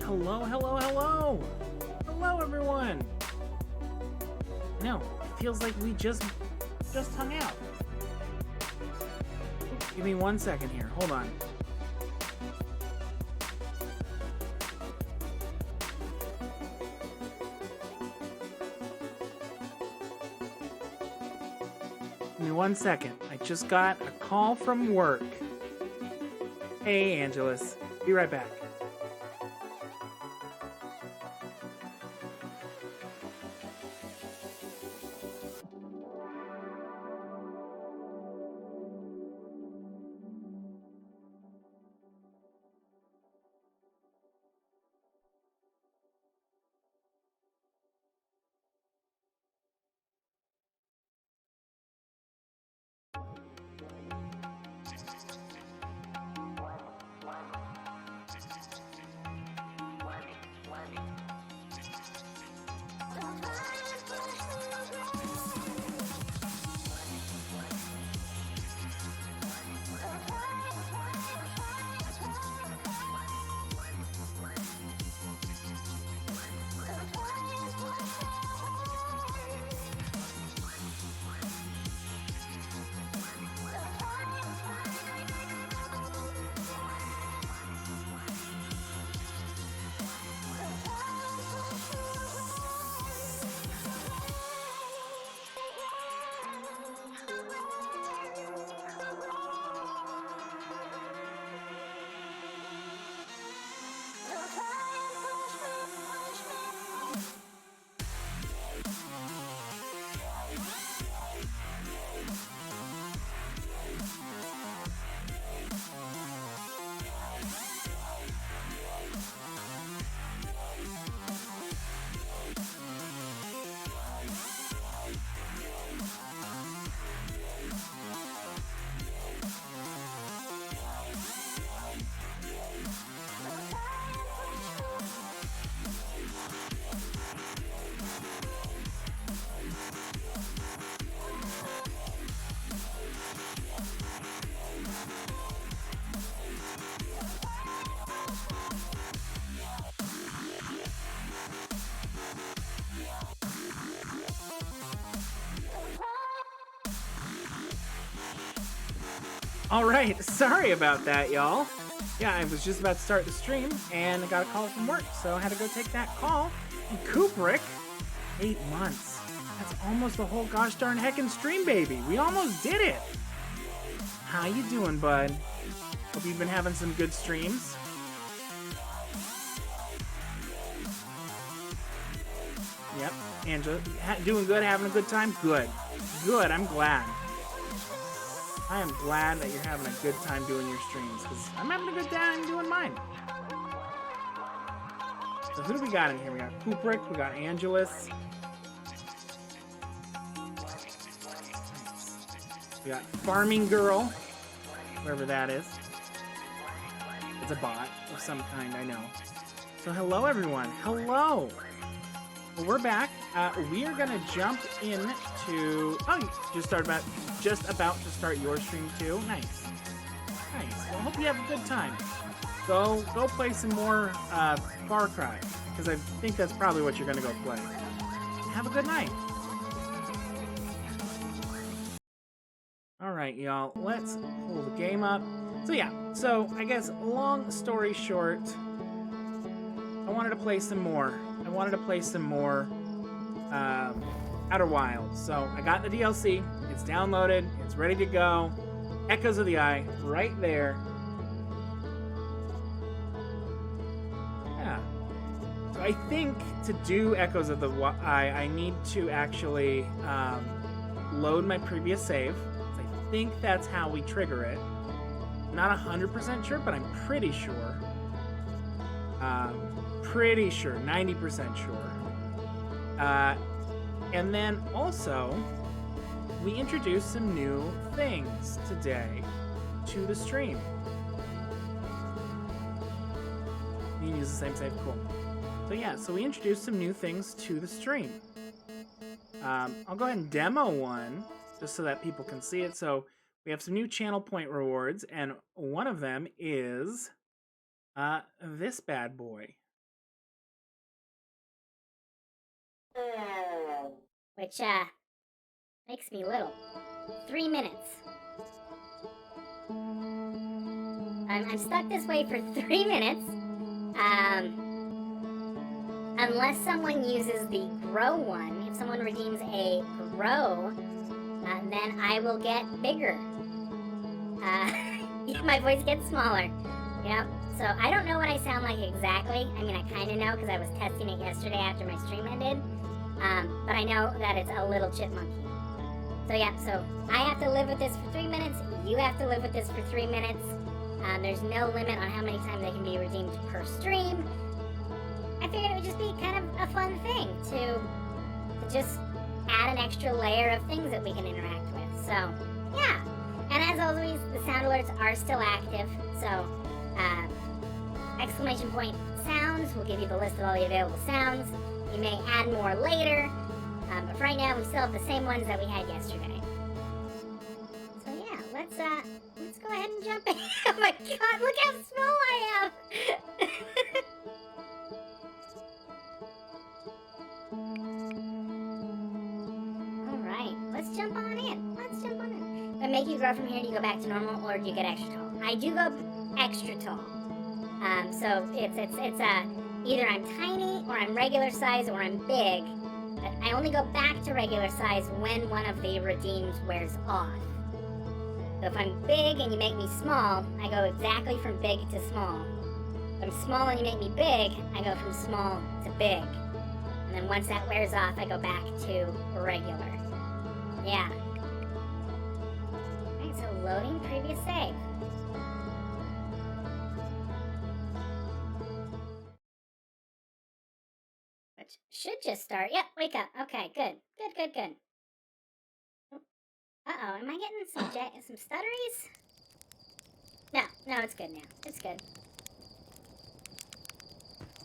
Hello, hello, hello! Hello, everyone! No, it feels like we just hung out. Give me 1 second here. Hold on. Give me 1 second. I just got a call from work. Hey, Angelus. Be right back. Alright, sorry about that, y'all. Yeah, I was just about to start the stream, and I got a call from work, so I had to go take that call. And Kubrick, 8 months. That's almost the whole gosh darn heckin' stream, baby. We almost did it. How you doing, bud? Hope you've been having some good streams. Yep, Angela, doing good, having a good time? Good. Good, I'm glad. I am glad that you're having a good time doing your streams, because I'm having a good time doing mine. So who do we got in here? We got Kubrick, we got Angelus. We got Farming Girl, wherever that is. It's a bot of some kind, I know. So hello, everyone. Hello. Well, we're back. We are gonna jump into. Oh, you just about to start your stream too. Nice, nice. Well, hope you have a good time. Go play some more Far Cry, because I think that's probably what you're gonna go play. Have a good night. All right, y'all. Let's pull the game up. So yeah. So I guess long story short, I wanted to play some more. Outer Wilds. So I got the DLC. It's downloaded. It's ready to go. Echoes of the Eye, right there. Yeah. So I think to do Echoes of the Eye, I need to actually load my previous save. So I think that's how we trigger it. Not 100% sure, but I'm pretty sure. Pretty sure, 90% sure. And then also, we introduced some new things today to the stream. You can use the same save, cool. So yeah, so we introduced some new things to the stream. I'll go ahead and demo one, just so that people can see it. So we have some new channel point rewards, and one of them is this bad boy. Which, makes me little. 3 minutes. I'm stuck this way for 3 minutes. Unless someone uses the Grow one, if someone redeems a Grow, then I will get bigger. My voice gets smaller. You know? So I don't know what I sound like exactly. I mean, I kind of know because I was testing it yesterday after my stream ended. But I know that it's a little chipmunky. So yeah, so I have to live with this for 3 minutes. You have to live with this for 3 minutes. There's no limit on how many times they can be redeemed per stream. I figured it would just be kind of a fun thing to just add an extra layer of things that we can interact with. So yeah, and as always, the sound alerts are still active. So exclamation point sounds will give you the list of all the available sounds. You may add more later, but for right now we still have the same ones that we had yesterday. So yeah, let's go ahead and jump in. Oh my god, look how small I am! Alright, let's jump on in. If I make you grow from here, do you go back to normal, or do you get extra tall? I do go extra tall. So it's either I'm tiny, or I'm regular size, or I'm big. But I only go back to regular size when one of the redeems wears off. So if I'm big and you make me small, I go exactly from big to small. If I'm small and you make me big, I go from small to big. And then once that wears off, I go back to regular. Yeah. Alright, so loading previous save. Should just start. Yep, wake up. Okay, good. Uh-oh, am I getting some stutteries? No, it's good now. It's good.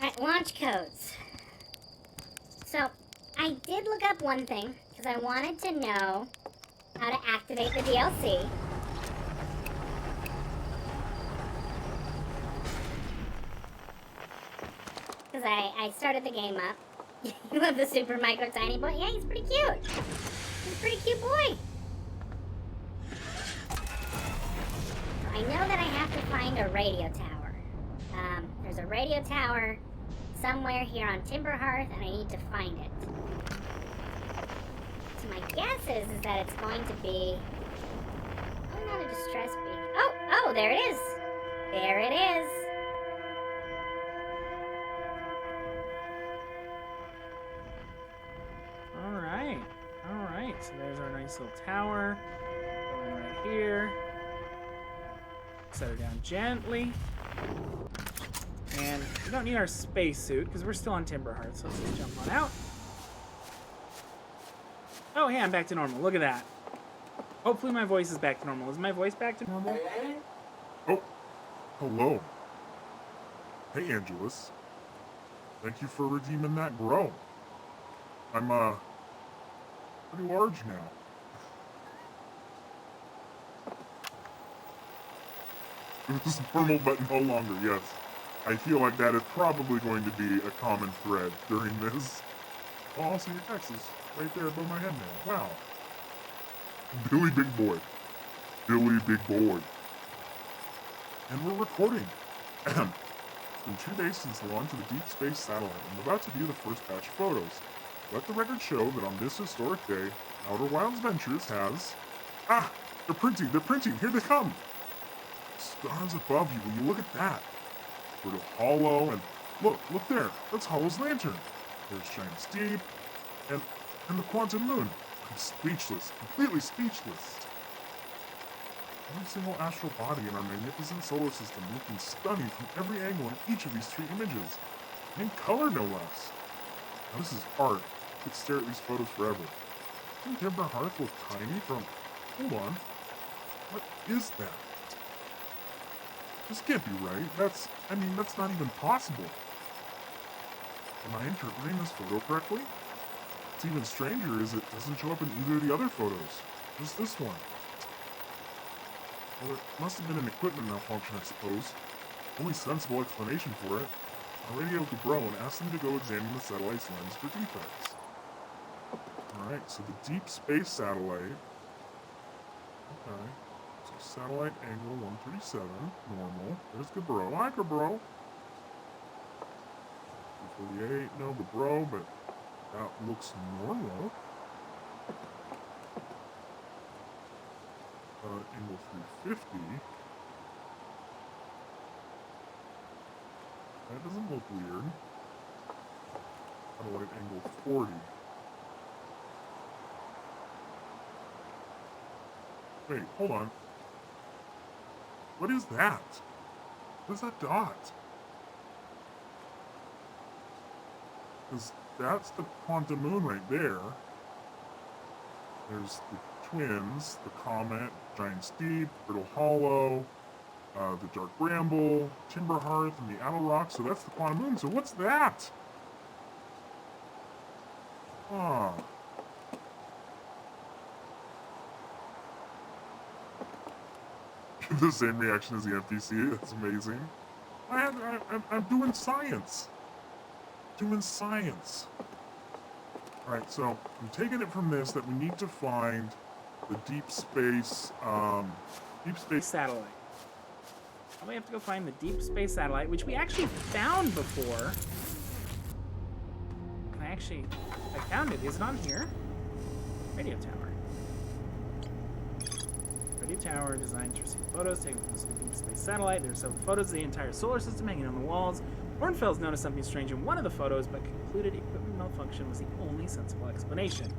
Alright, launch codes. So, I did look up one thing, because I wanted to know how to activate the DLC. Because I started the game up. You love the super micro tiny boy? Yeah, he's pretty cute. He's a pretty cute boy. I know that I have to find a radio tower. There's a radio tower somewhere here on Timber Hearth, and I need to find it. So my guess is that it's going to be... Oh, not a distress beacon. Oh, there it is. There it is. All right. So there's our nice little tower. Going right here. Set her down gently. And we don't need our spacesuit because we're still on Timber Hearth, so let's just jump on out. Oh, hey, I'm back to normal. Look at that. Hopefully my voice is back to normal. Is my voice back to normal? Oh, hello. Hey, Angelus. Thank you for redeeming that grow. I'm, pretty large now. It was normal, but no longer, yes. I feel like that is probably going to be a common thread during this. Oh, I'll see your Texas right there above my head now. Wow. Billy Big Boy. Billy Big Boy. And we're recording. It's been 2 days since the launch of the Deep Space Satellite. I'm about to view the first batch of photos. Let the record show that on this historic day, Outer Wilds Ventures has... Ah! They're printing! Here they come! Stars above you, will you look at that? Little Hollow, and look there! That's Hollow's lantern! There's Giant Steep, and the Quantum Moon. I'm speechless, completely speechless. Every single astral body in our magnificent solar system looking stunning from every angle in each of these 3 images. In color, no less. Now this is art. I could stare at these photos forever. Doesn't Timber Hearth look tiny from... Hold on. What is that? This can't be right. That's not even possible. Am I interpreting this photo correctly? What's even stranger is it doesn't show up in either of the other photos. Just this one. Well, it must have been an equipment malfunction, I suppose. Only sensible explanation for it. I radioed to Grow and asked them to go examine the satellite's lens for defects. Alright, so the Deep Space Satellite. Okay. So satellite angle 137, normal. There's Gabro. Hi, Gabro. 248, no Gabro, but that looks normal. Angle 350. That doesn't look weird. Satellite angle 40. Wait, hold on. What is that? What is that dot? Because that's the Quantum Moon right there. There's the twins, the comet, Giant Steep, Brittle Hollow, the Dark Bramble, Timber Hearth, and the Outer Rock. So that's the Quantum Moon. So what's that? Ah. The same reaction as the NPC. That's amazing. I'm doing science. Doing science. Alright, so I'm taking it from this that we need to find the deep space satellite. We have to go find the Deep Space Satellite, which we actually found before. I found it. Is it on here? Radio tower. Radio tower designed to receive photos taken from the Deep Space Satellite. There are several photos of the entire solar system hanging on the walls. Hornfels noticed something strange in one of the photos, but concluded equipment malfunction was the only sensible explanation.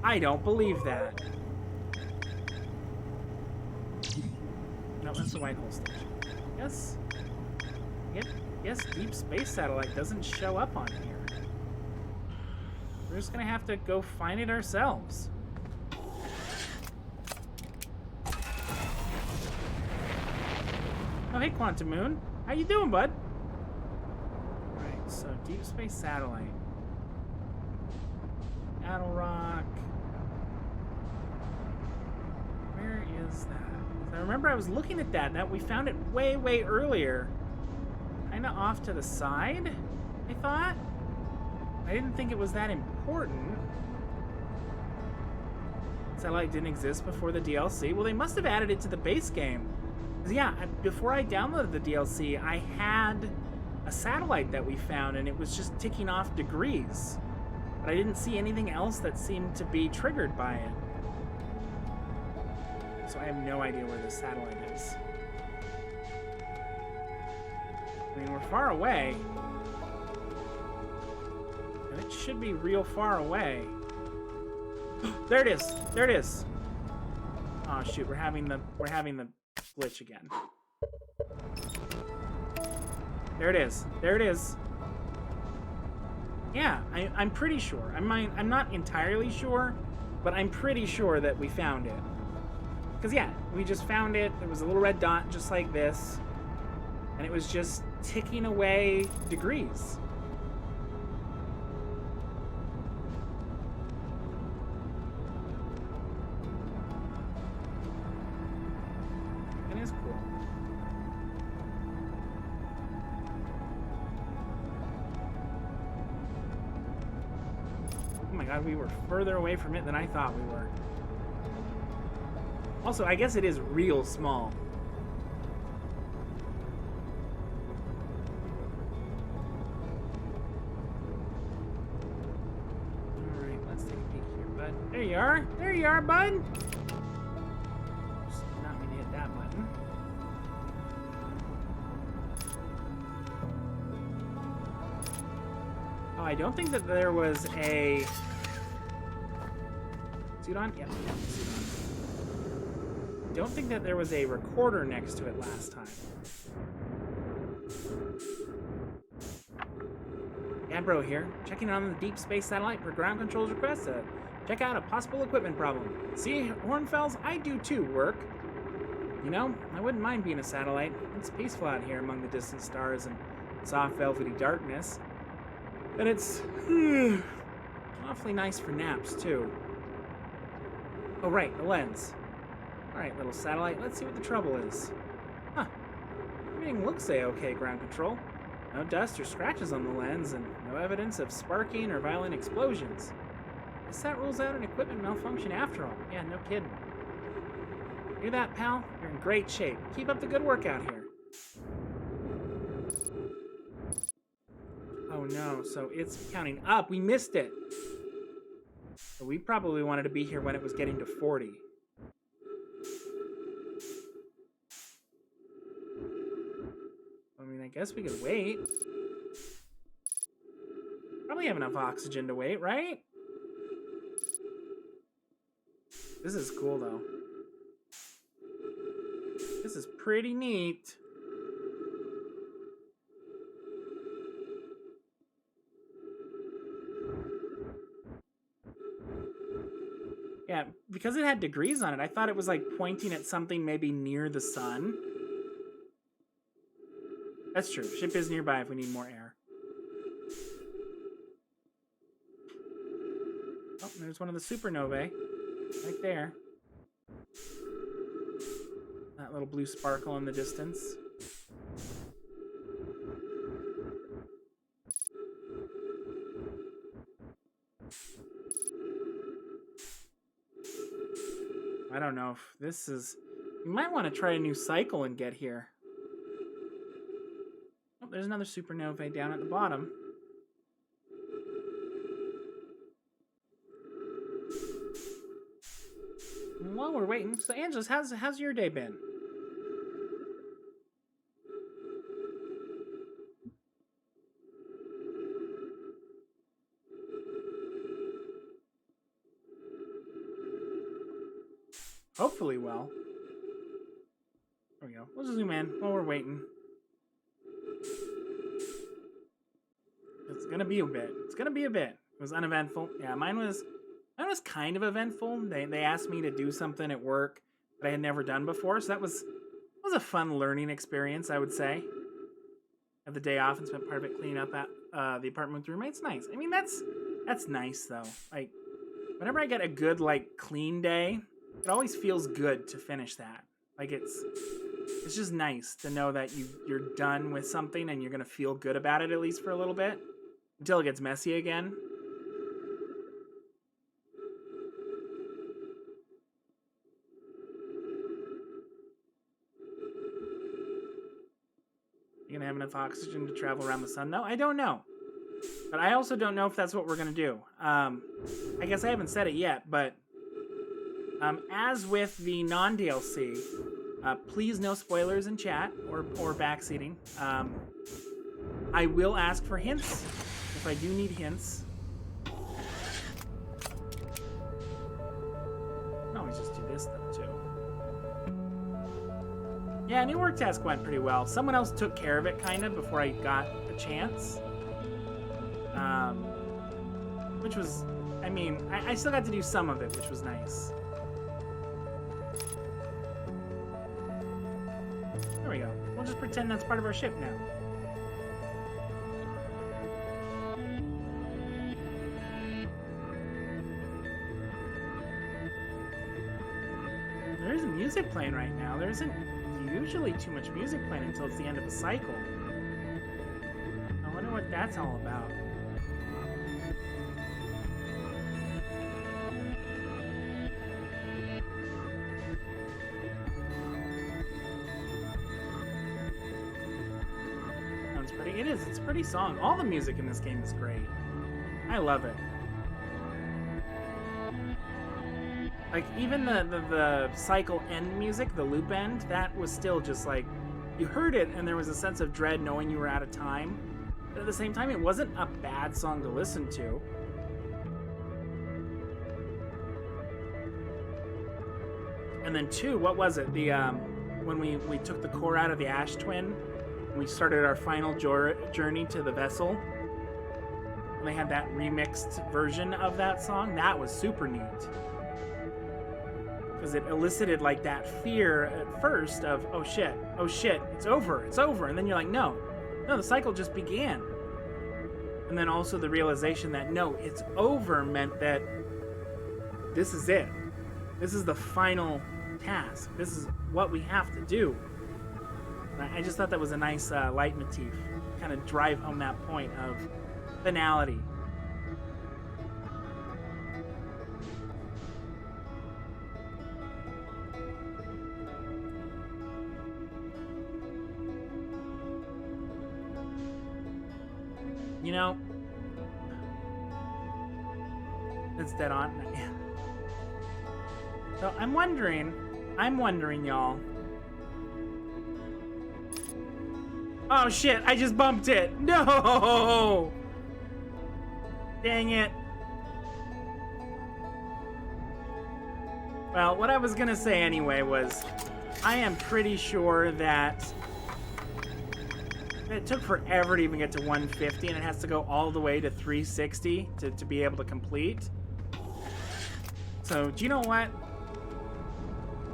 I don't believe that. No, that's the White Hole Station. Yes, Deep Space Satellite doesn't show up on here. We're just gonna have to go find it ourselves. Oh, hey, Quantum Moon. How you doing, bud? Alright, so Deep Space Satellite. Outer Rock. Where is that? I remember I was looking at that we found it way earlier. Kinda off to the side, I thought. I didn't think it was that important. Satellite didn't exist before the DLC. Well, they must have added it to the base game. Yeah, before I downloaded the DLC, I had a satellite that we found, and it was just ticking off degrees. But I didn't see anything else that seemed to be triggered by it. So I have no idea where this satellite is. I mean, we're far away. And it should be real far away. There it is! There it is! Oh shoot, we're having the glitch again. There it is. There it is. Yeah, I'm pretty sure. I'm not entirely sure, but I'm pretty sure that we found it. Because, yeah, we just found it. There was a little red dot just like this. And it was just ticking away degrees. It is cool. Oh my god, we were further away from it than I thought we were. Also, I guess it is real small. Alright, let's take a peek here, bud. There you are! There you are, bud! Just not mean to hit that button. Oh, I don't think that there was a... Suit on? Yep, suit on. Don't think that there was a recorder next to it last time. Bro here, checking on the deep space satellite for ground control's request to check out a possible equipment problem. See, Hornfells, I do too, work. You know, I wouldn't mind being a satellite. It's peaceful out here among the distant stars and soft velvety darkness. And it's awfully nice for naps too. Oh right, the lens. Alright, little satellite, let's see what the trouble is. Huh. Everything looks A-okay, ground control. No dust or scratches on the lens, and no evidence of sparking or violent explosions. Guess that rules out an equipment malfunction after all. Yeah, no kidding. Hear that, pal? You're in great shape. Keep up the good work out here. Oh no, so it's counting up. We missed it. So we probably wanted to be here when it was getting to 40. I mean, I guess we could wait. Probably have enough oxygen to wait, right? This is cool, though. This is pretty neat. Yeah, because it had degrees on it, I thought it was like pointing at something maybe near the sun. That's true. Ship is nearby if we need more air. Oh, there's one of the supernovae. Right there. That little blue sparkle in the distance. I don't know if this is... You might want to try a new cycle and get here. Oh, there's another supernovae down at the bottom. While we're waiting, so Angeles, how's your day been? Hopefully well. There we go. We'll zoom in while we're waiting. It's gonna be a bit. It's gonna be a bit. It was uneventful. Yeah, mine was kind of eventful. They asked me to do something at work that I had never done before, so that was a fun learning experience, I would say. Had the day off and spent part of it cleaning up at the apartment with roommates. Nice. I mean, that's nice though. Like, whenever I get a good clean day, it always feels good to finish that. Like it's just nice to know that you're done with something and you're gonna feel good about it at least for a little bit until it gets messy again. enough oxygen to travel around the sun, though? I don't know. But I also don't know if that's what we're going to do. I guess I haven't said it yet, but as with the non-DLC, please no spoilers in chat or backseating. I will ask for hints if I do need hints. I can always just do this, though, too. Yeah, new work task went pretty well. Someone else took care of it, kind of, before I got a chance. Which was, I mean, I still got to do some of it, which was nice. There we go. We'll just pretend that's part of our ship now. There isn't music playing right now. There isn't usually too much music playing until it's the end of a cycle. I wonder what that's all about. Sounds pretty. It is. It's a pretty song. All the music in this game is great. I love it. Like, even the cycle end music, the loop end, that was still just like, you heard it and there was a sense of dread knowing you were out of time. But at the same time, it wasn't a bad song to listen to. And then two, what was it? The when we took the core out of the Ash Twin, and we started our final journey to the vessel, and they had that remixed version of that song, that was super neat. Because it elicited like that fear at first of, oh shit, it's over, and then you're like, no, the cycle just began. And then also the realization that no, it's over meant that this is it. This is the final task. This is what we have to do. And I just thought that was a nice leitmotif, kind of drive home that point of finality. You know, it's dead on. So I'm wondering, y'all. Oh shit, I just bumped it. No! Dang it. Well, what I was gonna say anyway was, I am pretty sure that it took forever to even get to 150, and it has to go all the way to 360 to be able to complete. So, do you know what?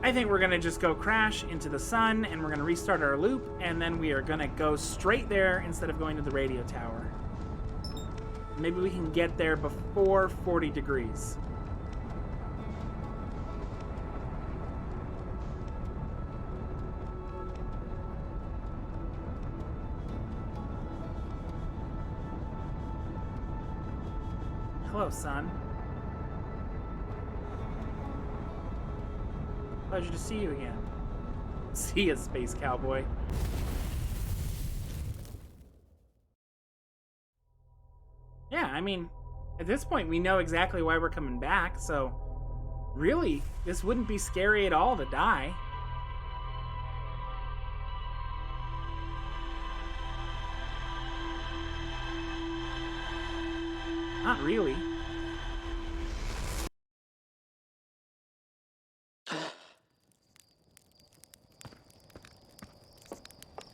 I think we're going to just go crash into the sun, and we're going to restart our loop, and then we are going to go straight there instead of going to the radio tower. Maybe we can get there before 40 degrees. Hello, son. Pleasure to see you again. See ya, space cowboy. Yeah, I mean, at this point, we know exactly why we're coming back, so really, this wouldn't be scary at all to die. Not really.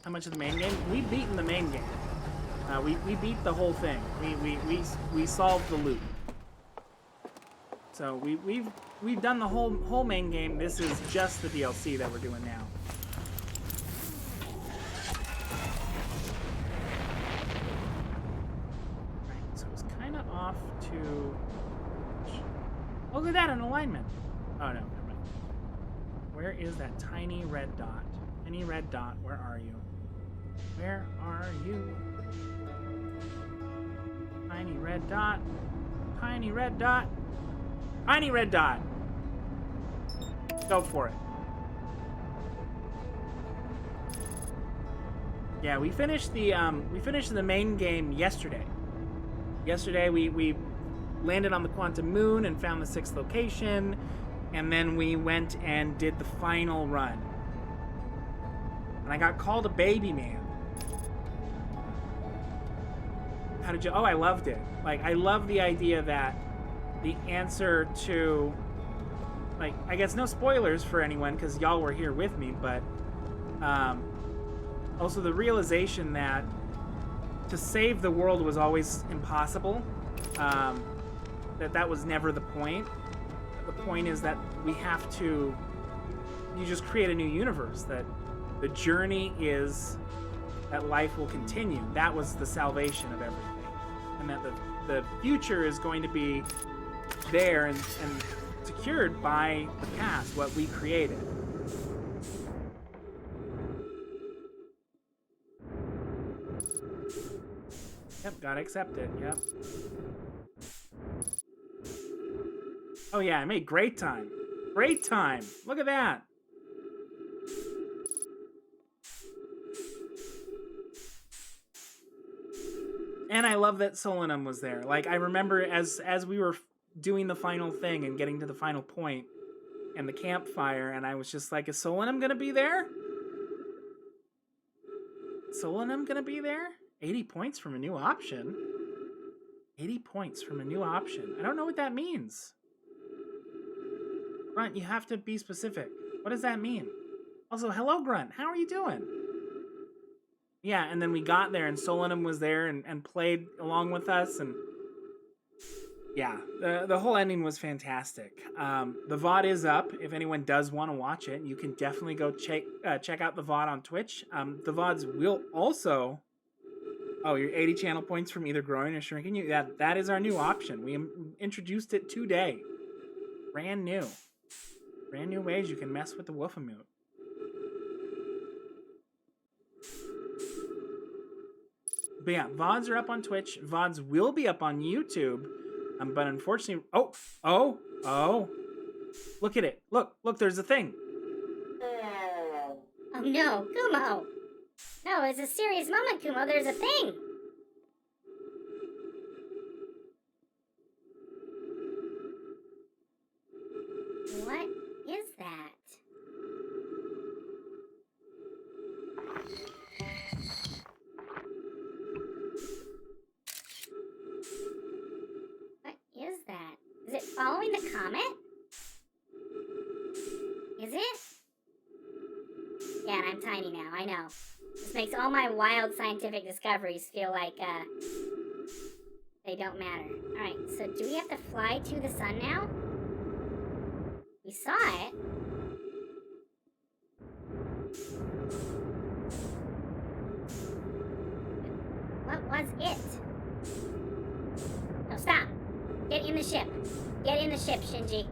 How much of the main game? We've beaten the main game. We beat the whole thing. We solved the loop. So we've done the whole main game. This is just the DLC that we're doing now. Off to... Oh, look at that, an alignment. Oh, no, never mind. Where is that tiny red dot? Tiny red dot, where are you? Where are you? Tiny red dot. Tiny red dot. Tiny red dot. Go for it. Yeah, we finished the main game yesterday. Yesterday we landed on the quantum moon and found the 6th location, and then we went and did the final run. And I got called a baby man. How did you? Oh, I loved it. Like, I love the idea that the answer to, like, I guess no spoilers for anyone because y'all were here with me, but also the realization that to save the world was always impossible. That was never the point. The point is that we have to, you just create a new universe, that the journey is that life will continue. That was the salvation of everything. And that the future is going to be there and secured by the past, what we created. Yep, gotta accept it, yep. Oh yeah, I made great time. Great time! Look at that! And I love that Solanum was there. Like, I remember as we were doing the final thing and getting to the final point and the campfire, and I was just like, is Solanum gonna be there? Solanum gonna be there? 80 points from a new option? 80 points from a new option. I don't know what that means. Grunt, you have to be specific. What does that mean? Also, hello, Grunt. How are you doing? Yeah, and then we got there, and Solanum was there and played along with us, and yeah, the whole ending was fantastic. The VOD is up. If anyone does want to watch it, you can definitely go check out the VOD on Twitch. The VODs will also... Oh, your 80 channel points from either growing or shrinking you? That is our new option. We introduced it today. Brand new. Brand new ways you can mess with the Wolfamute. But yeah, VODs are up on Twitch. VODs will be up on YouTube. But unfortunately... Oh! Look at it. Look, there's a thing. Oh no, Kumo! No, it's a serious moment, Kumo. There's a thing! What is that? What is that? Is it following the comet? Is it? Yeah, and I'm tiny now, I know. This makes all my wild scientific discoveries feel like, they don't matter. Alright, so do we have to fly to the sun now? We saw it. What was it? No, stop! Get in the ship. Get in the ship, Shinji.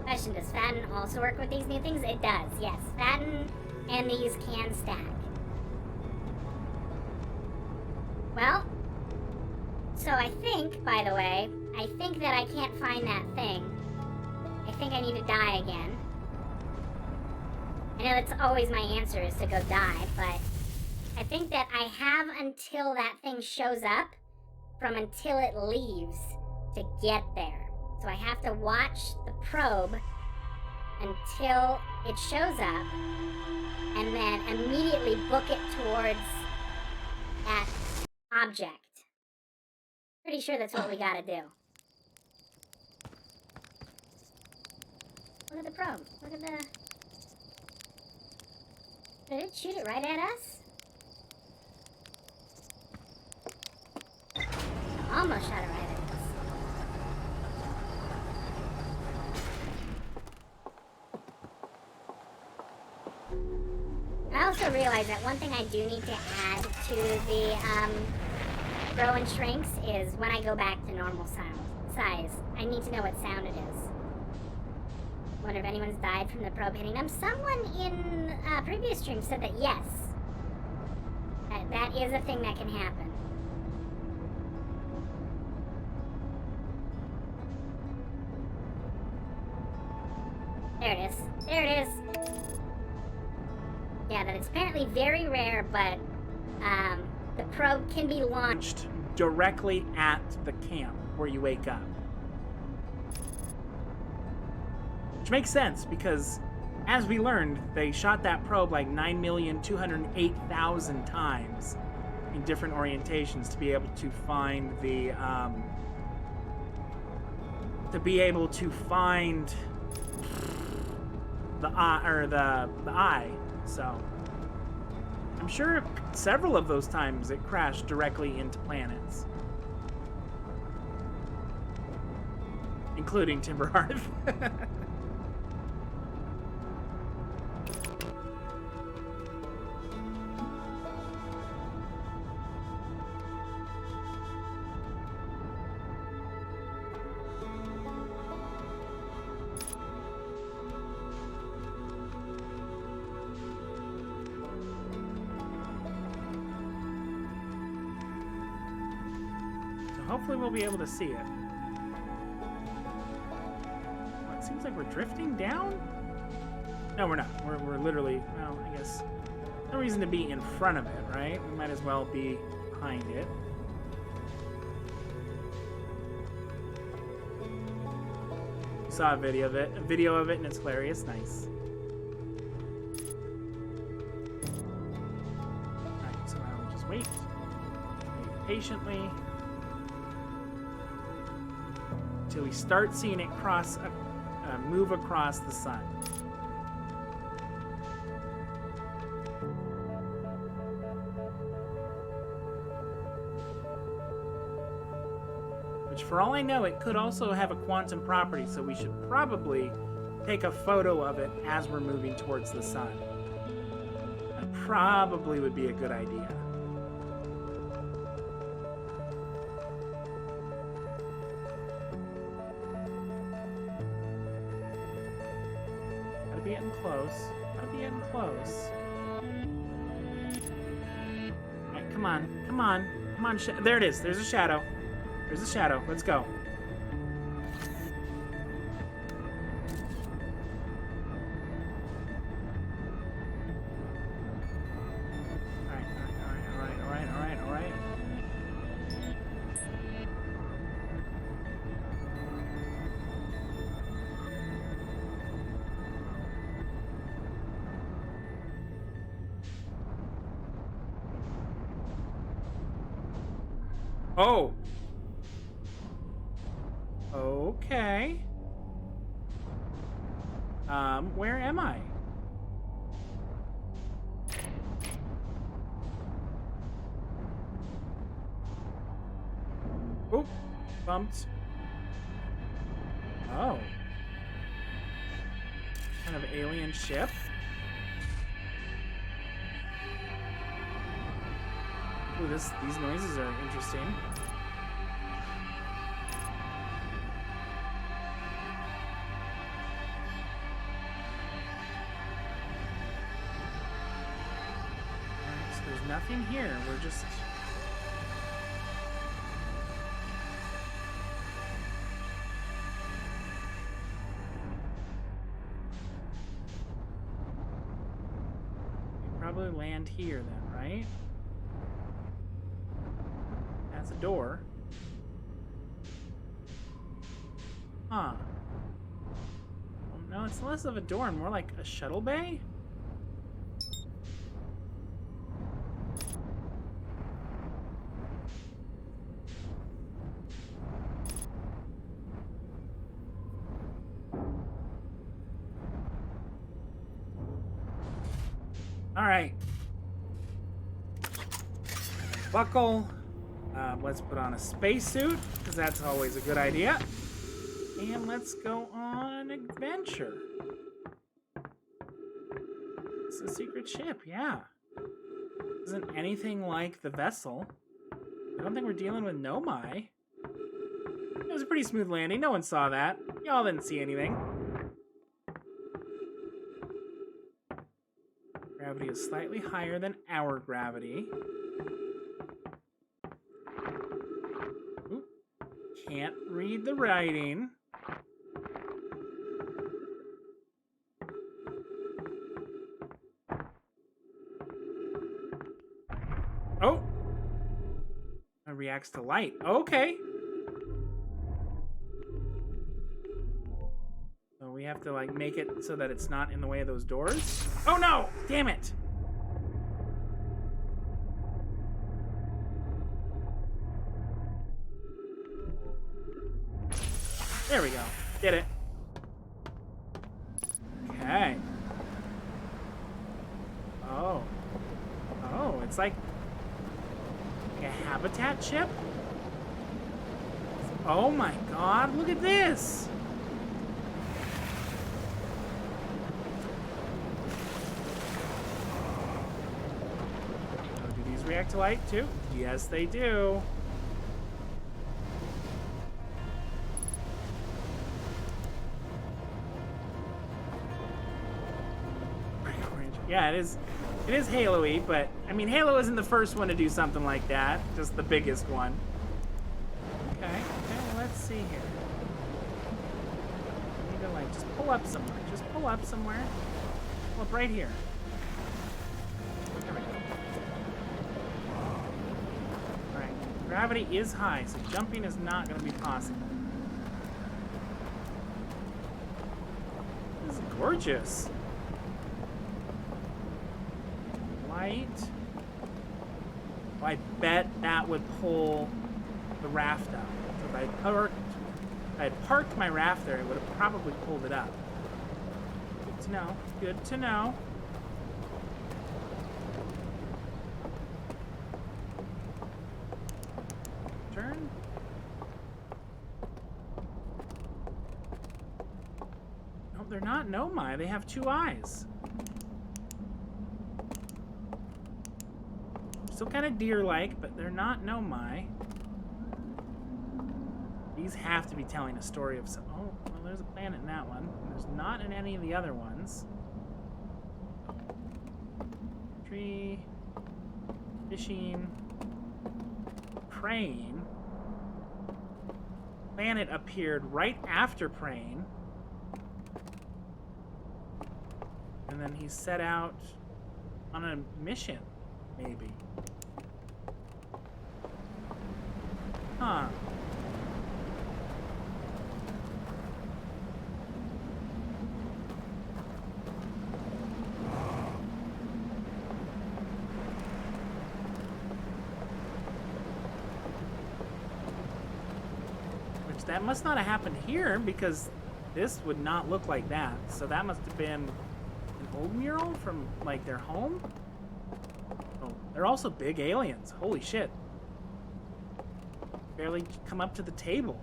Question, does Fatten also work with these new things? It does, yes. Fatten and these can stack. Well, so I think, by the way, I think that I can't find that thing. I think I need to die again. I know that's always my answer, is to go die, but I think that I have until that thing shows up from until it leaves to get there. So I have to watch the probe until it shows up and then immediately book it towards that object. Pretty sure that's what we gotta do. Look at the probe. Look at the... Did it shoot it right at us? Almost shot it right at us. I also realize that one thing I do need to add to the Grow and Shrinks is when I go back to normal size. I need to know what sound it is. Wonder if anyone's died from the probe hitting them. Someone in previous stream said that yes, that is a thing that can happen. There it is. There it is. Yeah, that it's apparently very rare, but the probe can be launched directly at the camp where you wake up. Which makes sense because, as we learned, they shot that probe like 9,208,000 times in different orientations to be able to find the eye. So I'm sure several of those times it crashed directly into planets, including Timberhearth. Hopefully we'll be able to see it. Well, it seems like we're drifting down? No, we're not. We're literally, well, I guess, no reason to be in front of it, right? We might as well be behind it. You saw a video of it, and it's hilarious. Nice. Alright, so now we'll just wait patiently until we start seeing it move across the sun. Which, for all I know, it could also have a quantum property, so we should probably take a photo of it as we're moving towards the sun. That probably would be a good idea. Gotta be getting close. Gotta be getting close. Alright, come on. Come on. Come on. There it is. There's a shadow. There's a shadow. Let's go. Alright. Oh! Okay. Where am I? Oop, bumped. Oh. Kind of alien ship. Ooh, these noises are interesting. Nothing here. We're just... we probably land here then, right? That's a door. Huh. Well, no, it's less of a door and more like a shuttle bay? Alright. Buckle. Let's put on a spacesuit, because that's always a good idea. And let's go on an adventure. It's a secret ship, yeah. Isn't anything like the vessel. I don't think we're dealing with Nomai. It was a pretty smooth landing. No one saw that. Y'all didn't see anything. Gravity is slightly higher than our gravity. Oop. Can't read the writing. Oh! It reacts to light. Okay. So we have to, like, make it so that it's not in the way of those doors. Oh, no! Damn it! There we go. Did it. Okay. Oh. Oh, it's like a habitat chip? Oh my god, look at this! Oh, do these react to light too? Yes, they do. Yeah, it is Halo-y, but I mean, Halo isn't the first one to do something like that, just the biggest one. Okay, let's see here. I need to, like, just pull up somewhere. Just pull up somewhere. Pull up right here. There we go. Alright, gravity is high, so jumping is not going to be possible. This is gorgeous. Light. Oh, I bet that would pull the raft up. So if I had parked my raft there, it would have probably pulled it up. Good to know. Good to know. Turn. No, they're not Nomai. They have 2 eyes. Still kind of deer-like, but they're not Nomai. These have to be telling a story of some... Oh, well, there's a planet in that one. There's not in any of the other ones. Tree. Fishing. Praying. Planet appeared right after praying. And then he set out on a mission. Maybe. Huh. Which that must not have happened here, because this would not look like that. So that must have been an old mural from, like, their home? They're also big aliens. Holy shit. Barely come up to the table.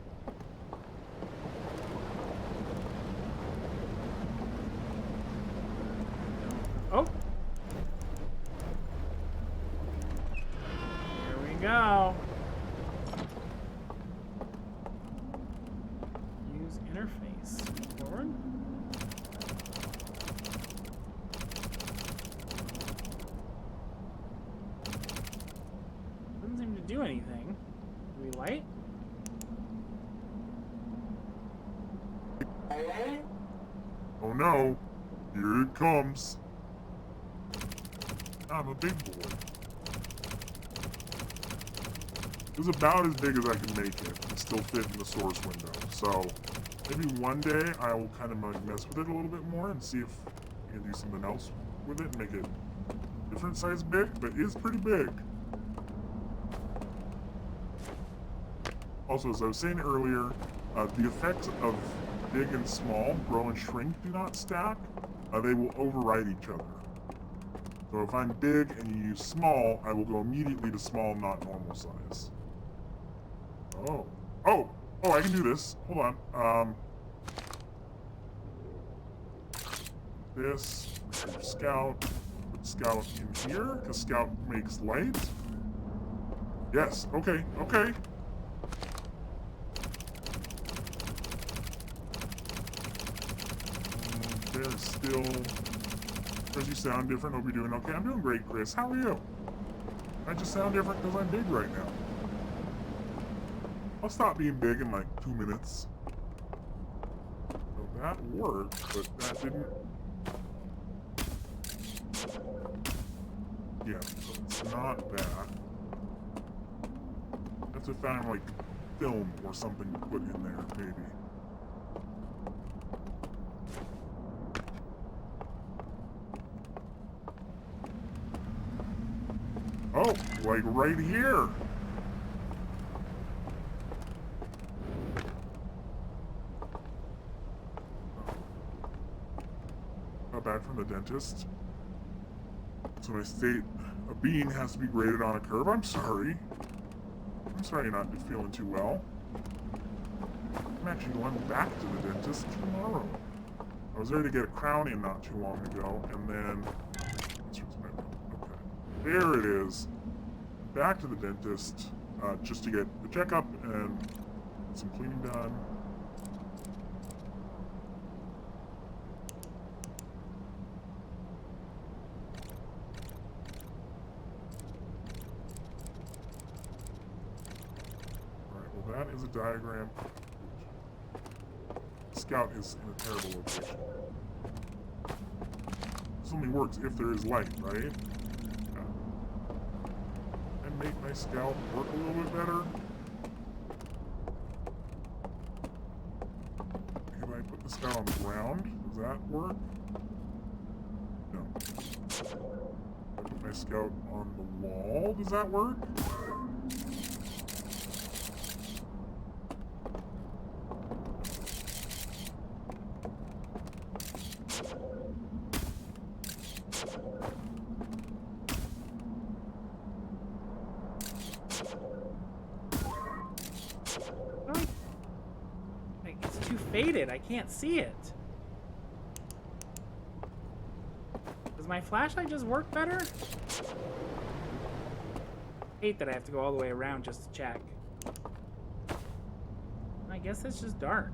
Oh. Here we go. Use interface. Forward. Doesn't seem to do anything. Do we light? Oh no, here it comes. I'm a big boy. It was about as big as I can make it and still fit in the source window. So maybe one day I will kind of like mess with it a little bit more and see if I can do something else with it and make it different size big, but it's pretty big. Also, as I was saying earlier, the effects of big and small, grow and shrink, do not stack. They will override each other. So if I'm big and you use small, I will go immediately to small, not normal size. Oh, I can do this. Hold on. This, Scout, put Scout in here, because Scout makes light. Yes, okay. There's still... Chris, you sound different. Hope you're doing okay. I'm doing great, Chris. How are you? I just sound different because I'm big right now. I'll stop being big in like 2 minutes. So that worked, but that didn't... Yeah, so it's not that. That's a found like film or something to put in there, maybe. Oh, like right here. Not bad from the dentist. So my state, a bean has to be graded on a curve. I'm sorry. I'm sorry you're not feeling too well. I'm actually going back to the dentist tomorrow. I was there to get a crown in not too long ago, and then... Okay. There it is. Back to the dentist, just to get the checkup and some cleaning done. That is a diagram. Scout is in a terrible location. This only works if there is light, right? Yeah. And make my scout work a little bit better. If I put the scout on the ground, does that work? No. If I put my scout on the wall, does that work? Faded. I can't see it. Does my flashlight just work better? I hate that I have to go all the way around just to check. I guess it's just dark.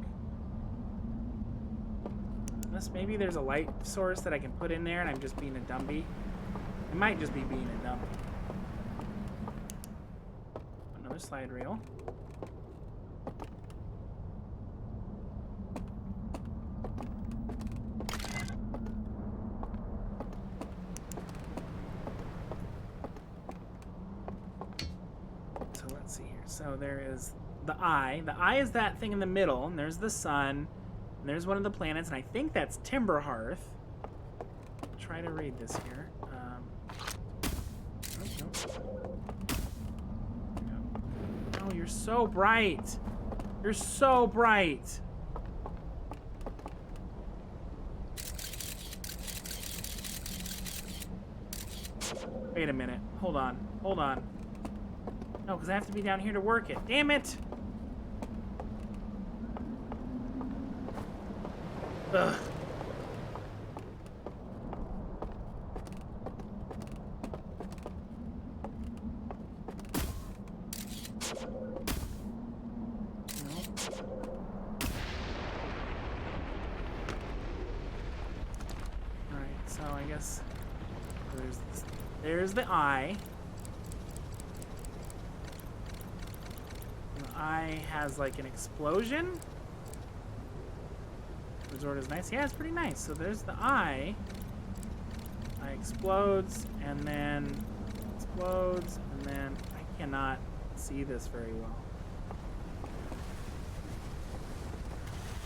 Unless maybe there's a light source that I can put in there and I'm just being a dumbie. It might just be being a dumbie. Another slide reel. So there is the eye. The eye is that thing in the middle, and there's the sun, and there's one of the planets, and I think that's Timberhearth. I'll try to read this here. Oh, you're so bright. You're so bright. Wait a minute. Hold on. Hold on. No, because I have to be down here to work it. Damn it! Ugh. Alright, so I guess there's the eye. Eye has like an explosion. Resort is nice. Yeah, it's pretty nice. So there's the eye. Eye explodes and then explodes and then I cannot see this very well.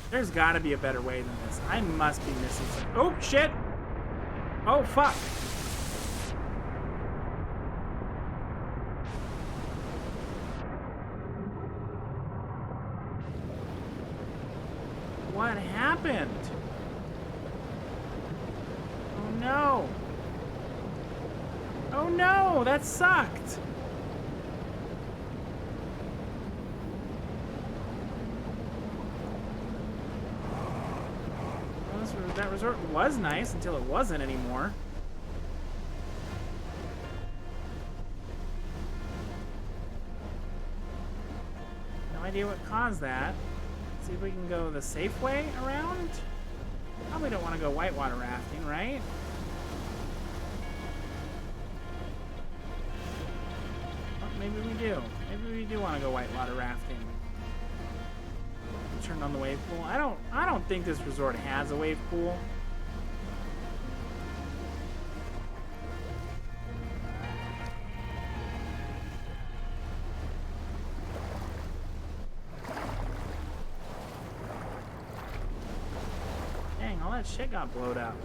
There's got to be a better way than this. I must be missing something. Oh shit! Oh fuck! What happened? Oh no. Oh no, that sucked. Well, that resort was nice until it wasn't anymore. No idea what caused that. See if we can go the safe way around. Probably don't want to go whitewater rafting, right? Well, maybe we do. Maybe we do want to go whitewater rafting. Turn on the wave pool. I don't think this resort has a wave pool. Dang, all that shit got blowed up.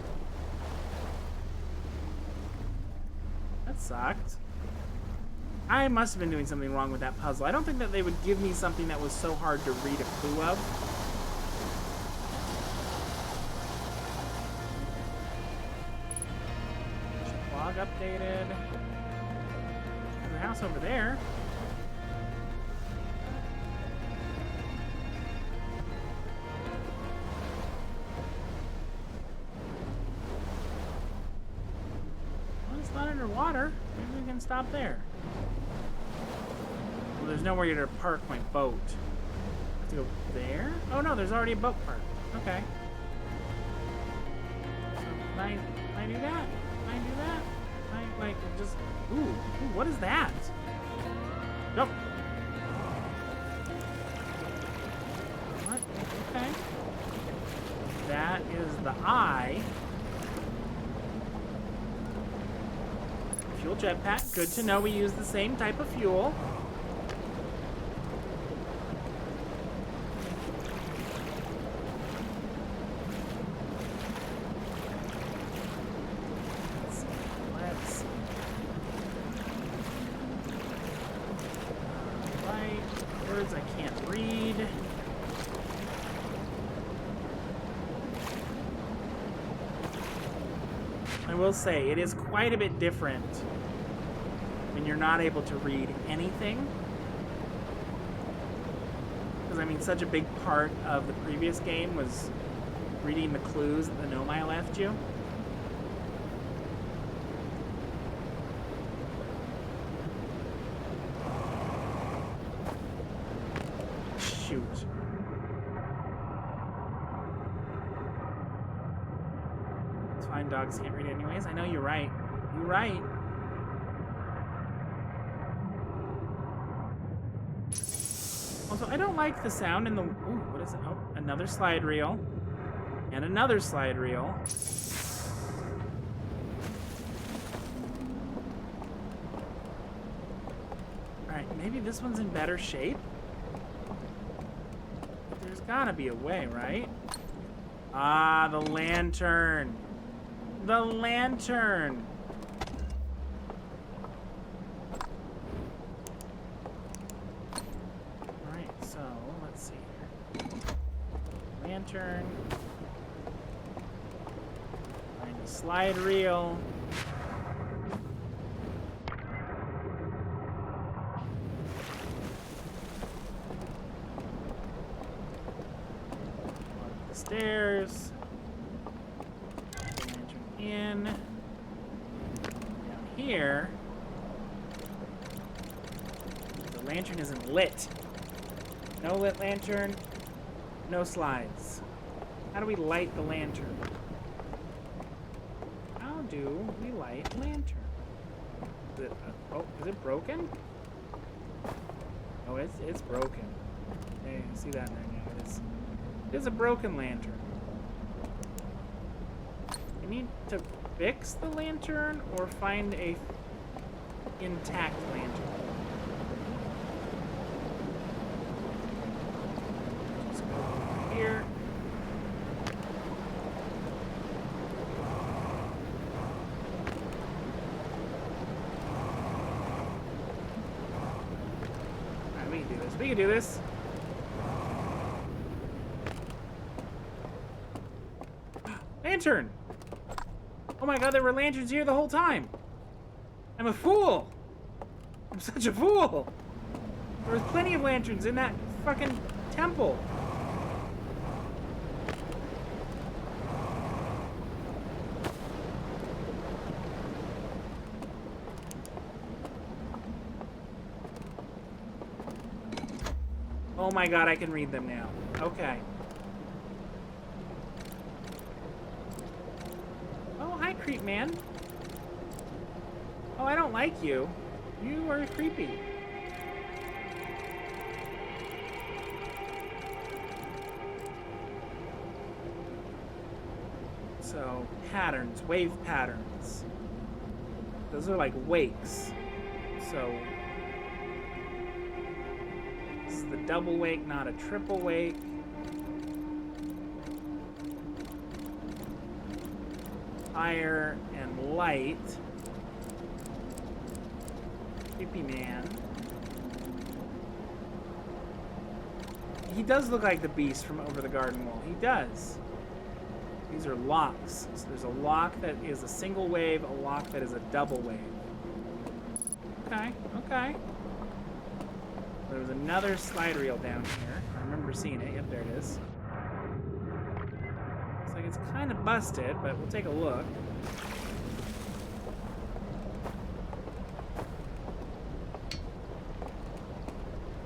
That sucked. I must have been doing something wrong with that puzzle. I don't think that they would give me something that was so hard to read a clue of. Log updated. There's a house over there. Well, it's not underwater. Maybe we can stop there. Well, there's nowhere to park my boat. I have to go there? Oh no, there's already a boat park. Okay. So can I do that? Can I do that? Can I, like, just... Ooh, what is that? Nope. What? Okay. That is the eye. Fuel jetpack. Good to know we use the same type of fuel. Let's see. Right. Words I can't read. I will say, it is quite a bit different when you're not able to read anything. Because, I mean, such a big part of the previous game was reading the clues that the Nomai left you. Shoot. Fine, dogs can't read anyways. I know you're right. You're right. Also, I don't like the sound in the... Ooh, what is it? Oh, another slide reel. And another slide reel. Alright, maybe this one's in better shape? There's gotta be a way, right? Ah, the lantern. The lantern. Alright, so let's see here. Lantern. Find a slide reel. Up the stairs. In down here, the lantern isn't lit. No lit lantern, no slides. How do we light the lantern? How do we light lantern? Is it, oh, is it broken? Oh, it's broken. Hey, I see that right now. It is a broken lantern. I need to fix the lantern or find a intact lantern. Just go over here. Alright, we can do this. We can do this. Lantern! Oh my god, there were lanterns here the whole time! I'm a fool! I'm such a fool! There was plenty of lanterns in that fucking temple. Oh my god, I can read them now. Okay. creep, man. Oh, I don't like you. You are creepy. So, patterns, wave patterns. Those are like wakes. So, this is the double wake, not a triple wake. Fire and light. Creepy man. He does look like the beast from over the garden wall. He does. These are locks. So there's a lock that is a single wave, a lock that is a double wave. Okay, okay. There was another slide reel down here. I remember seeing it. Yep, there it is. Looks like it's kind of busted, but we'll take a look.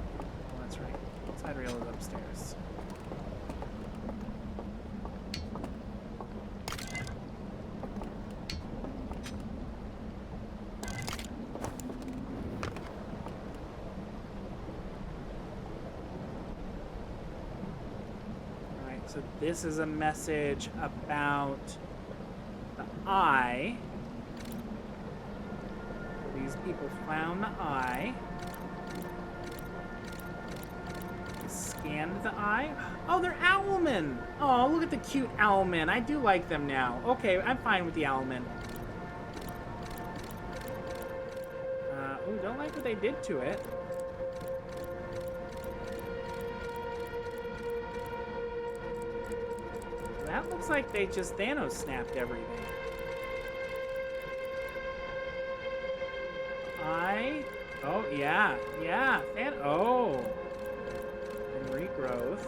Oh, that's right. Slide reel is upstairs. So this is a message about the eye. These people found the eye. Scanned the eye. Oh, they're owlmen. Oh, look at the cute owlmen. I do like them now. Okay, I'm fine with the owlmen. Oh, don't like what they did to it. That looks like they just Thanos snapped everything. Oh, yeah. Oh. And regrowth.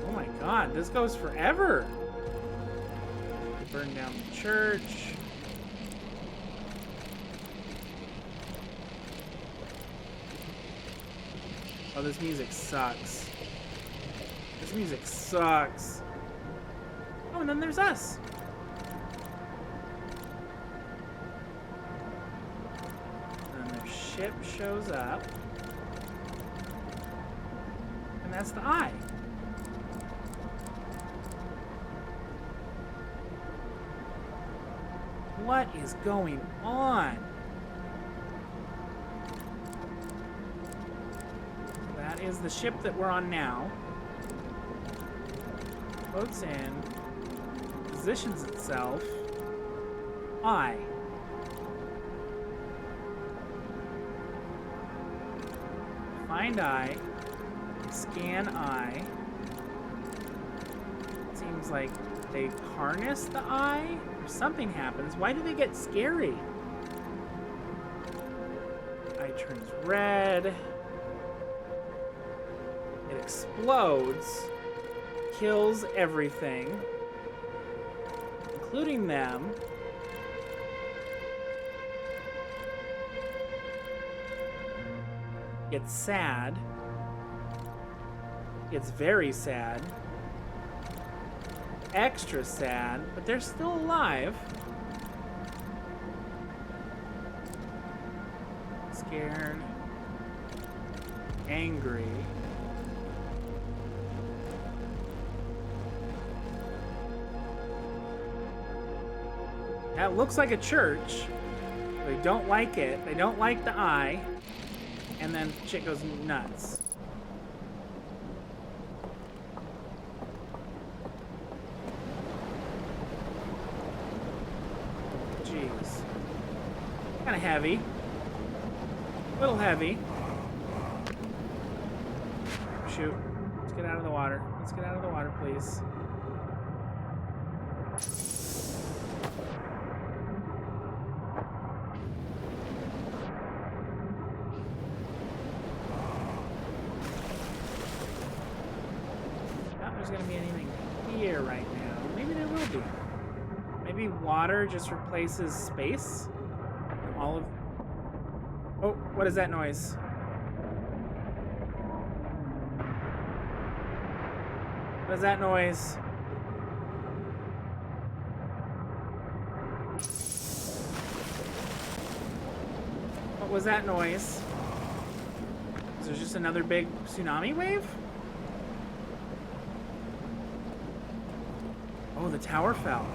Oh my god, this goes forever. Burn down the church. Oh, this music sucks. This music sucks. Oh, and then there's us. And their ship shows up. And that's the eye. What is going on? That is the ship that we're on now. Floats in, positions itself. Eye. Find eye. Scan eye. Seems like they harness the eye. Something happens. Why do they get scary? Eye turns red. It explodes. Kills everything, including them. Gets sad. Gets very sad. Extra sad, but they're still alive. Scared. Angry. That looks like a church. They don't like it. They don't like the eye. And then shit goes nuts. Kind of heavy. A little heavy. Shoot. Let's get out of the water. Let's get out of the water, please. Not there's gonna be anything here right now. Maybe there will be. Maybe water just replaces space. All of Oh, what is that noise? What is that noise? What was that noise? Is there just another big tsunami wave? Oh, the tower fell.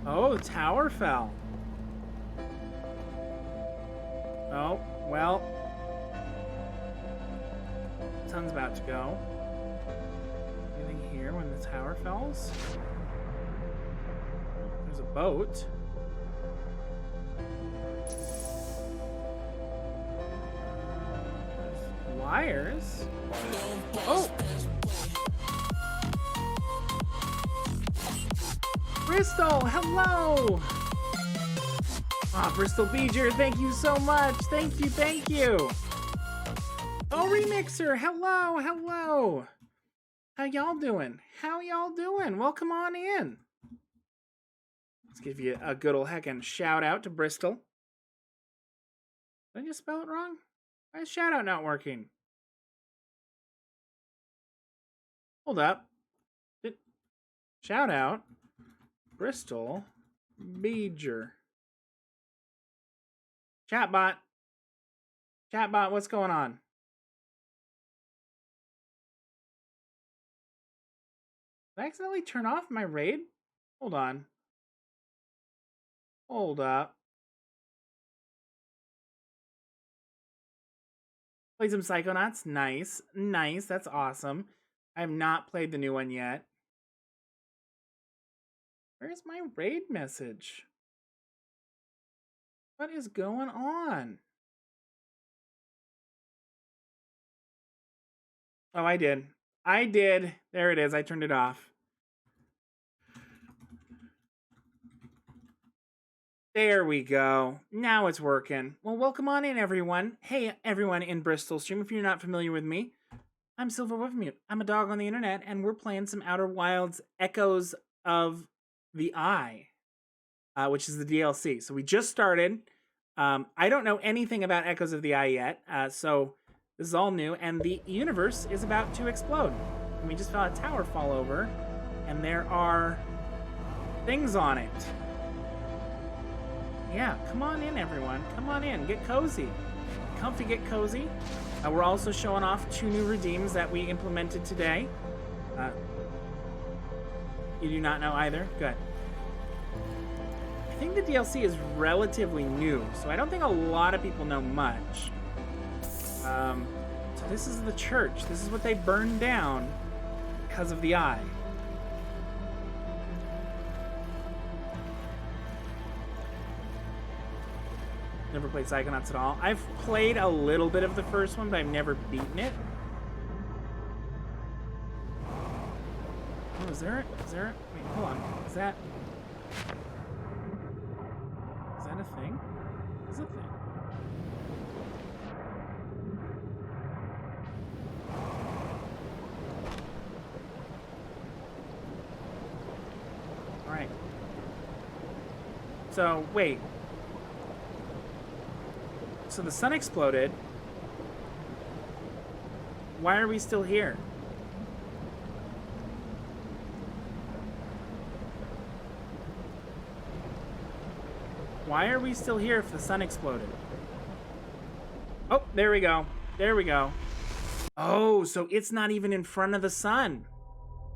Oh, the tower fell. Oh, well. Sun's about to go. Anything here when the tower falls? There's a boat. There's wires. Oh! Bristol, hello! Ah, Bristol Beeger, thank you so much. Thank you, thank you. Oh, Remixer, hello, hello. How y'all doing? How y'all doing? Welcome on in. Let's give you a good ol' heckin' shout out to Bristol. Did I just spell it wrong? Why is shout out not working? Hold up. Shout out Bristol Beeger. Chatbot. Chatbot, what's going on? Did I accidentally turn off my raid? Hold on. Hold up. Played some Psychonauts. Nice. Nice. That's awesome. I have not played the new one yet. Where's my raid message? What is going on? Oh, I did. I did. There it is. I turned it off. There we go. Now it's working. Well, welcome on in, everyone. Hey, everyone in Bristol stream. If you're not familiar with me, I'm Silver Wolfmute. I'm a dog on the internet, and we're playing some Outer Wilds Echoes of the Eye, which is the DLC. So we just started. I don't know anything about Echoes of the Eye yet, so this is all new, and the universe is about to explode. And we just saw a tower fall over, and there are things on it. Yeah, come on in, everyone. Come on in. Get cozy. Comfy, get cozy. We're also showing off 2 new redeems that we implemented today. You do not know either? Good. I think the DLC is relatively new, so I don't think a lot of people know much. So this is the church. This is what they burned down because of the eye. Never played Psychonauts at all. I've played a little bit of the first one, but I've never beaten it. Oh, is there? Wait, hold on. Is that a thing? Is it a thing? All right. So, wait. So the sun exploded. Why are we still here? Why are we still here if the sun exploded? Oh, there we go. There we go. Oh, so it's not even in front of the sun.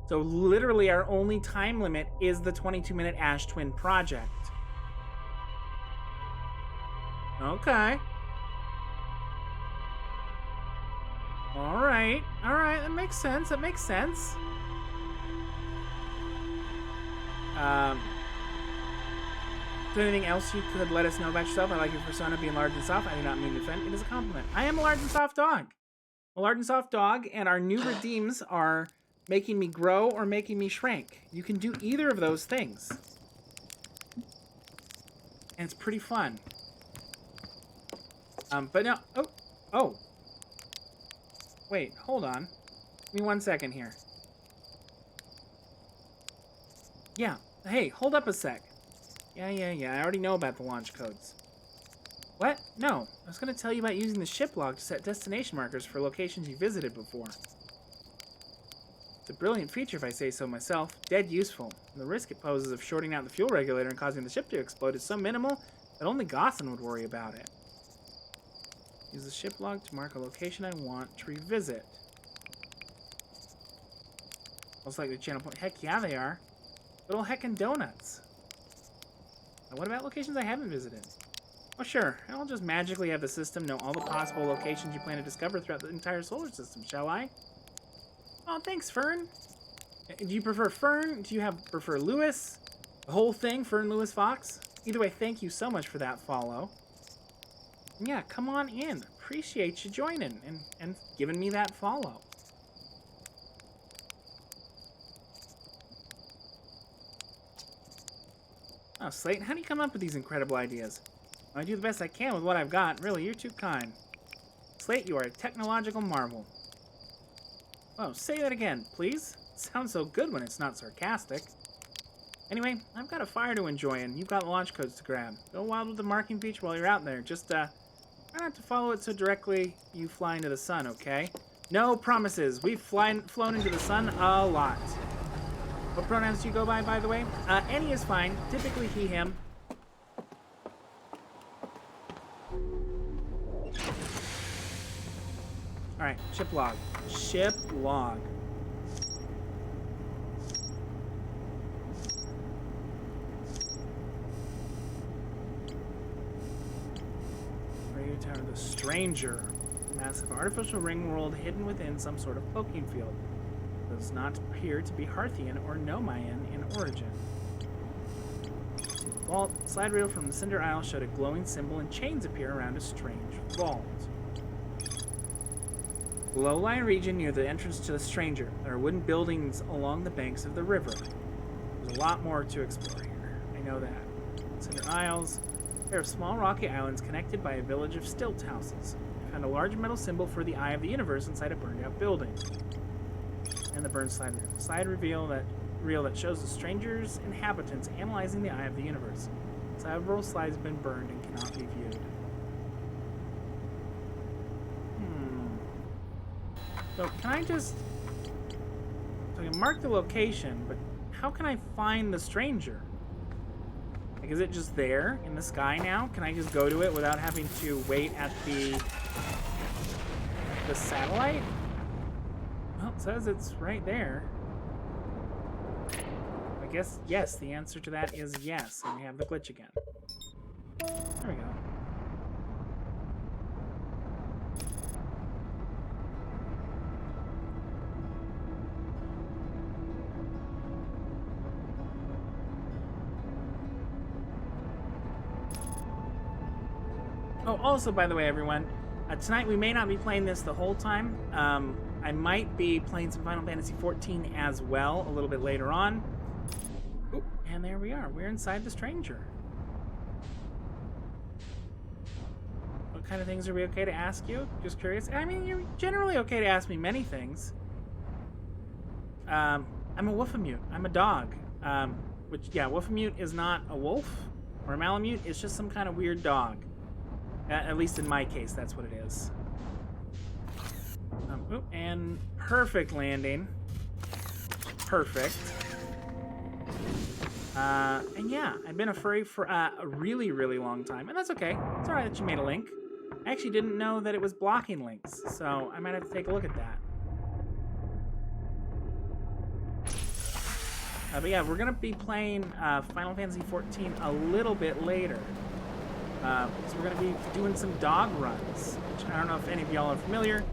So literally our only time limit is the 22-minute Ash Twin project. Okay. All right, that makes sense. That makes sense. Is there anything else you could let us know about yourself? I like your persona being large and soft. I do not mean to offend. It is a compliment. I am a large and soft dog. A large and soft dog, and our new redeems are making me grow or making me shrink. You can do either of those things. And it's pretty fun. But no, oh. Wait, hold on. Give me 1 second here. Yeah, hey, hold up a sec. Yeah, I already know about the launch codes. What? No. I was going to tell you about using the ship log to set destination markers for locations you visited before. It's a brilliant feature if I say so myself. Dead useful. And the risk it poses of shorting out the fuel regulator and causing the ship to explode is so minimal that only Gossan would worry about it. Use the ship log to mark a location I want to revisit. Most likely channel point. Heck yeah, they are. Little heckin' donuts. Now, what about locations I haven't visited? Oh, sure. I'll just magically have the system know all the possible locations you plan to discover throughout the entire solar system, shall I? Oh, thanks, Fern. Do you prefer Fern? Do you prefer Lewis? The whole thing, Fern, Lewis, Fox? Either way, thank you so much for that follow. Yeah, come on in. Appreciate you joining and giving me that follow. Oh, Slate, how do you come up with these incredible ideas? I do the best I can with what I've got. Really, you're too kind. Slate, you are a technological marvel. Oh, say that again, please. It sounds so good when it's not sarcastic. Anyway, I've got a fire to enjoy, and you've got launch codes to grab. Go wild with the marking feature while you're out there. Just, try not to follow it so directly you fly into the sun, okay? No promises. We've flown into the sun a lot. What pronouns do you go by the way? Any is fine. Typically he, him. Alright, ship log. Ship log. Radio tower, the stranger. Massive artificial ring world hidden within some sort of cloaking field. Does not appear to be Harthian or Nomayan in origin. Vault. Slide reel from the Cinder Isle showed a glowing symbol and chains appear around a strange vault. Low-lying region near the entrance to the stranger. There are wooden buildings along the banks of the river. There's a lot more to explore here. I know that. Cinder Isles. A pair of small rocky islands connected by a village of stilt houses. I found a large metal symbol for the Eye of the Universe inside a burned-out building. And the burned slide reel. Slide reel that shows the stranger's inhabitants analyzing the Eye of the Universe. Several slides have been burned and cannot be viewed. So can I just... So I can mark the location, but how can I find the stranger? Like, is it just there in the sky now? Can I just go to it without having to wait at the satellite? Well, it says it's right there. I guess, yes, the answer to that is yes. And we have the glitch again. There we go. Oh, also, by the way, everyone, tonight we may not be playing this the whole time. I might be playing some Final Fantasy XIV as well a little bit later on. Ooh, and there we are. We're inside the stranger. What kind of things are we okay to ask you? Just curious. I mean, you're generally okay to ask me many things. I'm a Wolfamute. I'm a dog. Which, yeah, Wolfamute is not a wolf or a Malamute. It's just some kind of weird dog. At least in my case, that's what it is. And perfect landing. Perfect. And yeah, I've been a furry for a really, really long time. And that's okay. It's alright that you made a link. I actually didn't know that it was blocking links. So I might have to take a look at that. But yeah, we're going to be playing Final Fantasy XIV a little bit later. So we're going to be doing some dog runs, which I don't know if any of y'all are familiar.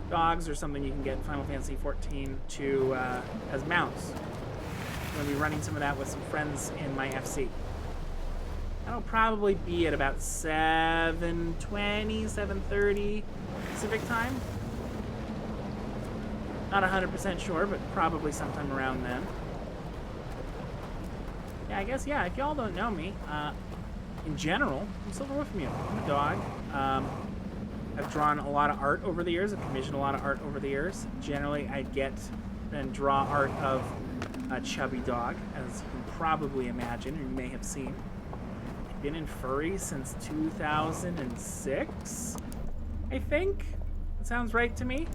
Dogs are something you can get in Final Fantasy XIV to as mounts. I'm going to be running some of that with some friends in my FC. That'll probably be at about 7:20, 7:30 Pacific time. Not 100% sure, but probably sometime around then. Yeah, I guess, yeah, if y'all don't know me, in general, I'm Silver Wolfamute. I'm a dog. I've drawn a lot of art over the years. I've commissioned a lot of art over the years. Generally, I get and draw art of a chubby dog, as you can probably imagine, or you may have seen. been in furry since 2006, I think. That sounds right to me.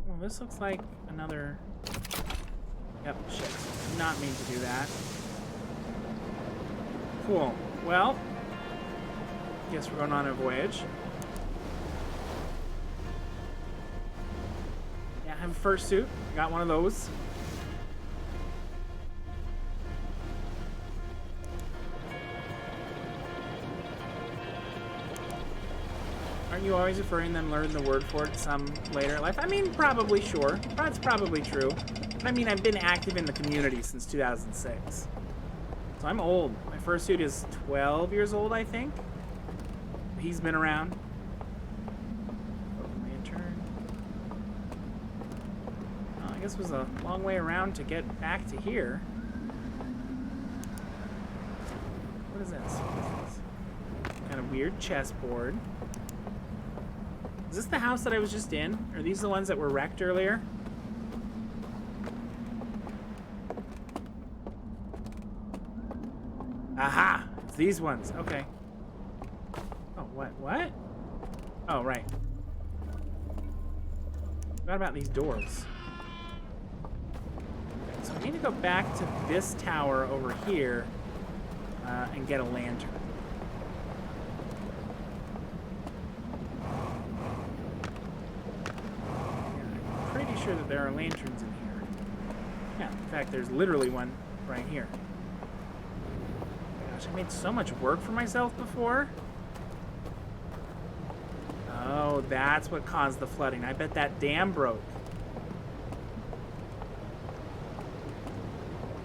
Well, this looks like another... Yep, shit. Did not mean to do that. Cool. Well, guess we're going on a voyage. Yeah, I have a fursuit. Got one of those. Aren't you always referring them learn the word for it some later in life? I mean, probably, sure. That's probably true. But I mean, I've been active in the community since 2006. So I'm old. My fursuit is 12 years old, I think. He's been around. Lantern. Well, I guess it was a long way around to get back to here. What is this? What is this? Kind of weird chessboard. Is this the house that I was just in? Are these the ones that were wrecked earlier? Aha! It's these ones. Okay. Oh, what? Oh, right. Forgot about these doors. Okay, so I need to go back to this tower over here and get a lantern. Sure that there are lanterns in here. Yeah, in fact, there's literally one right here. Gosh, I made so much work for myself before. Oh, that's what caused the flooding. I bet that dam broke.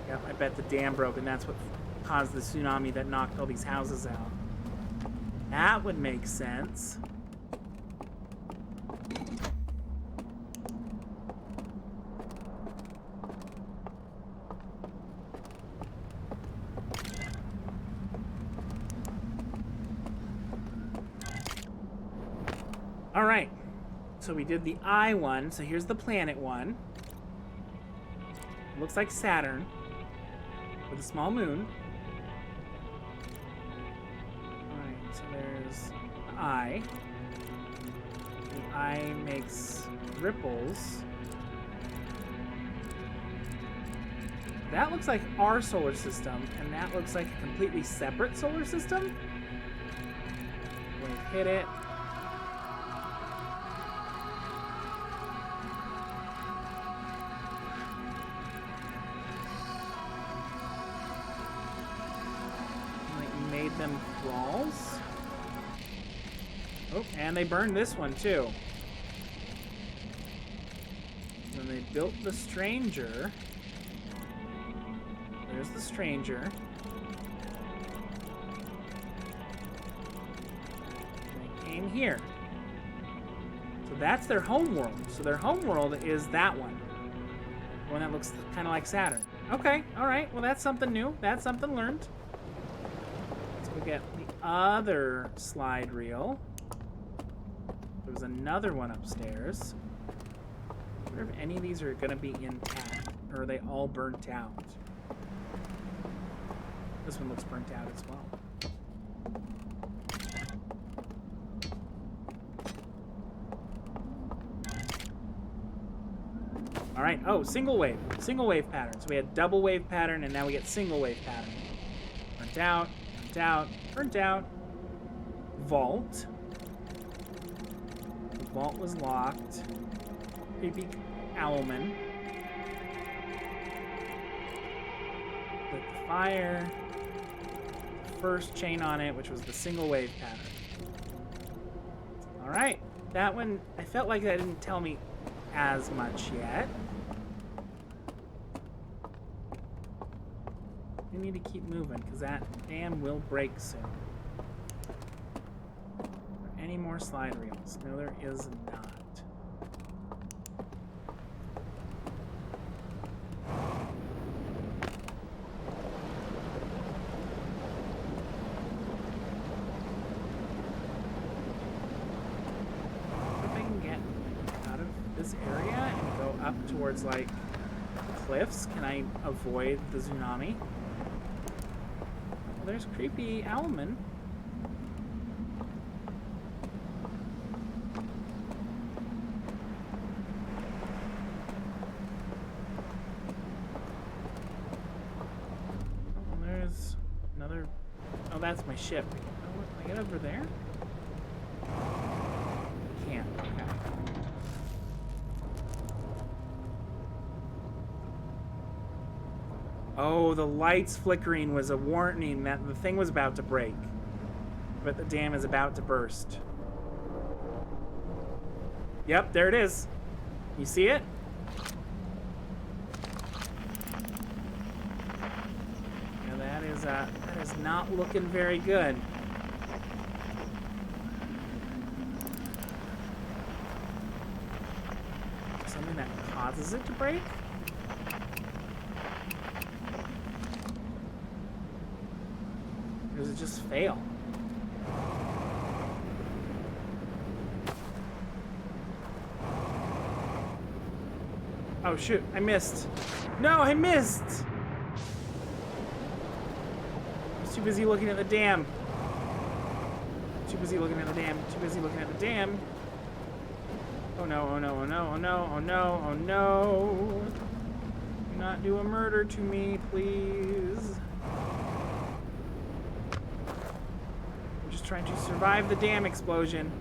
Yep, I bet the dam broke, and that's what caused the tsunami that knocked all these houses out. That would make sense. All right, so we did the eye one, so here's the planet one. It looks like Saturn with a small moon. All right, so there's the eye. The eye makes ripples. That looks like our solar system, and that looks like a completely separate solar system. We'll hit it. Them walls. Oh, and they burned this one too. When they built the stranger, there's the stranger. They came here. So that's their home world. So their home world is that one. The one that looks kind of like Saturn. Okay, all right. Well, that's something new. That's something learned. We get the other slide reel. There was another one upstairs. I wonder if any of these are going to be intact, or are they all burnt out? This one looks burnt out as well. All right. Oh, single wave pattern. So we had double wave pattern, and now we get single wave pattern. Burnt out. Burnt out. Vault. The vault was locked. Creepy owlman. Lit the fire. First chain on it, which was the single wave pattern. Alright. That one, I felt like that didn't tell me as much yet. We need to keep moving, because that dam will break soon. Are there any more slide reels? No, there is not. If I can get out of this area and go up towards, like, cliffs? Can I avoid the tsunami? Well, there's creepy Owlman. There's another... Oh, that's my ship. Oh, can I get over there? Can't. Okay. Oh, the lights flickering was a warning that the thing was about to break. But the dam is about to burst. Yep, there it is. You see it? Yeah, that is not looking very good. Something that causes it to break? Or does it just fail? Oh shoot, I missed. No, I missed! I was too busy looking at the dam. Too busy looking at the dam. Too busy looking at the dam. Oh no, oh no, oh no, oh no, oh no, oh no. Do not do a murder to me, please. I'm just trying to survive the dam explosion.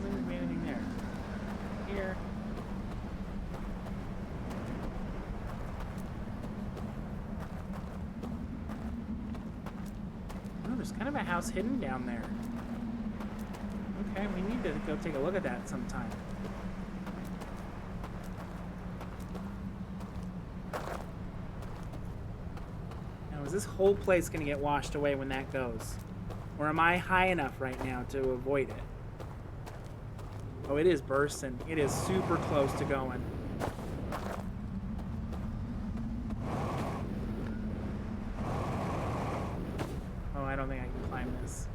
Doesn't mean anything there. Here. Oh, there's kind of a house hidden down there. Okay, we need to go take a look at that sometime. Now, is this whole place going to get washed away when that goes? Or am I high enough right now to avoid it? Oh, it is bursting. It is super close to going. Oh, I don't think I can climb this.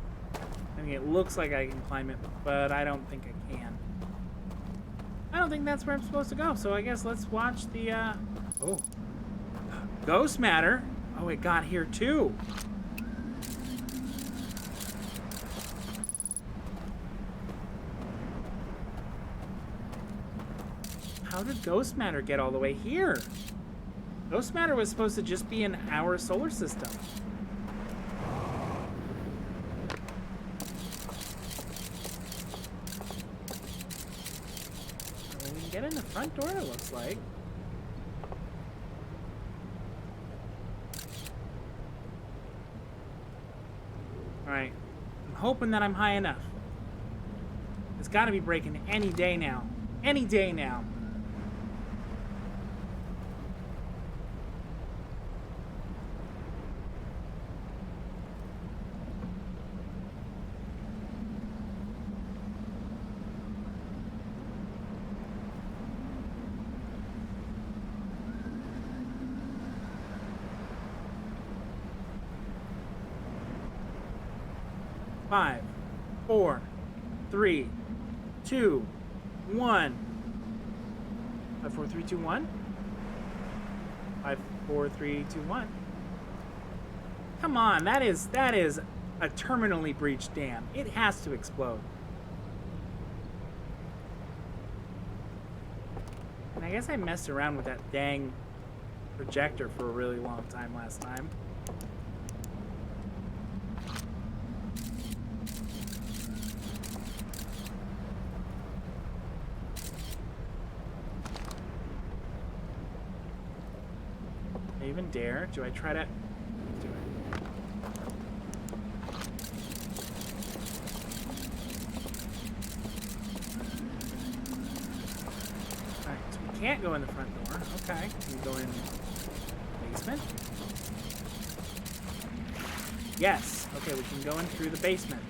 I mean, it looks like I can climb it, but I don't think I can. I don't think that's where I'm supposed to go, so I guess let's watch the, Oh. Ghost matter. Oh, it got here too. How did ghost matter get all the way here? Ghost matter was supposed to just be in our solar system. Well, we can get in the front door, it looks like. Alright. I'm hoping that I'm high enough. It's got to be breaking any day now. Any day now. Five, 4, 3, 2, 1. 5, 4, 3, 2, 1. 5, 4, 3, 2, 1. Come on, that is a terminally breached dam. It has to explode. And I guess I messed around with that dang projector for a really long time last time. Even dare? Do I try to do it? Alright, so we can't go in the front door. Okay. Can we go in the basement? Yes. Okay, we can go in through the basement.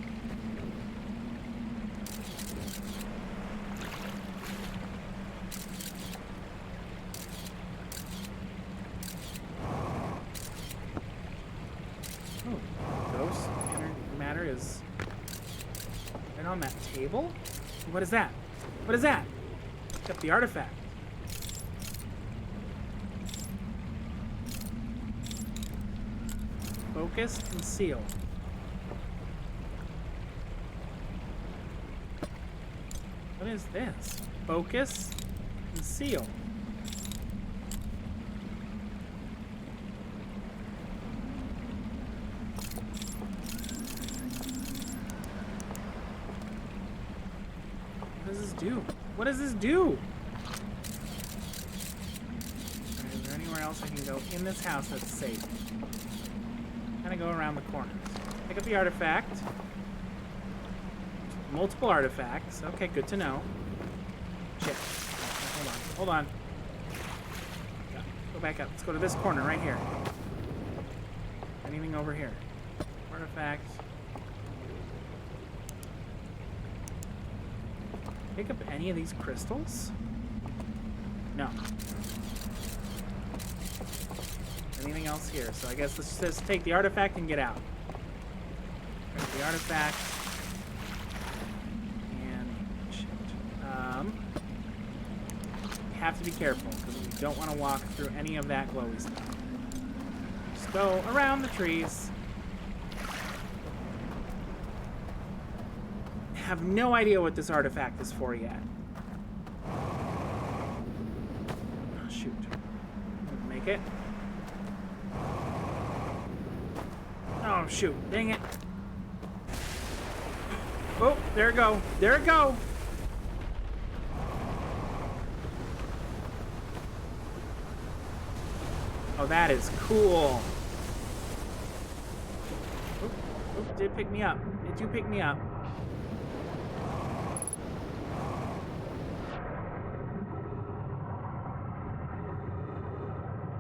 table? What is that? What is that? Pick up the artifact. Focus, conceal. What is this? Focus, conceal. What does this do? What does this do? Alright, is there anywhere else I can go in this house that's safe? Kind of go around the corners. Pick up the artifact. Multiple artifacts. Okay, good to know. Shit. Hold on. Yeah, go back up. Let's go to this corner right here. Anything over here? Artifact. Pick up any of these crystals? No. Anything else here? So I guess let's just take the artifact and get out. There's the artifact. Have to be careful because we don't want to walk through any of that glowy stuff. Just go around the trees. Have no idea what this artifact is for yet. Oh, shoot. Make it. Oh, shoot. Dang it. Oh, there it go. There it go. Oh, that is cool. Oop, did pick me up. Did you pick me up?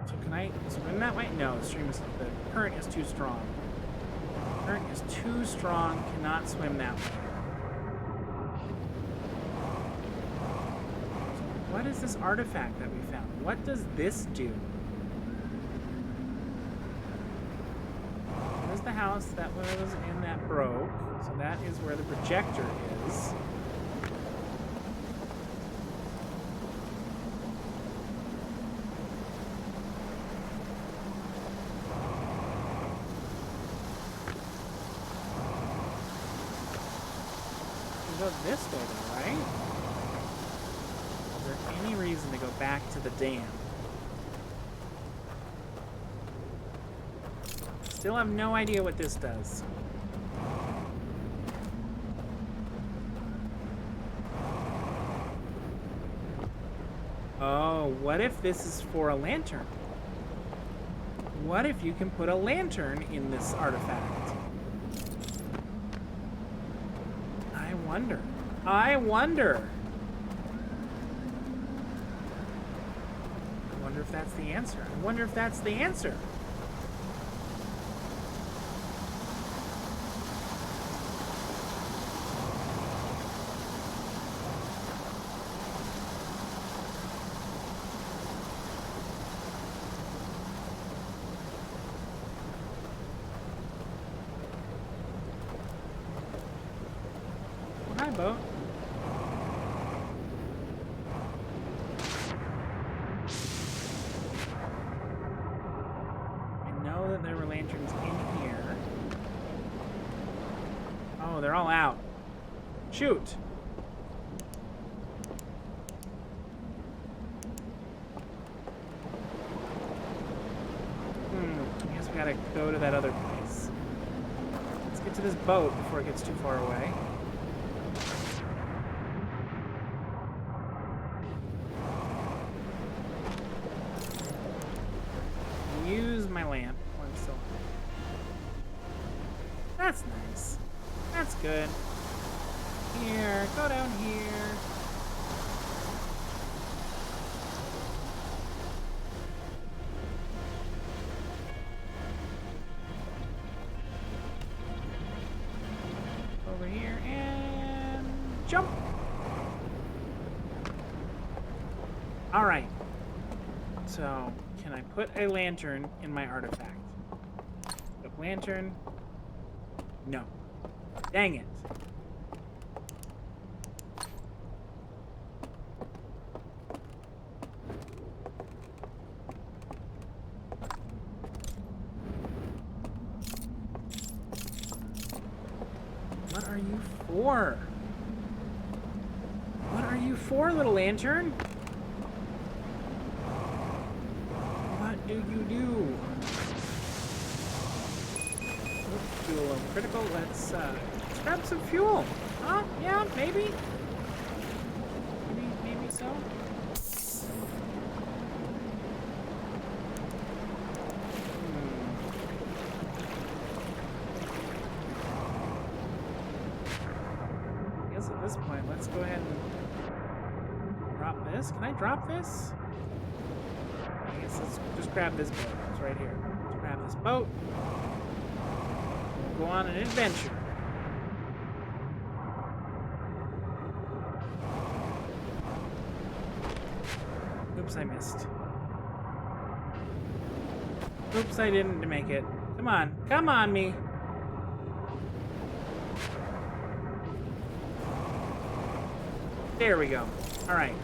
So can I swim that way? No, the current is too strong. The current is too strong, cannot swim that way. What is this artifact that we found? What does this do? The house that was in that broke, so that is where the projector is. We go this way though, right? Is there any reason to go back to the dam? Still have no idea what this does. Oh, what if this is for a lantern? What if you can put a lantern in this artifact? I wonder. I wonder. I wonder if that's the answer. I wonder if that's the answer. Hi, boat. I know that there were lanterns in here. Oh, they're all out. Shoot! I guess we gotta go to that other place. Let's get to this boat before it gets too far away. Use my lamp while I'm still. That's nice. That's good. Here, go down here. Over here and jump. All right. So, can I put a lantern in my artifact? Put lantern. No. Dang it. for? What are you for, little lantern? What do you do? Oops, fuel over critical. Let's grab some fuel. Huh? Yeah, maybe. Maybe so. I guess at this point, let's go ahead and drop this. Can I drop this? I guess let's just grab this boat. It's right here. Let's grab this boat. We'll go on an adventure. Oops, I missed. Oops, I didn't make it. Come on. Come on, me. There we go. All right.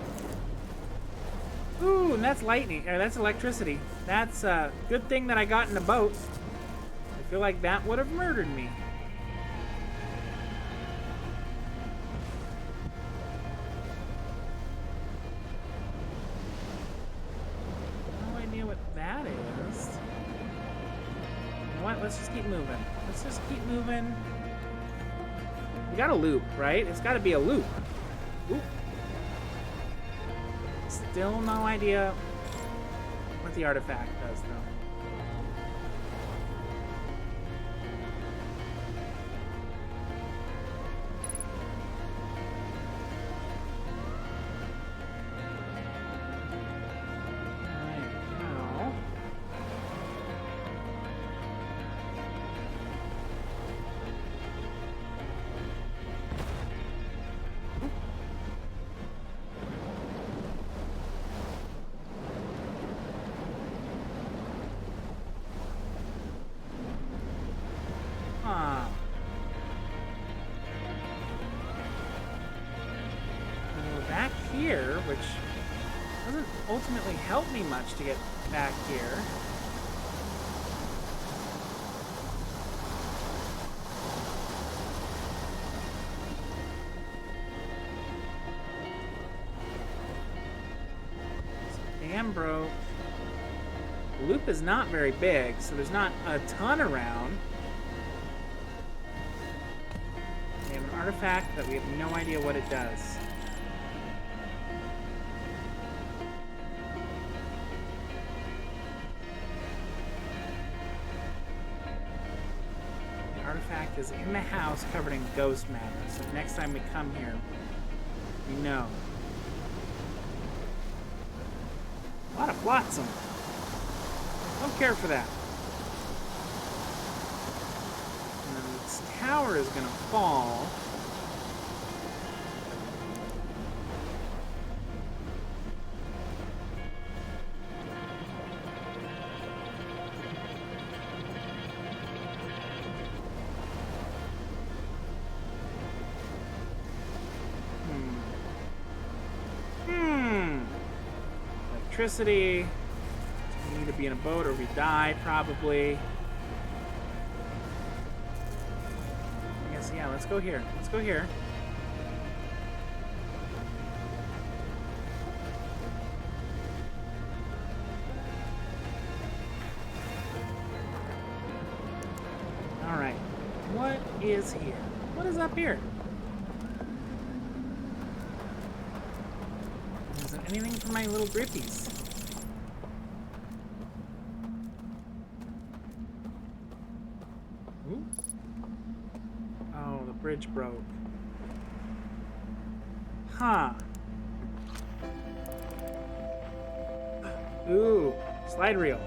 Ooh, and that's lightning. That's electricity. That's a good thing that I got in a boat. I feel like that would have murdered me. No idea what that is. You know what? Let's just keep moving. Let's just keep moving. We got a loop, right? It's got to be a loop. Oop. Still no idea what the artifact does, though. Back here, which doesn't ultimately help me much to get back here. Dam broke. The loop is not very big, so there's not a ton around. We have an artifact that we have no idea what it does. Artifact is in the house covered in ghost matter, so next time we come here, we know. A lot of flotsam. Don't care for that. And then this tower is gonna fall. Electricity. We need to be in a boat or we die, probably. I guess, yeah, let's go here. Let's go here. Alright. What is here? What is up here? Isn't anything for my little grippies? Ooh. Oh, the bridge broke. Huh. Ooh, slide reel.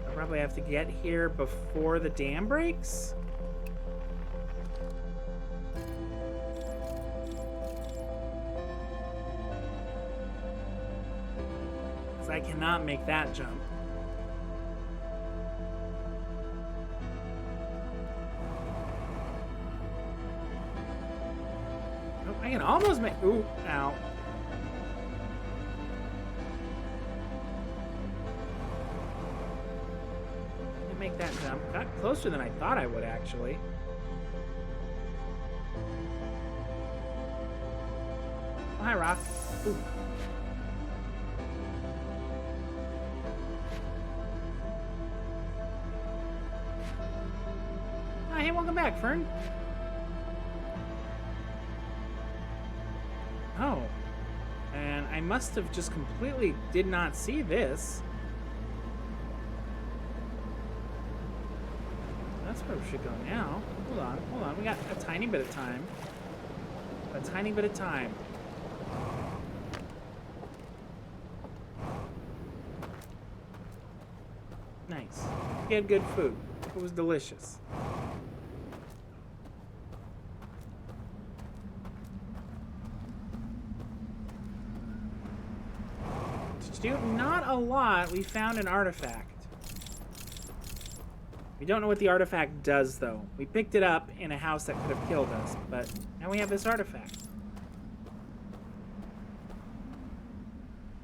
I probably have to get here before the dam breaks? I cannot make that jump. Oh, I can almost make. Ooh, ow. I can make that jump. Got closer than I thought I would, actually. Oh, hi, Rock. Ooh. Oh, hey, welcome back, Fern. Oh. And I must have just completely did not see this. That's where we should go now. Hold on, hold on. We got a tiny bit of time. A tiny bit of time. Nice. We had good food. It was delicious. Not a lot. We found an artifact. We don't know what the artifact does, though. We picked it up in a house that could have killed us, but now we have this artifact.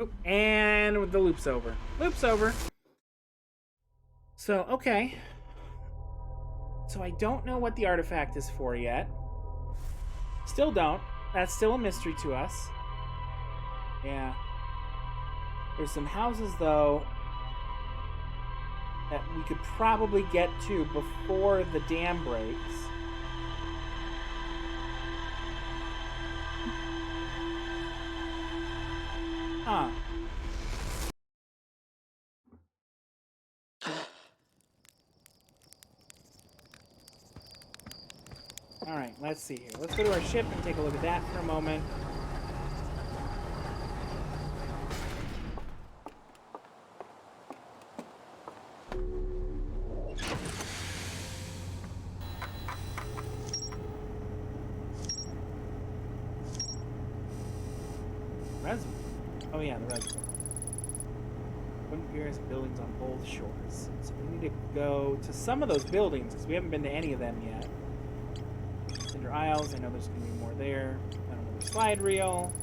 Oh, and the loop's over. Loop's over. So, okay. So I don't know what the artifact is for yet. Still don't. That's still a mystery to us. Yeah. There's some houses, though, that we could probably get to before the dam breaks. Huh. Alright, let's see here. Let's go to our ship and take a look at that for a moment. Reservoir. Oh yeah, the reservoir. Wooden piers and buildings on both shores. So we need to go to some of those buildings, because we haven't been to any of them yet. Cinder Isles, I know there's going to be more there. Another slide reel.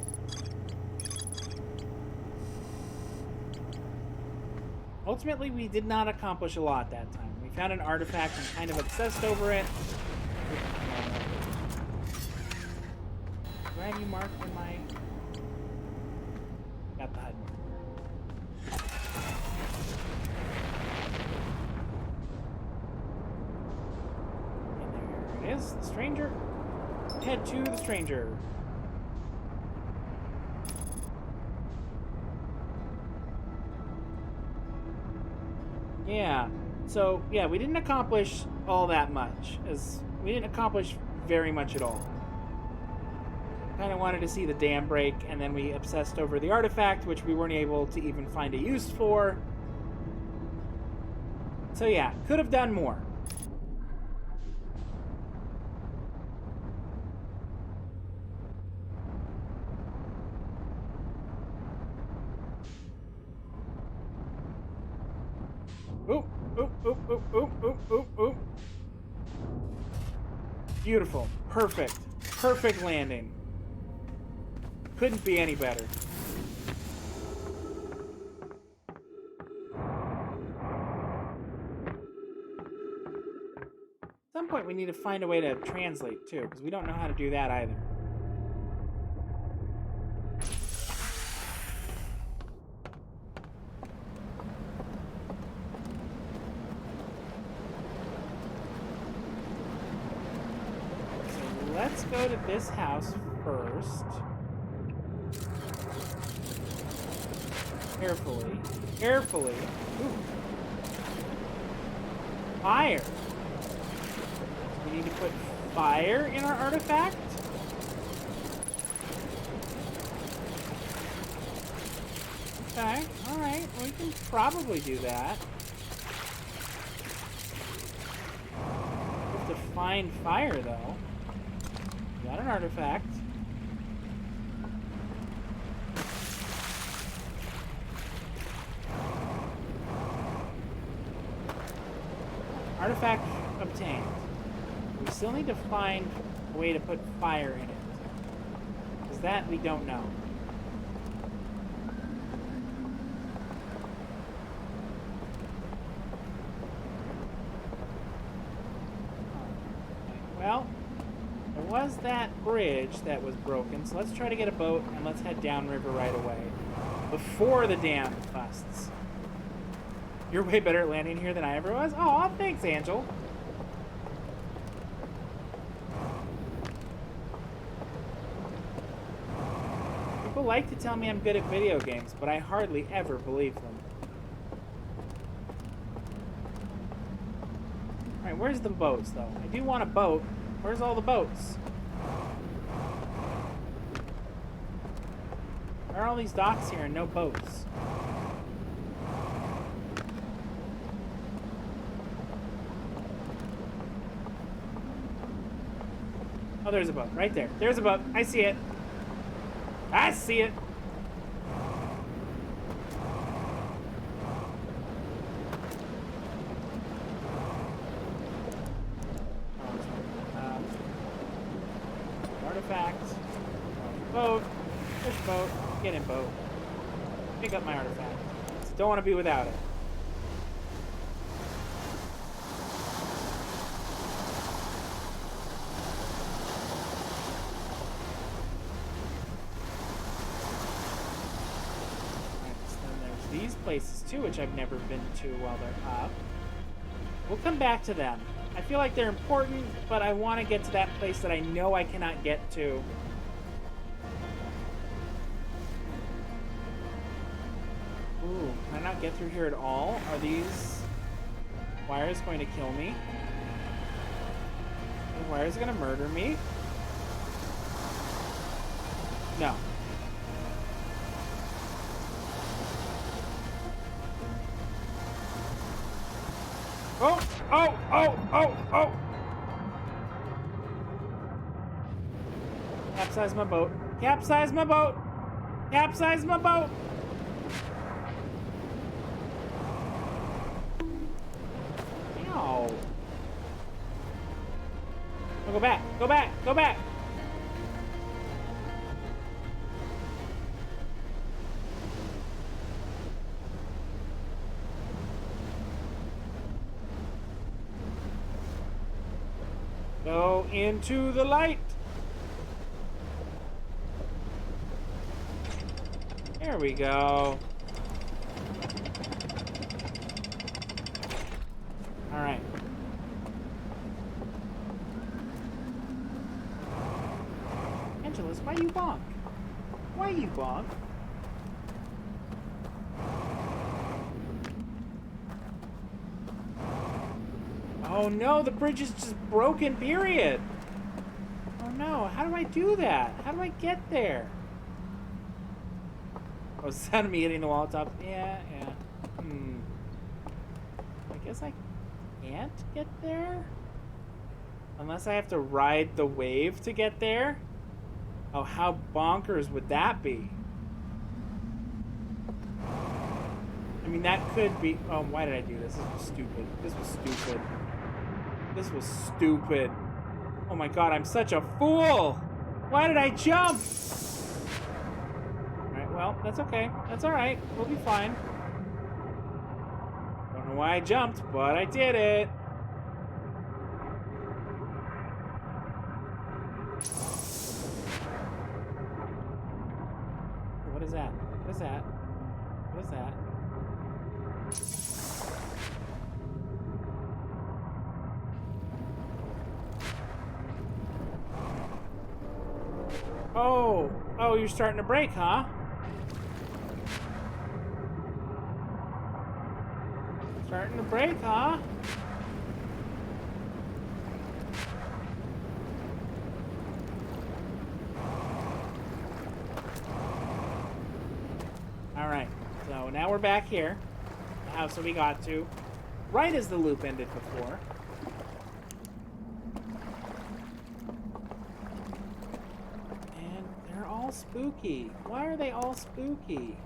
Ultimately, we did not accomplish a lot that time. We found an artifact and kind of obsessed over it. Do I have you marked in my... Got the HUD. And there it is, the stranger. Head to the stranger. Yeah, so, yeah, we didn't accomplish all that much. We didn't accomplish very much at all. Kind of wanted to see the dam break, and then we obsessed over the artifact, which we weren't able to even find a use for. So yeah, could have done more. Oop, oop, oop, oop, oop, oop, oop, oop. Beautiful. Perfect. Perfect landing. Couldn't be any better. At some point we need to find a way to translate too, because we don't know how to do that either. So let's go to this house first. Carefully. Carefully. Ooh. Fire. We need to put fire in our artifact? Okay, alright. Well, we can probably do that. We have to find fire, though. Got an artifact. Artifact obtained. We still need to find a way to put fire in it. Because that we don't know. Well, there was that bridge that was broken, so let's try to get a boat and let's head downriver right away. Before the dam busts. You're way better at landing here than I ever was? Aw, thanks, Angel. People like to tell me I'm good at video games, but I hardly ever believe them. Alright, where's the boats, though? I do want a boat. Where's all the boats? Where are all these docks here and no boats? Oh, there's a boat. Right there. There's a boat. I see it. I see it. Artifacts. Boat. Push boat. Get in boat. Pick up my artifact. Don't want to be without it. These places too, which I've never been to while they're up. We'll come back to them. I feel like they're important, but I want to get to that place that I know I cannot get to. Ooh, can I not get through here at all? Are these wires going to kill me? Are the wires going to murder me? No. Oh! Oh! Oh! Oh! Oh! Capsize my boat. Capsize my boat! Capsize my boat! Ow. Oh, go back! Go back! Go back! Go into the light. There we go. All right. Angelus, why you bonk? Why you bonk? Oh no, the bridge is just broken, period. Oh no, how do I do that? How do I get there? Oh, is that me hitting the wall top? Yeah. I guess I can't get there? Unless I have to ride the wave to get there? Oh, how bonkers would that be? I mean, that could be... Oh, why did I do this? This was stupid. This was stupid. This was stupid. Oh my god, I'm such a fool! Why did I jump? Alright, well, that's okay. That's alright. We'll be fine. Don't know why I jumped, but I did it. What is that? What is that? What is that? Oh, you're starting to break, huh? Starting to break, huh? All right, so now we're back here. The house that we got to. Right as the loop ended before. Spooky. Why are they all spooky?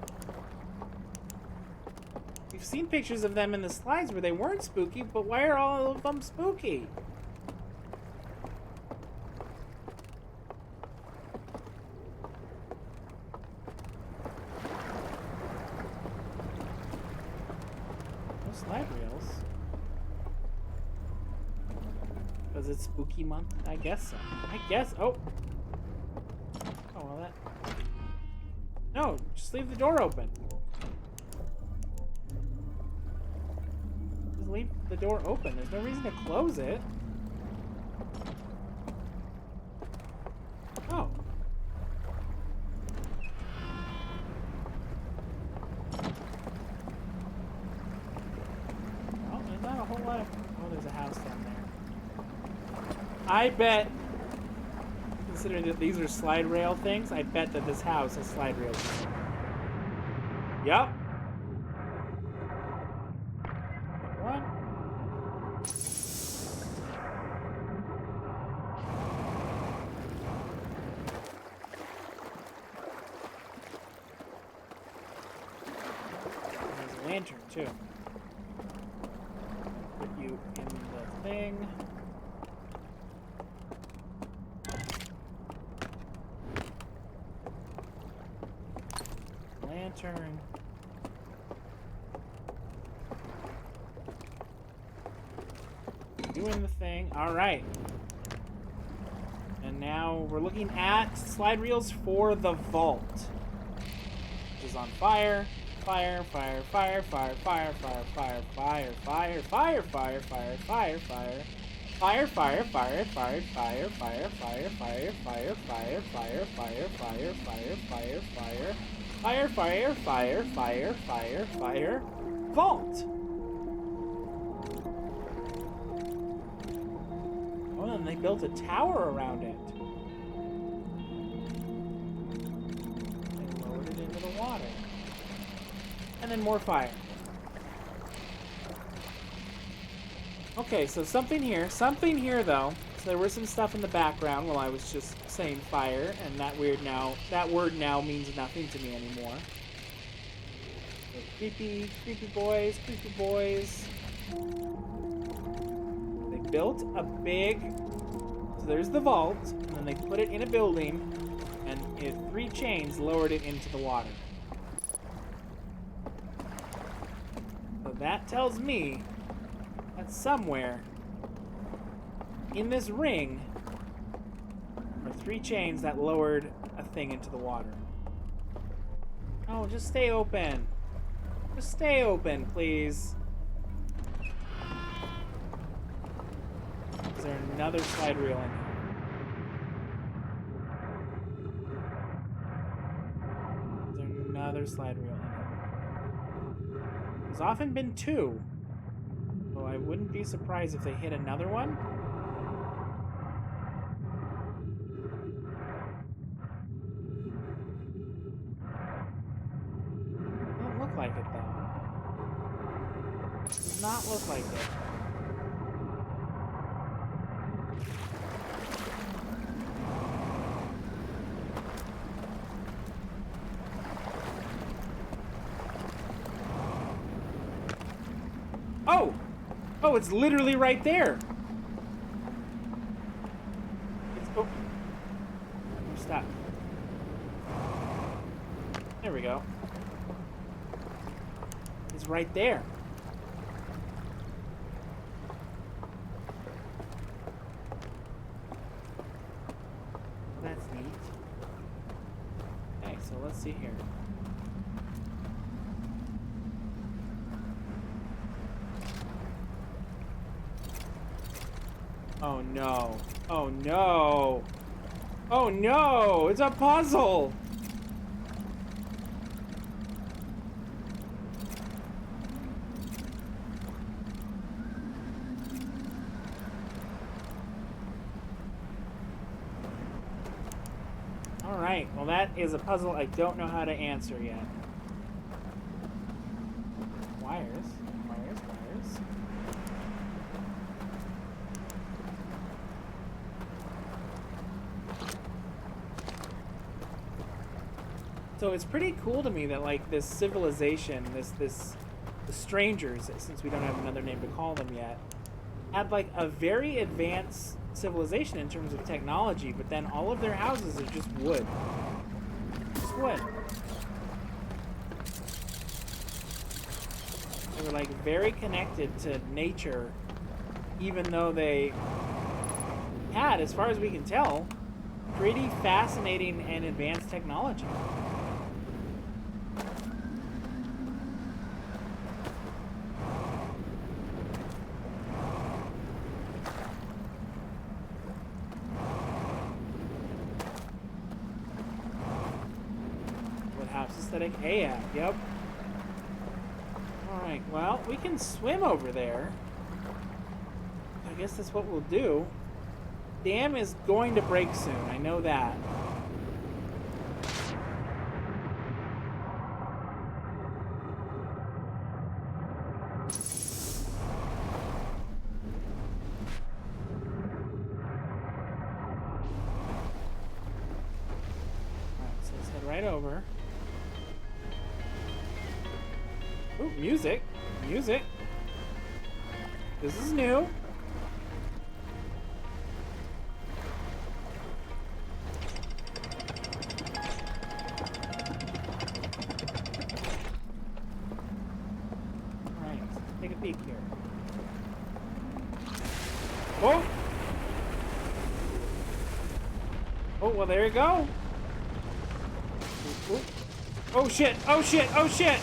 We've seen pictures of them in the slides where they weren't spooky, but why are all of them spooky? No slide rails. Was it spooky month? I guess so. I guess. Oh. Oh, well, that. No, just leave the door open. Just leave the door open. There's no reason to close it. Oh. Well, there's not a whole lot of... Oh, there's a house down there. I bet, considering that these are slide rail things, I bet that this house has slide rails. Yup. One. There's a lantern, too. Put you in the thing. Lantern. Doing the thing. All right. And now we're looking at slide reels for the vault, which is on fire. Fire, fire, fire, fire, fire, fire, fire, fire, fire, fire, fire, fire, fire, fire. Fire, fire, fire, fire, fire, fire, fire, fire, fire, fire, fire, fire, fire, fire, fire, fire. Fire, fire, fire, fire, fire, fire, vault! Oh, and they built a tower around it. They lowered it into the water. And then more fire. Okay, so something here though. So there was some stuff in the background while I was just saying fire, and that word now means nothing to me anymore. So creepy boys. They built a big, so there's the vault, and then they put it in a building, and in 3 chains lowered it into the water. So that tells me that somewhere in this ring are 3 chains that lowered a thing into the water. Oh, just stay open. Just stay open, please. Is there another slide reel in here? Is there another slide reel in here? There's often been 2. So I wouldn't be surprised if they hit another one. Like it though. Does not look like it. Oh! Oh, it's literally right there. It's oh. I'm stuck. There we go. It's right there. That's neat. Okay, so let's see here. Oh no. Oh no. Oh no! It's a puzzle! Alright, well that is a puzzle I don't know how to answer yet. Wires. So it's pretty cool to me that like this civilization, the strangers, since we don't have another name to call them yet, had like a very advanced civilization in terms of technology, but then all of their houses are just wood. Just wood. They were like very connected to nature, even though they had, as far as we can tell, pretty fascinating and advanced technology. What house aesthetic? A-Ab, yep. Alright, well, we can swim over there. I guess that's what we'll do. Dam is going to break soon, I know that. Alright, so let's head right over. Ooh, music. Music. This is new. Take a peek here. Oh! Oh, well, there you go. Ooh, ooh. Oh, shit! Oh, shit! Oh, shit!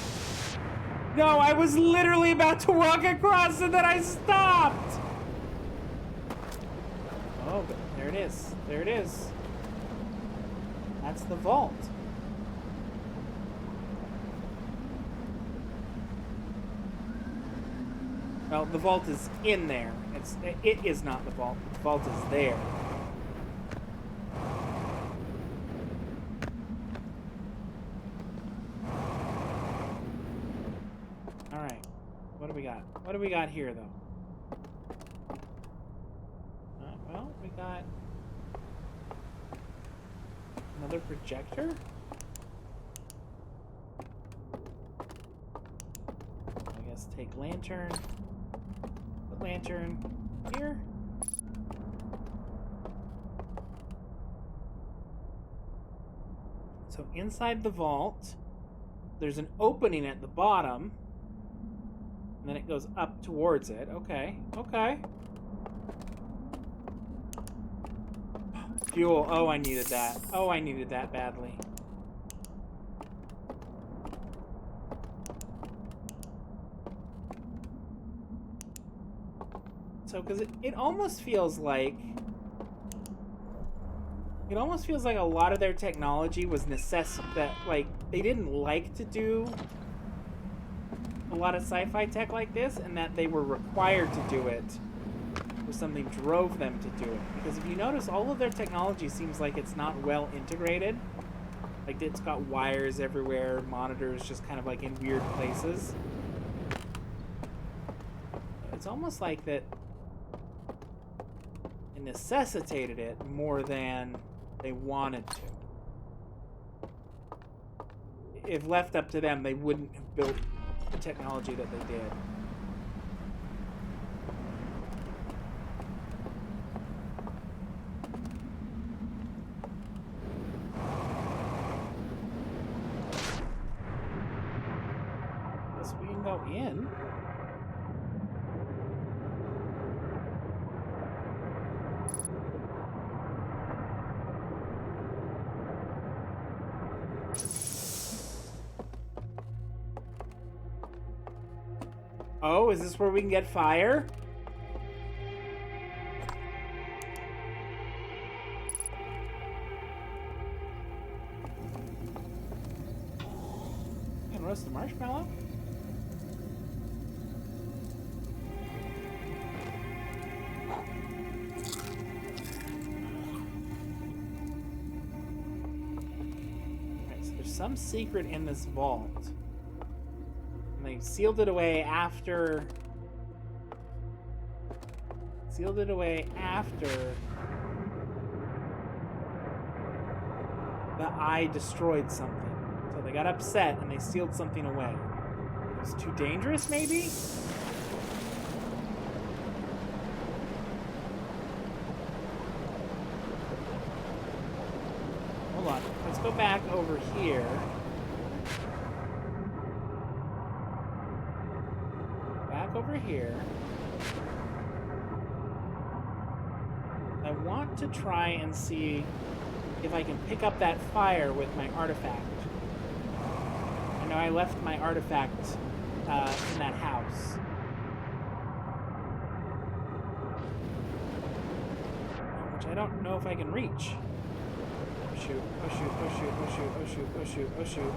No, I was literally about to walk across and then I stopped! Oh, but there it is. There it is. That's the vault. Well, the vault is in there. It is not the vault. The vault is there. All right. What do we got? What do we got here, though? Well, we got another projector. I guess take lantern. Lantern here. So inside the vault, there's an opening at the bottom, and then it goes up towards it. Okay, okay. Fuel. Oh, I needed that. Oh, I needed that badly. So, because it almost feels like a lot of their technology was that like they didn't like to do a lot of sci-fi tech like this, and that they were required to do it, or something drove them to do it. Because if you notice, all of their technology seems like it's not well integrated. Like it's got wires everywhere, monitors just kind of like in weird places. It's almost like that it necessitated it more than they wanted to. If left up to them, they wouldn't have built the technology that they did. Guess we can go in. Oh, is this where we can get fire? You can roast the marshmallow? Okay, so there's some secret in this vault. They sealed it away after the eye destroyed something. So they got upset and they sealed something away. It was too dangerous, maybe? Hold on. Let's go back over here. Over here. I want want to try and see if I can pick up that fire with my artifact. I know I left my artifact in that house. Which I don't know if I can reach. Oh shoot, oh shoot, oh shoot, oh shoot, oh shoot, oh shoot, oh shoot.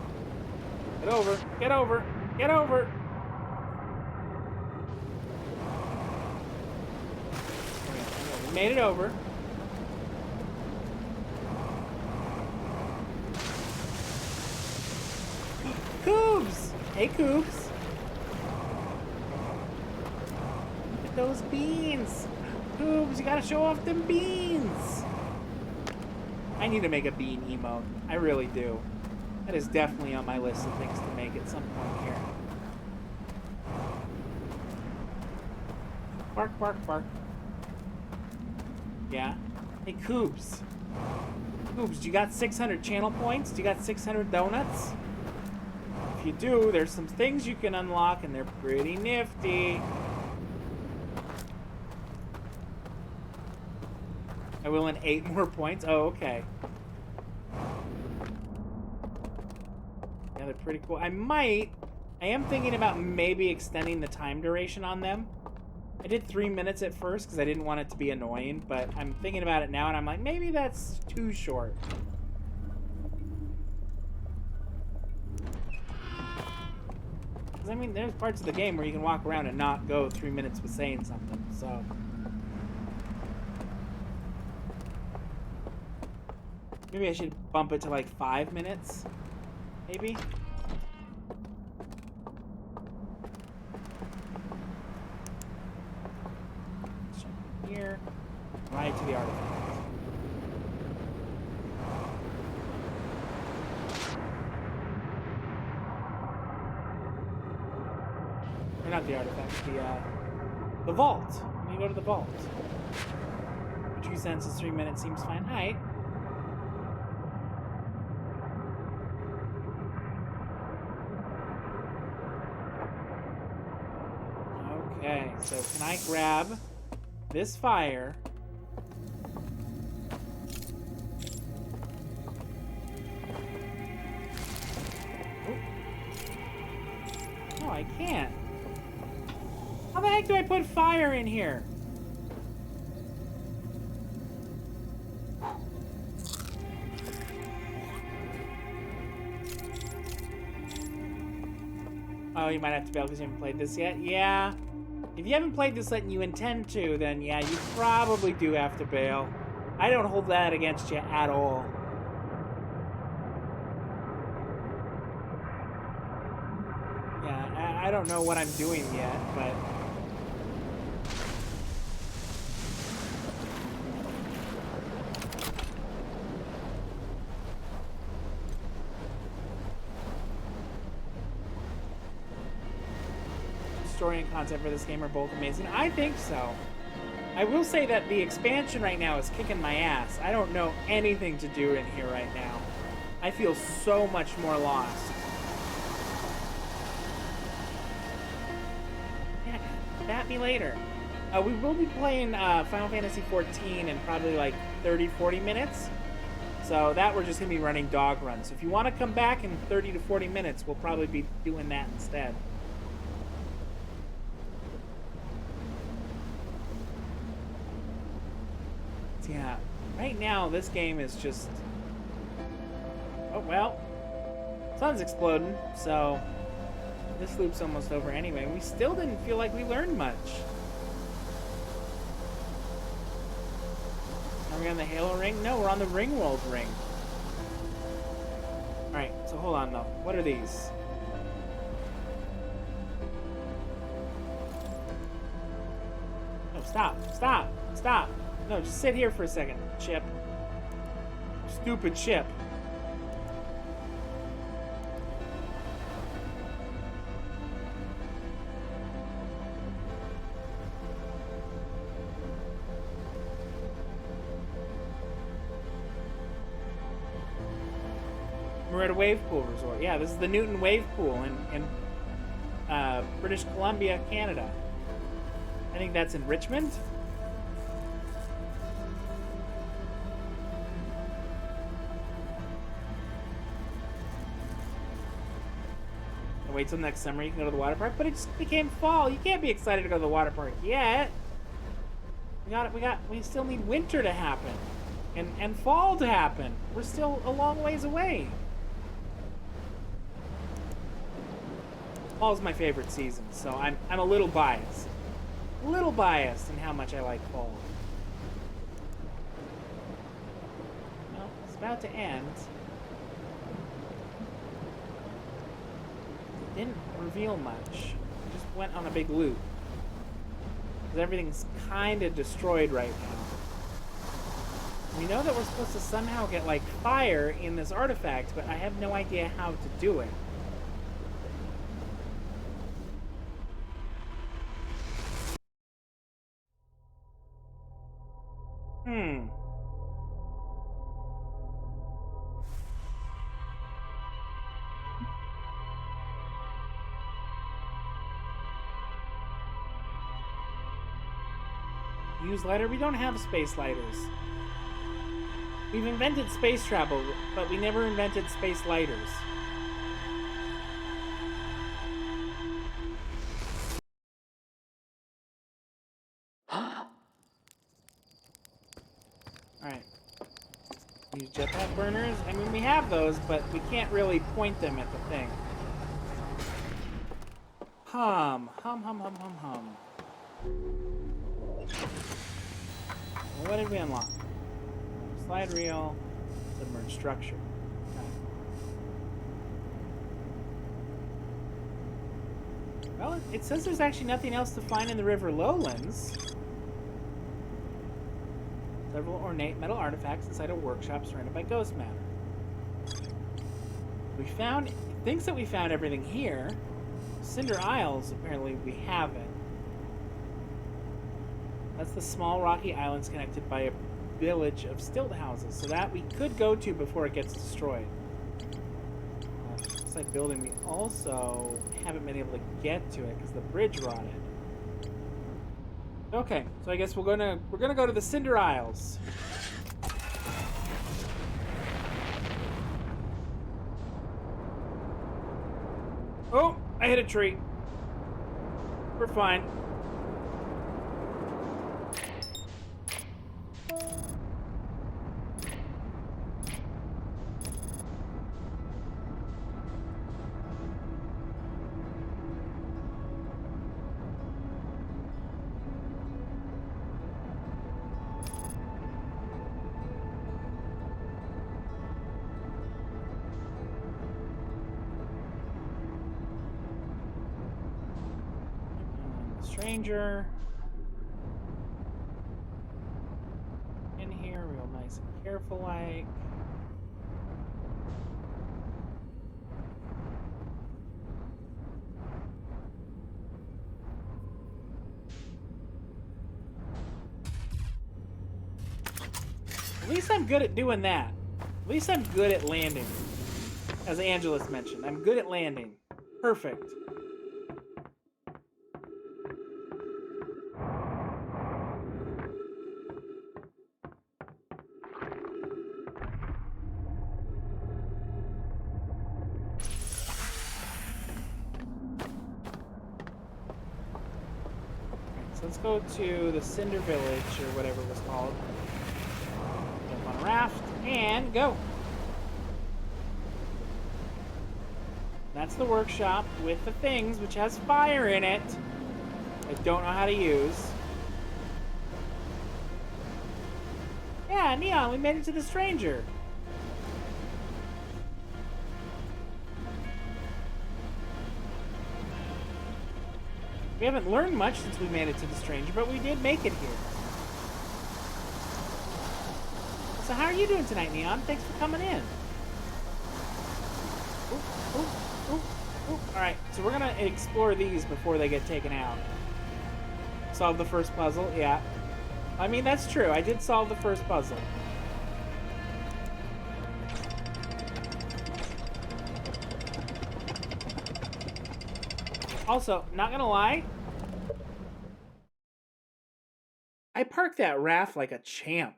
Get over, get over, get over! Okay, we made it over. Coobs! Hey, Coobs! Look at those beans! Coobs, you gotta show off them beans! I need to make a bean emote. I really do. That is definitely on my list of things to make at some point here. Bark, bark, bark. Yeah? Hey, Coobs. Coobs, do you got 600 channel points? Do you got 600 donuts? If you do, there's some things you can unlock, and they're pretty nifty. I will in 8 more points. Oh, okay. Yeah, they're pretty cool. I am thinking about maybe extending the time duration on them. I did 3 minutes at first because I didn't want it to be annoying, but I'm thinking about it now, and I'm like, maybe that's too short. I mean, there's parts of the game where you can walk around and not go 3 minutes with saying something, so. Maybe I should bump it to like 5 minutes, maybe? Jump here, right to the artifact. Not the artifact, the vault. When you go to the vault. For 2 cents is 3 minutes seems fine. Alright. Okay, so can I grab this fire? Oh, oh I can't. How the heck do I put fire in here? Oh, you might have to bail because you haven't played this yet? Yeah. If you haven't played this and you intend to, then yeah, you probably do have to bail. I don't hold that against you at all. Yeah, I don't know what I'm doing yet, but... story and content for this game are both amazing. I think so. I will say that the expansion right now is kicking my ass. I don't know anything to do in here right now. I feel so much more lost. Yeah, bat me later. We will be playing Final Fantasy XIV in probably like 30-40 minutes. So that we're just going to be running dog runs. So if you want to come back in 30 to 40 minutes, we'll probably be doing that instead. Yeah, right now this game is just... Oh, well. Sun's exploding, so this loop's almost over anyway. We still didn't feel like we learned much. Are we on the Halo ring? No, we're on the Ringworld ring. Alright, so hold on though. What are these? No, stop, stop, stop. No, just sit here for a second, Chip. Stupid Chip. We're at a wave pool resort. Yeah, this is the Newton Wave Pool in British Columbia, Canada. I think that's in Richmond. wait till next summer you can go to the water park, but it just became fall. You can't be excited to go to the water park yet. We still need winter to happen. And fall to happen. We're still a long ways away. Fall's my favorite season, so I'm a little biased. A little biased in how much I like fall. Well, it's about to end. Didn't reveal much. Just went on a big loop. Because everything's kind of destroyed right now. We know that we're supposed to somehow get, like, fire in this artifact, but I have no idea how to do it. Use lighter? We don't have space lighters. We've invented space travel, but we never invented space lighters. Alright. Use jetpack burners? I mean, we have those, but we can't really point them at the thing. Hum. What did we unlock? Slide reel, submerged structure. Okay. Well, it says there's actually nothing else to find in the river lowlands. Several ornate metal artifacts inside a workshop surrounded by ghost matter. We found... It thinks that we found everything here. Cinder Isles, apparently we haven't. That's the small rocky islands connected by a village of stilt houses. So that we could go to before it gets destroyed. Looks like building. We also haven't been able to get to it because the bridge rotted. Okay, so I guess we're gonna go to the Cinder Isles. Oh, I hit a tree. We're fine. Stranger in here, real nice and careful like. At least I'm good at doing that. At least I'm good at landing. As Angelus mentioned, I'm good at landing. Perfect. So let's go to the Cinder Village, or whatever it was called. Jump on a raft, and go! That's the workshop with the things, which has fire in it. I don't know how to use. Yeah, Neon, we made it to the stranger. We haven't learned much since we made it to the stranger, but we did make it here. So how are you doing tonight, Neon? Thanks for coming in. Alright, so we're gonna explore these before they get taken out. Solve the first puzzle, yeah. I mean, that's true. I did solve the first puzzle. Also, not gonna lie, I parked that raft like a champ.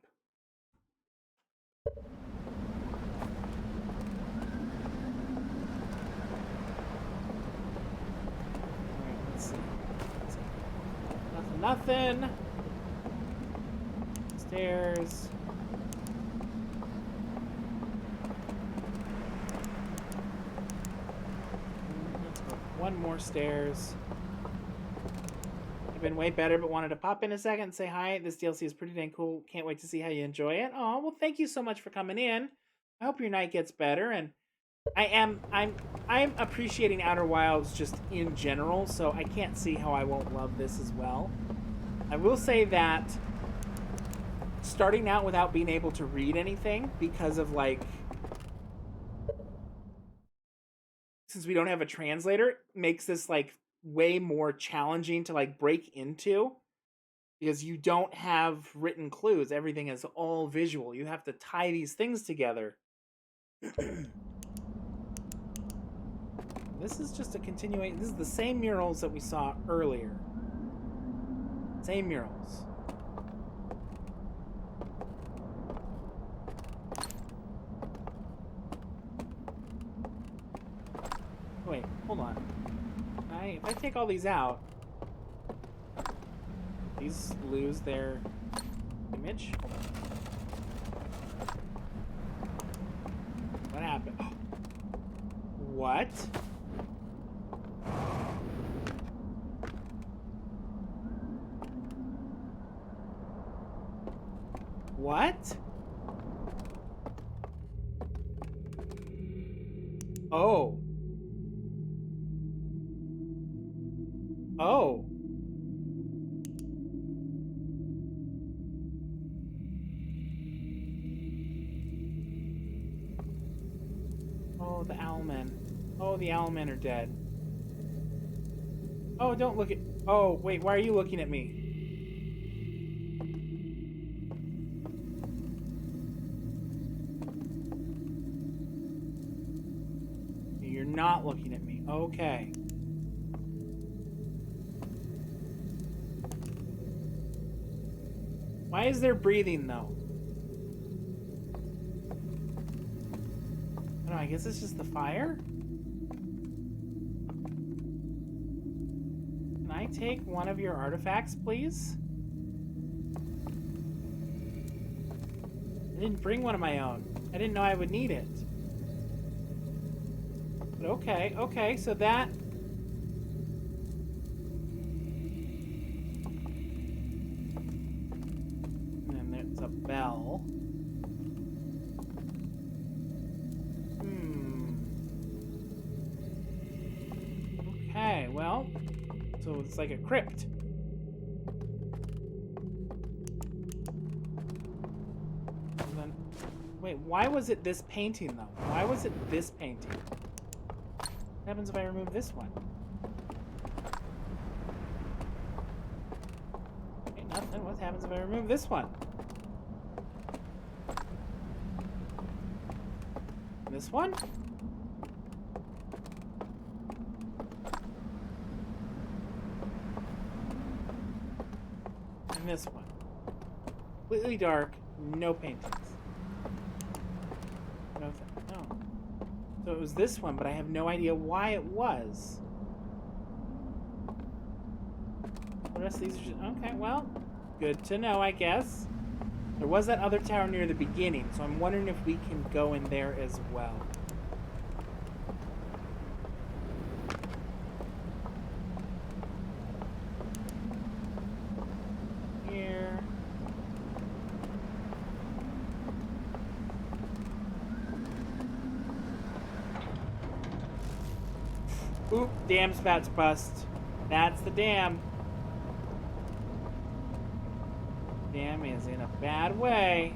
nothing. Stairs. Let's go one more stairs. Been way better, but wanted to pop in a second and say hi. This DLC is pretty dang cool. Can't wait to see how you enjoy it. Oh, well, thank you so much for coming in. I hope your night gets better, and I'm appreciating Outer Wilds just in general, so I can't see how I won't love this as well. I will say that starting out without being able to read anything because of since we don't have a translator, makes this way more challenging to break into, because you don't have written clues. Everything is all visual. You have to tie these things together. This is just a continuation. This is the same murals that we saw earlier. Same murals. Wait, hold on. If I take all these out, these lose their image. What happened? Oh. What? What? Oh. Oh. Oh, the owlmen. Oh, the owlmen are dead. Oh, don't look at... Oh, wait, why are you looking at me? You're not looking at me. Okay. Why is there breathing, though? I don't know, I guess it's just the fire? Can I take one of your artifacts, please? I didn't bring one of my own. I didn't know I would need it. But okay, so that... a bell. Okay, well, so it's like a crypt. And then, wait, why was it this painting though? Why was it this painting? What happens if I remove this one? Okay, nothing. What happens if I remove this one? This one? And this one. Completely dark, no paintings. No. So it was this one, but I have no idea why it was. The rest of these are just... Okay, well, good to know, I guess. There was that other tower near the beginning, so I'm wondering if we can go in there as well. Here. Oop, dam spout's bust. That's the dam. Dam is in a bad way.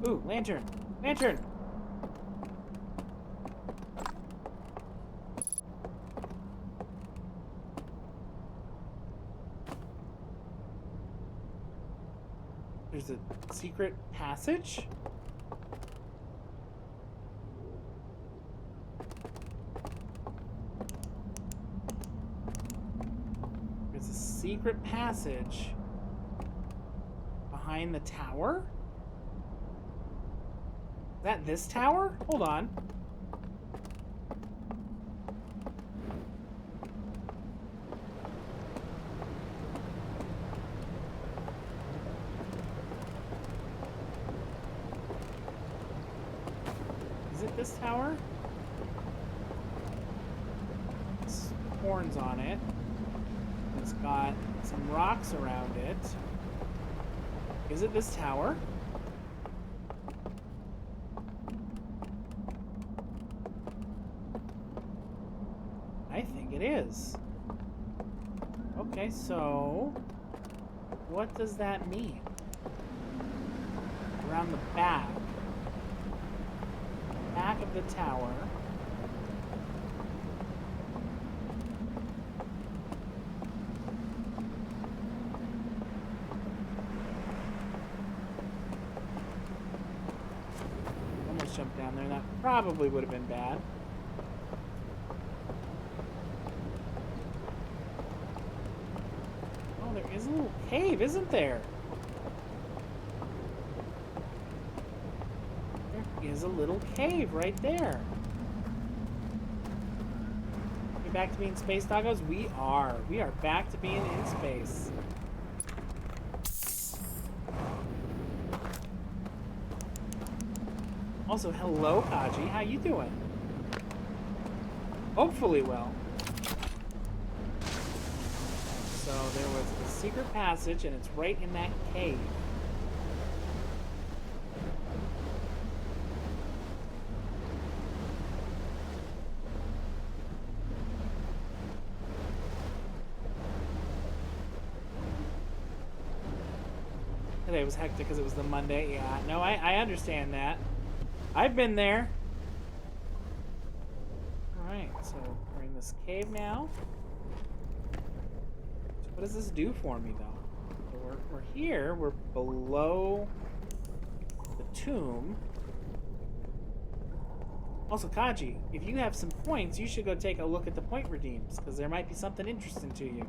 Ooh, lantern! Lantern! There's a secret passage? There's a secret passage behind the tower? Is that this tower? Hold on. this tower? It's horns on it. It's got some rocks around it. Is it this tower? I think it is. Okay, so what does that mean? Around the back of the tower. Almost jumped down there. That probably would have been bad. Oh, there is a little cave, isn't there? There is a little cave right there. We back to being space doggos? We are. We are back to being in space. Also, hello, Kaji. How you doing? Hopefully well. So there was a secret passage, and it's right in that cave. Today was hectic because it was the Monday. Yeah, no, I understand that. I've been there. Alright, so we're in this cave now. So what does this do for me, though? So we're here. We're below the tomb. Also, Kaji, if you have some points, you should go take a look at the point redeems, because there might be something interesting to you.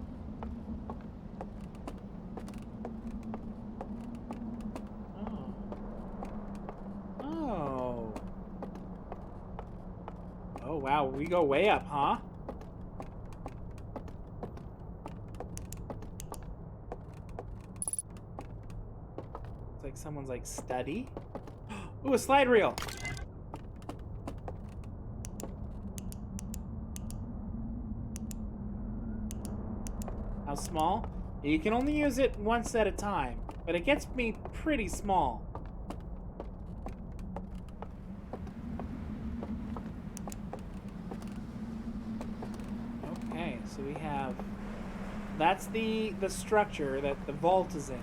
Oh, wow, we go way up, huh? It's like someone's like study. Ooh, a slide reel. How small? You can only use it once at a time, but it gets me pretty small. So we have, that's the structure that the vault is in.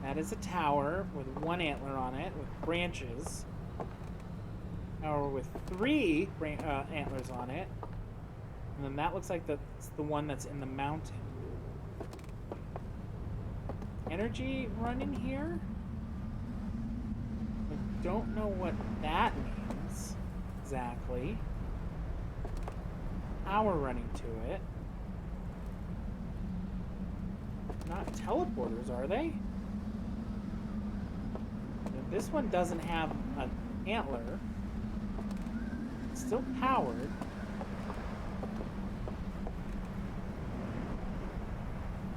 That is a tower with one antler on it, with branches. Tower with three antlers on it. And then that looks like that's the one that's in the mountain. Energy running here? I don't know what that means exactly. Power running to it. Not teleporters, are they? This one doesn't have an antler. It's still powered.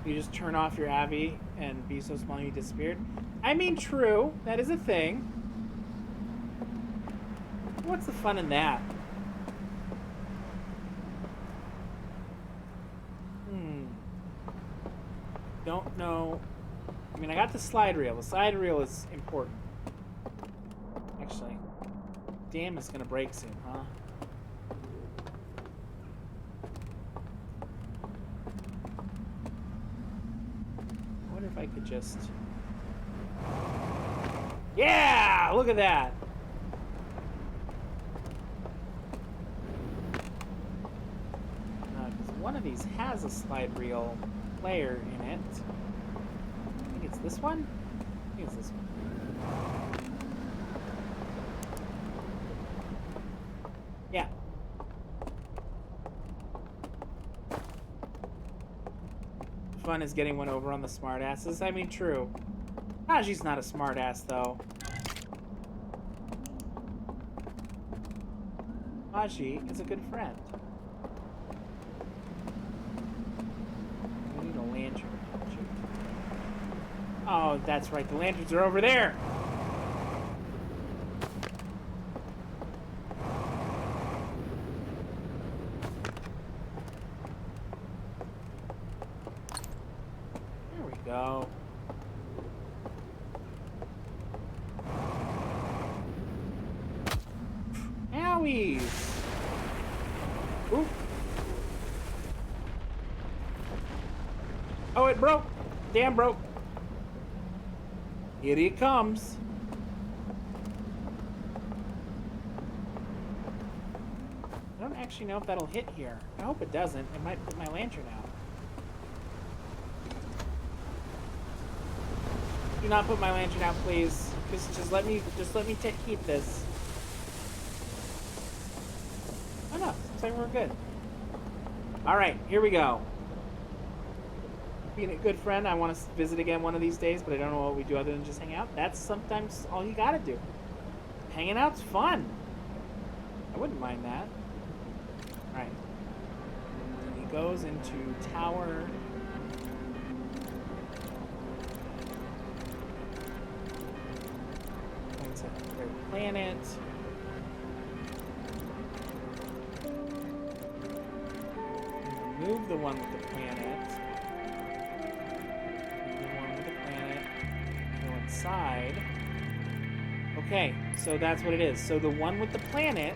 You just turn off your Abby and be so small you disappeared. I mean, true. That is a thing. What's the fun in that? Don't know. I mean, I got the slide reel. The slide reel is important. Actually, dam is gonna break soon, huh? I wonder if I could just... Yeah! Look at that! Because one of these has a slide reel player in it. I think it's this one? I think it's this one. Yeah. Fun is getting one over on the smartasses. I mean, true. Kaji's not a smartass, though. Kaji is a good friend. Lantern. Oh, that's right. The lanterns are over there. go. Owies! Oop. Oh, it broke! Damn broke! Here he comes. I don't actually know if that'll hit here. I hope it doesn't. It might put my lantern out. Do not put my lantern out, please. Just let me keep this. Oh no, looks like we're good. All right, here we go. Being a good friend, I want to visit again one of these days, but I don't know what we do other than just hang out. That's sometimes all you gotta do. Hanging out's fun. I wouldn't mind that. All right. And he goes into tower. Points at their planet. Remove the one with the planet. Remove the one with the planet. Go inside. Okay, so that's what it is. So the one with the planet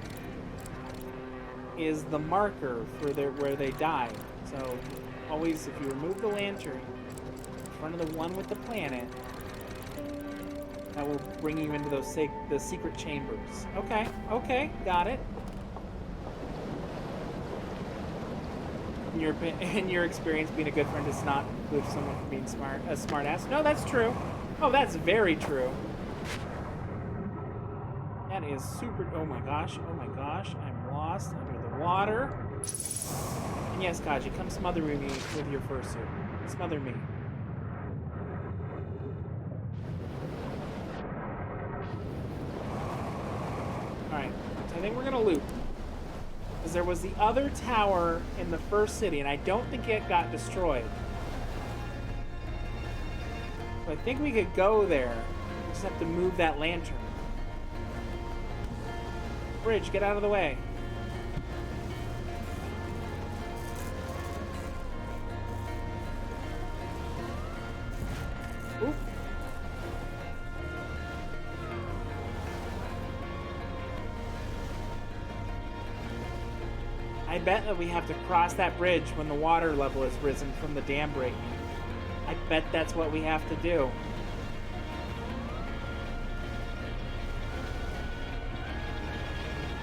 is the marker for where they died. So always, if you remove the lantern in front of the one with the planet, that will bring you into those the secret chambers. Okay, got it. In your experience, being a good friend does not include someone from being a smart ass. No, that's true. Oh, that's very true. That is super. Oh my gosh, I'm lost under the water. And yes, Kaji, come smother me with your fursuit. Smother me. Alright, so I think we're gonna loop. Because there was the other tower in the first city, and I don't think it got destroyed. So I think we could go there. We just have to move that lantern. Bridge, get out of the way. Oop. I bet that we have to cross that bridge when the water level is risen from the dam breaking. I bet that's what we have to do.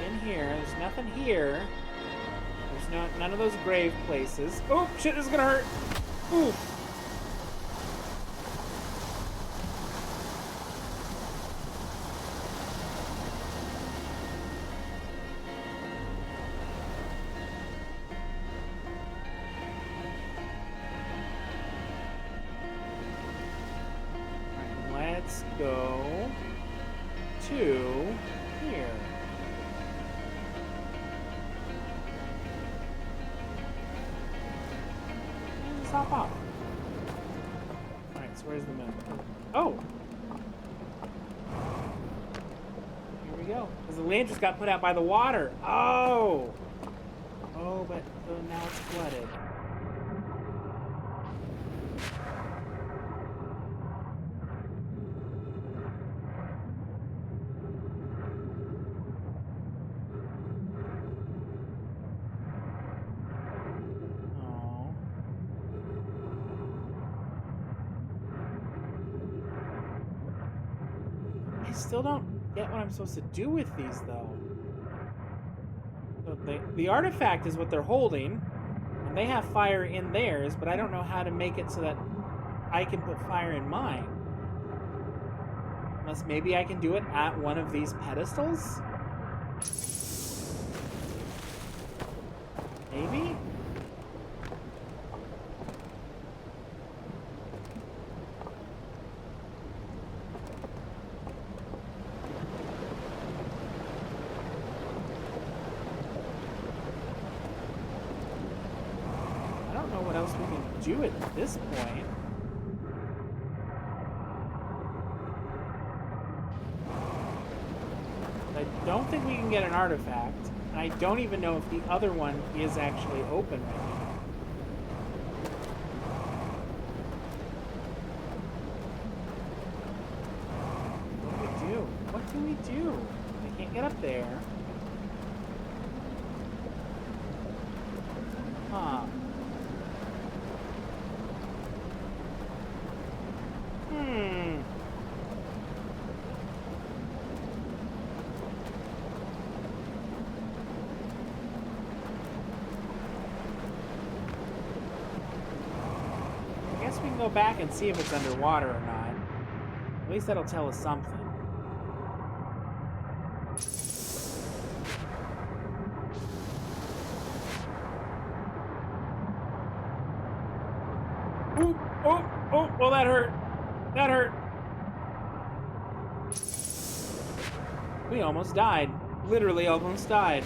In here, there's nothing here. There's none of those grave places. Oh, shit, this is gonna hurt. Ooh. Let's go to here. Let's hop off. Alright, so where's the moon? Oh! Here we go. Because the land just got put out by the water. Oh! Oh, but now it's flooded. I still don't get what I'm supposed to do with these, though. So the artifact is what they're holding, and they have fire in theirs, but I don't know how to make it so that I can put fire in mine. Unless maybe I can do it at one of these pedestals? Maybe? What else we can do at this point. I don't think we can get an artifact. And I don't even know if the other one is actually open right now. do? I can't get up there. Huh. I guess we can go back and see if it's underwater or not. At least that'll tell us something. Ooh, oh, well that hurt. That hurt. We almost died. Literally almost died.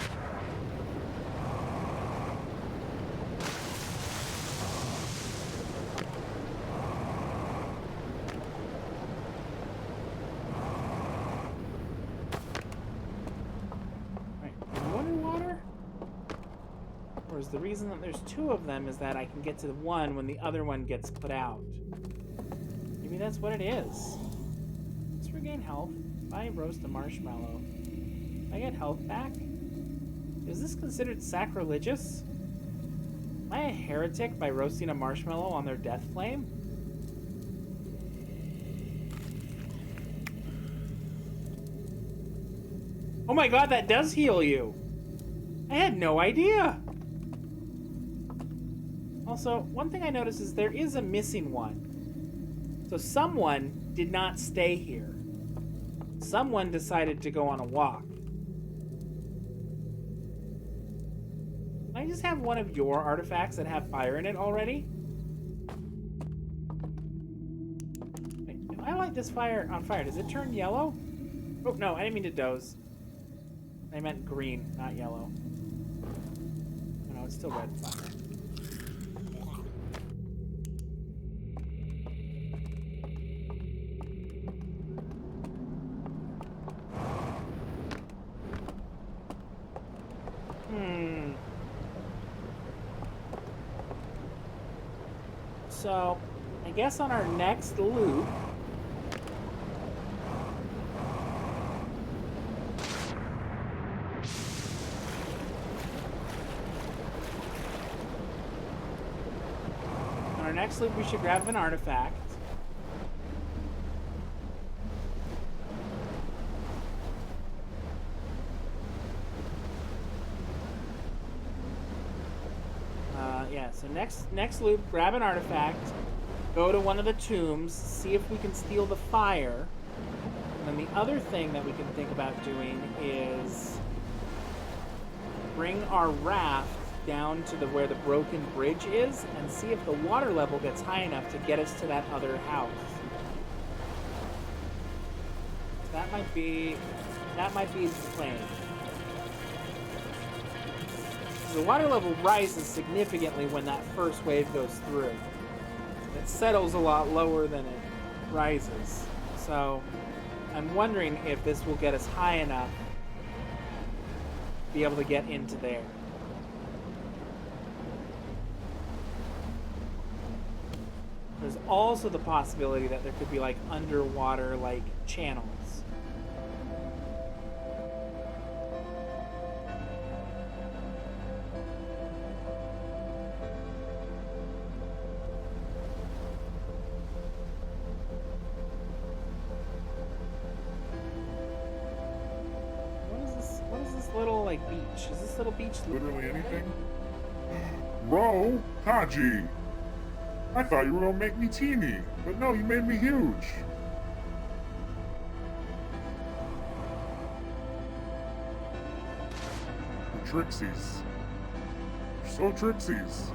The reason that there's two of them is that I can get to the one when the other one gets put out. Maybe that's what it is. Let's regain health. If I roast a marshmallow, if I get health back? Is this considered sacrilegious? Am I a heretic by roasting a marshmallow on their death flame? Oh my god, that does heal you! I had no idea! Also, one thing I noticed is there is a missing one. So someone did not stay here. Someone decided to go on a walk. Can I just have one of your artifacts that have fire in it already? Wait, if I light this fire on fire, does it turn yellow? Oh, no, I didn't mean to doze. I meant green, not yellow. Oh, no, it's still red fire. So, I guess on our next loop, we should grab an artifact. Yeah, so next loop, grab an artifact, go to one of the tombs, see if we can steal the fire. And then the other thing that we can think about doing is bring our raft down to where the broken bridge is and see if the water level gets high enough to get us to that other house. That might be the plan. The water level rises significantly when that first wave goes through. It settles a lot lower than it rises. So I'm wondering if this will get us high enough to be able to get into there. There's also the possibility that there could be like underwater like channels. What is this little like beach? Is this little beach Literally anything? Bro, Haji! I thought you were gonna make me teeny, but no, you made me huge. You're Trixies. You're so Trixies.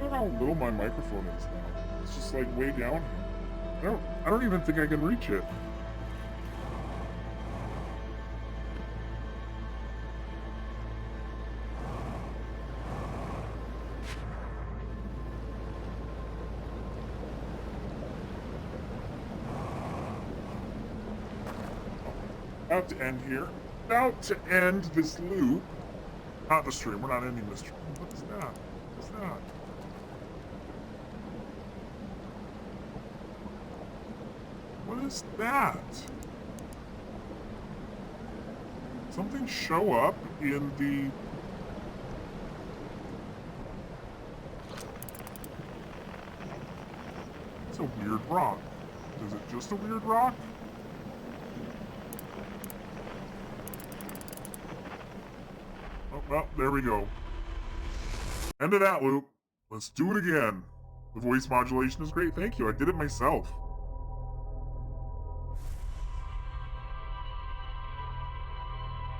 How little my microphone is now. It's just like way down here. I don't even think I can reach it. About to end here. About to end this loop. Not the stream. We're not ending the stream. What is that? What's that? What is that? Something show up in the... It's a weird rock. Is it just a weird rock? Oh, well, there we go. End of that loop. Let's do it again. The voice modulation is great. Thank you. I did it myself.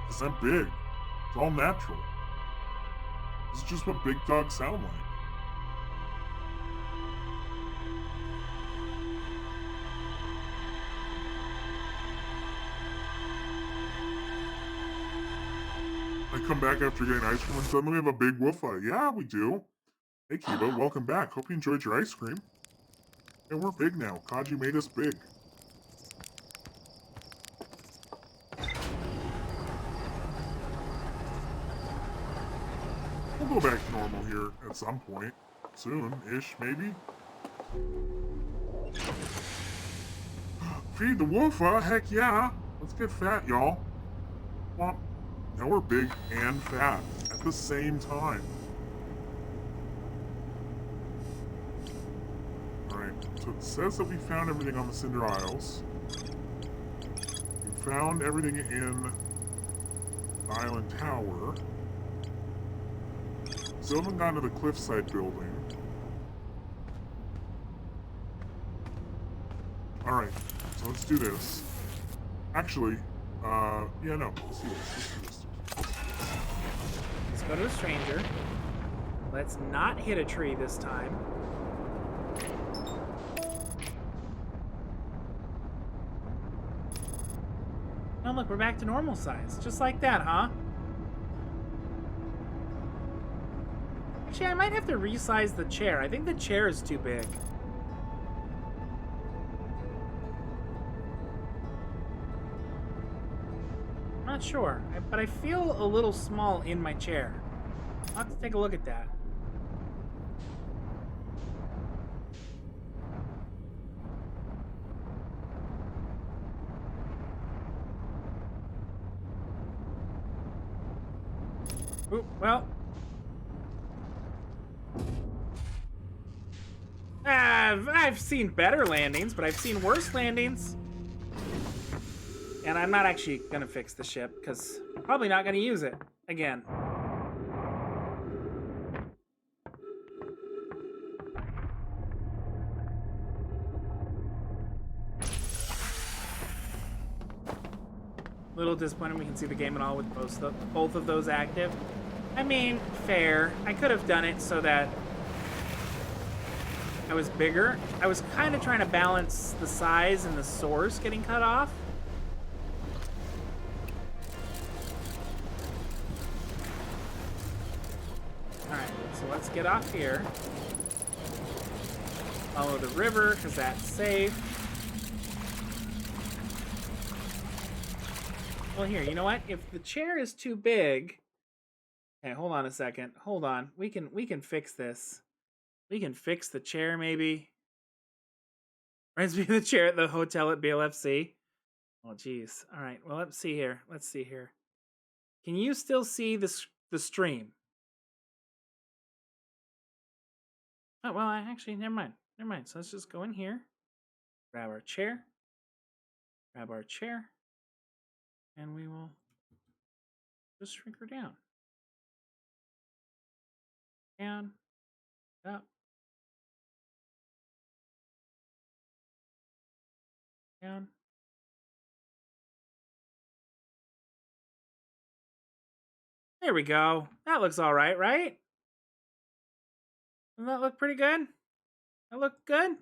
Because I'm big. It's all natural. This is just what big dogs sound like. I come back after getting ice cream and suddenly we have a big woofa. Yeah, we do. Hey, Kiba, welcome back. Hope you enjoyed your ice cream. Yeah, we're big now. Kaji made us big. We'll go back to normal here at some point. Soon-ish, maybe? Feed the woofa? Heck yeah! Let's get fat, y'all. Well, now we're big and fat at the same time. Alright, so it says that we found everything on the Cinder Isles. We found everything in the Island Tower. Still haven't gone to the cliffside building. Alright, so let's do this. Actually, yeah, no, let's do this. Let's go to a stranger. Let's not hit a tree this time. Oh, look, we're back to normal size. Just like that, huh? Actually, I might have to resize the chair. I think the chair is too big. I'm not sure, but I feel a little small in my chair. I'll have to take a look at that. Ooh, well. I've seen better landings, but I've seen worse landings. And I'm not actually gonna fix the ship, because I'm probably not gonna use it again. Little disappointed we can see the game and all with both of those active. I mean, fair. I could have done it so that I was bigger. I was kind of trying to balance the size and the source getting cut off. Alright, so let's get off here. Follow the river, because that's safe. Well, here, you know what? If the chair is too big... Okay, hold on a second. Hold on. We can fix this. We can fix the chair, maybe. Reminds me of the chair at the hotel at BLFC. Oh, geez. All right. Well, let's see here. Let's see here. Can you still see the stream? Oh, well, actually, never mind. Never mind. So let's just go in here. Grab our chair. Grab our chair. And we will just shrink her down. Down. Up. Down. There we go. That looks all right, right? Doesn't that look pretty good? That look good?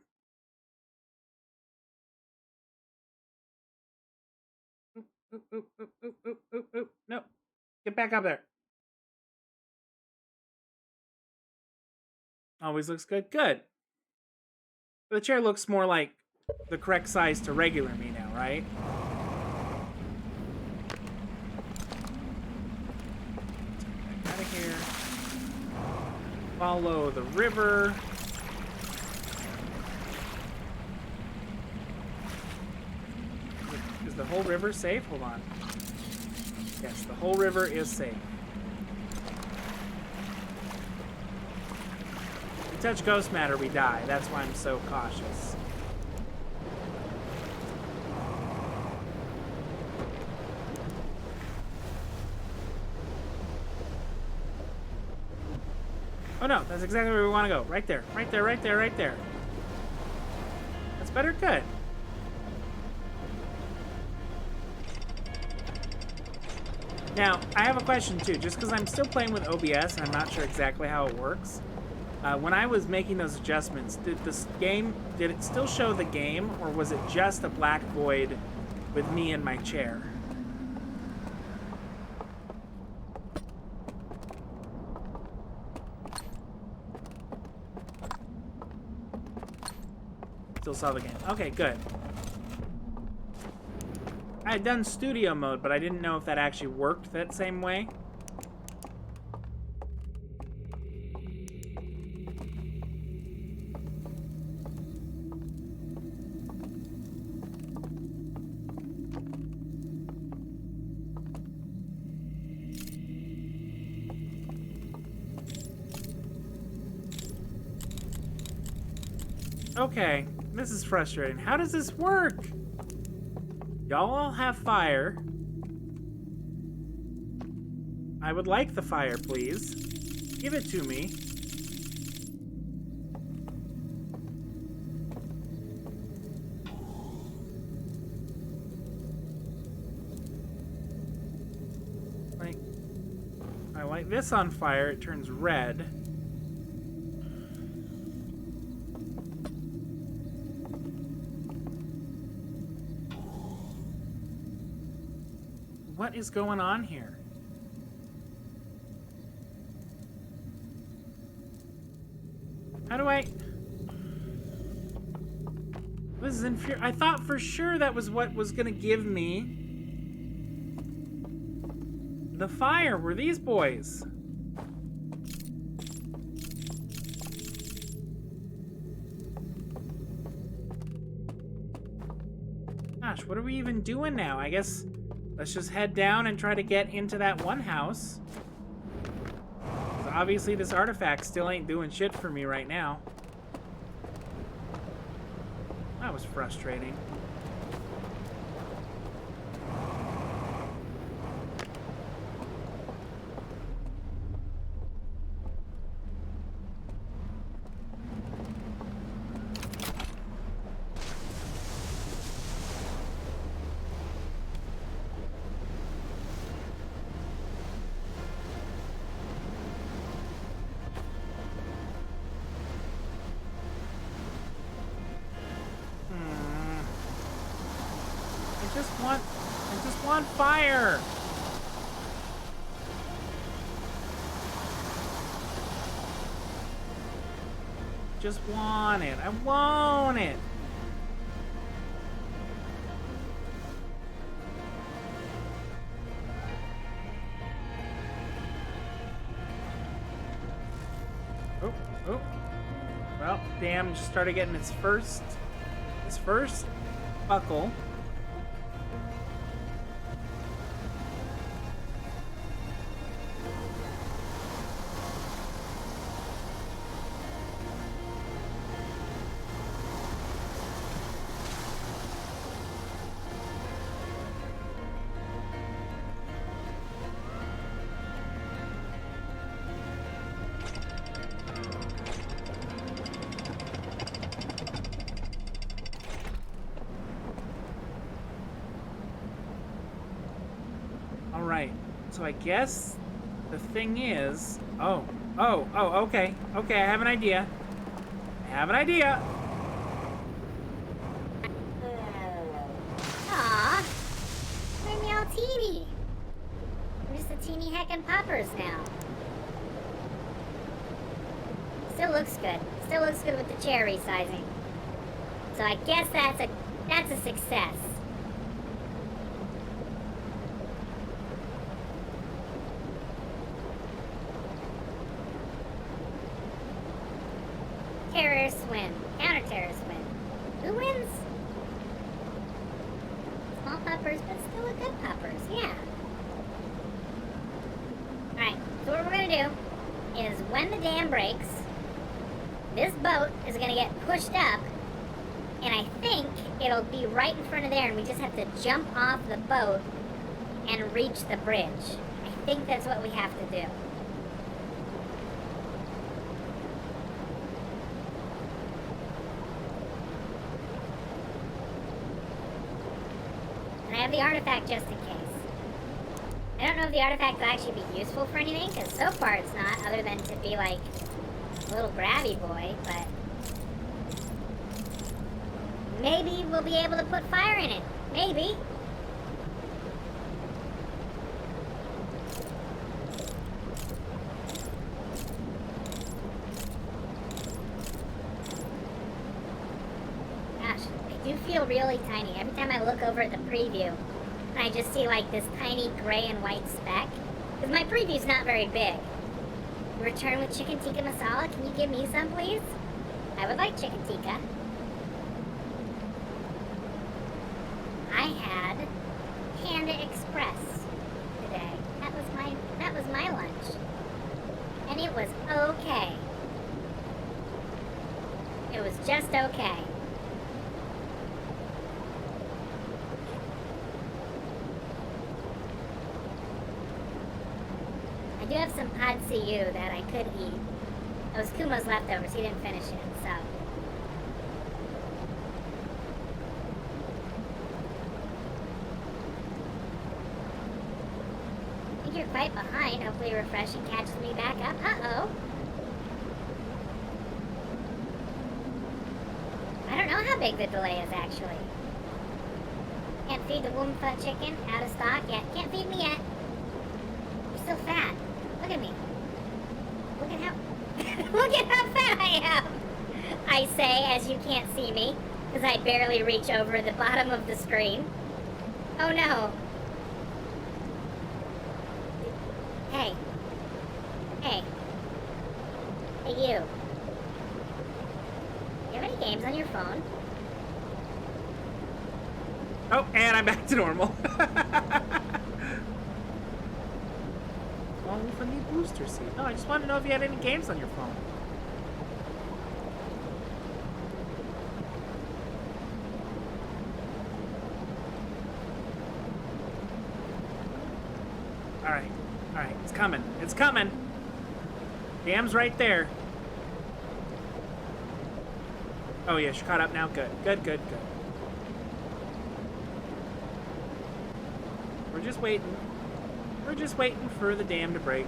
Oop, oop, oop, oop, oop, oop, oop, oop. No. Get back up there. Always looks good. Good. The chair looks more like the correct size to regular me now, right? here. Follow the river. Is the whole river safe? Hold on. Yes, the whole river is safe. If we touch ghost matter, we die. That's why I'm so cautious. Oh no, that's exactly where we want to go. Right there, right there, right there, right there. That's better? Good. Now, I have a question too, just because I'm still playing with OBS and I'm not sure exactly how it works. When I was making those adjustments, did it still show the game, or was it just a black void with me in my chair? Still saw the game. Okay, good. I had done studio mode, but I didn't know if that actually worked that same way. Okay, this is frustrating. How does this work? Y'all all have fire. I would like the fire, please. Give it to me. Like, I light this on fire, it turns red. What is going on here? How do I... This is infuriating. I thought for sure that was what was gonna give me the fire, were these boys. Gosh, what are we even doing now? I guess let's just head down and try to get into that one house. 'Cause obviously this artifact still ain't doing shit for me right now. That was frustrating. I just want fire. Just want it. I want it. Oh. Well, damn, just started getting its first buckle. So I guess the thing is... Oh, okay. Okay, I have an idea. Aw, made me all teeny. I'm just a teeny heckin' poppers now. Still looks good. Still looks good with the chair resizing. So I guess that's a success. Terrorists win. Counter-terrorists win. Who wins? Small puppers, but still a good puppers. Yeah. Alright, so what we're going to do is when the dam breaks, this boat is going to get pushed up, and I think it'll be right in front of there, and we just have to jump off the boat and reach the bridge. I think that's what we have to do. And I have the artifact just in case. I don't know if the artifact will actually be useful for anything, because so far it's not, other than to be like a little grabby boy, but maybe we'll be able to put fire in it. Maybe. Gosh, I do feel really tiny. Every time I look over at the preview, and I just see like this tiny gray and white speck. Because my preview's not very big. Return with chicken tikka masala. Can you give me some, please? I would like chicken tikka. I had Panda Express today. That was my lunch. And it was okay. It was just okay. I do have some pad see ew that I could eat. It was Kumo's leftovers. He didn't finish it, so. I think you're quite behind. Hopefully refreshing catches me back up. Uh-oh. I don't know how big the delay is, actually. Can't feed the Woomfa chicken. Out of stock yet. Can't feed me yet. You're still fat. Look at me. Look at how look at how fat I am. I say as you can't see me, because I barely reach over the bottom of the screen. Oh no. Hey. Hey. Hey you. Do you have any games on your phone? Oh, and I'm back to normal. Oh, from the booster seat. No, I just wanted to know if you had any games on your phone. Alright, it's coming. It's coming. Dam's right there. Oh yeah, she caught up now. Good. We're just waiting. We're just waiting for the dam to break.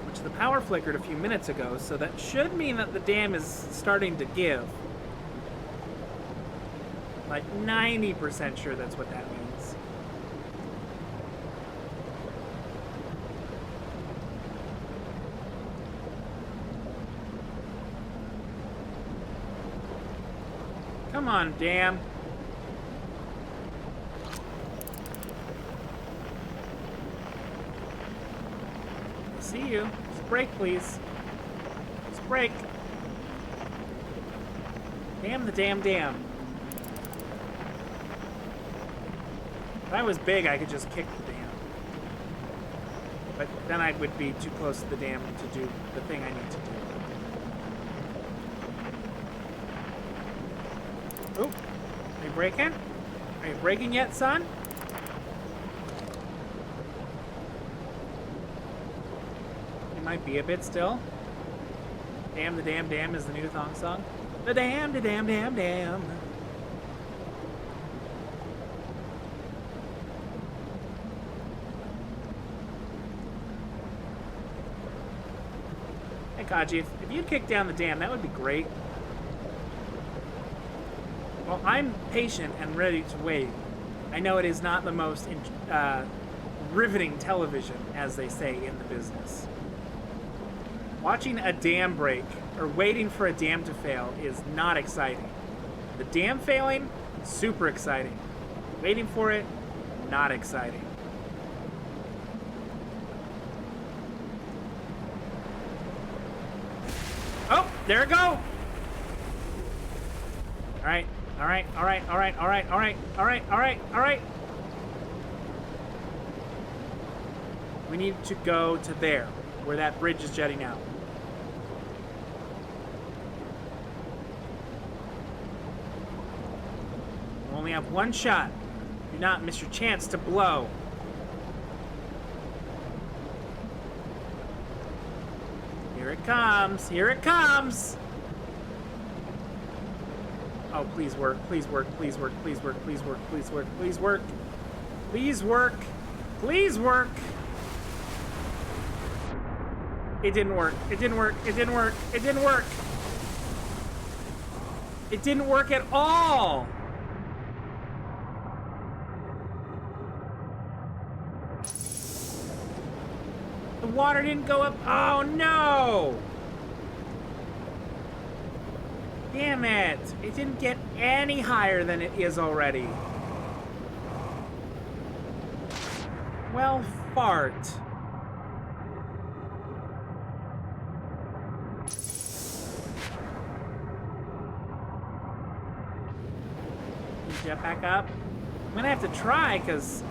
Which the power flickered a few minutes ago, so that should mean that the dam is starting to give. Like 90% sure that's what that means. Come on, dam. See you. Just brake, please. Just brake. Damn the damn dam. If I was big, I could just kick the dam. But then I would be too close to the dam to do the thing I need to do. Oop. Are you braking? Are you braking yet, son? Might be a bit still. Damn the damn dam is the new thong song. The damn damn dam. Hey Kaji, if you'd kick down the dam, that would be great. Well, I'm patient and ready to wait. I know it is not the most riveting television, as they say in the business. Watching a dam break, or waiting for a dam to fail, is not exciting. The dam failing, super exciting. Waiting for it, not exciting. There it go. All right. All right. All right. All right. All right. All right. All right. All right. All right. We need to go to there, where that bridge is jetting out. You only have one shot. Do not miss your chance to blow. Here it comes. Here it comes. Oh, please work. Please work. Please work. Please work. Please work. Please work. Please work. Please work. Please work. It didn't work. It didn't work. It didn't work. It didn't work. It didn't work at all. The water didn't go up. Oh, no. Damn it. It didn't get any higher than it is already. Well, fart. Jet back up. I'm gonna have to try because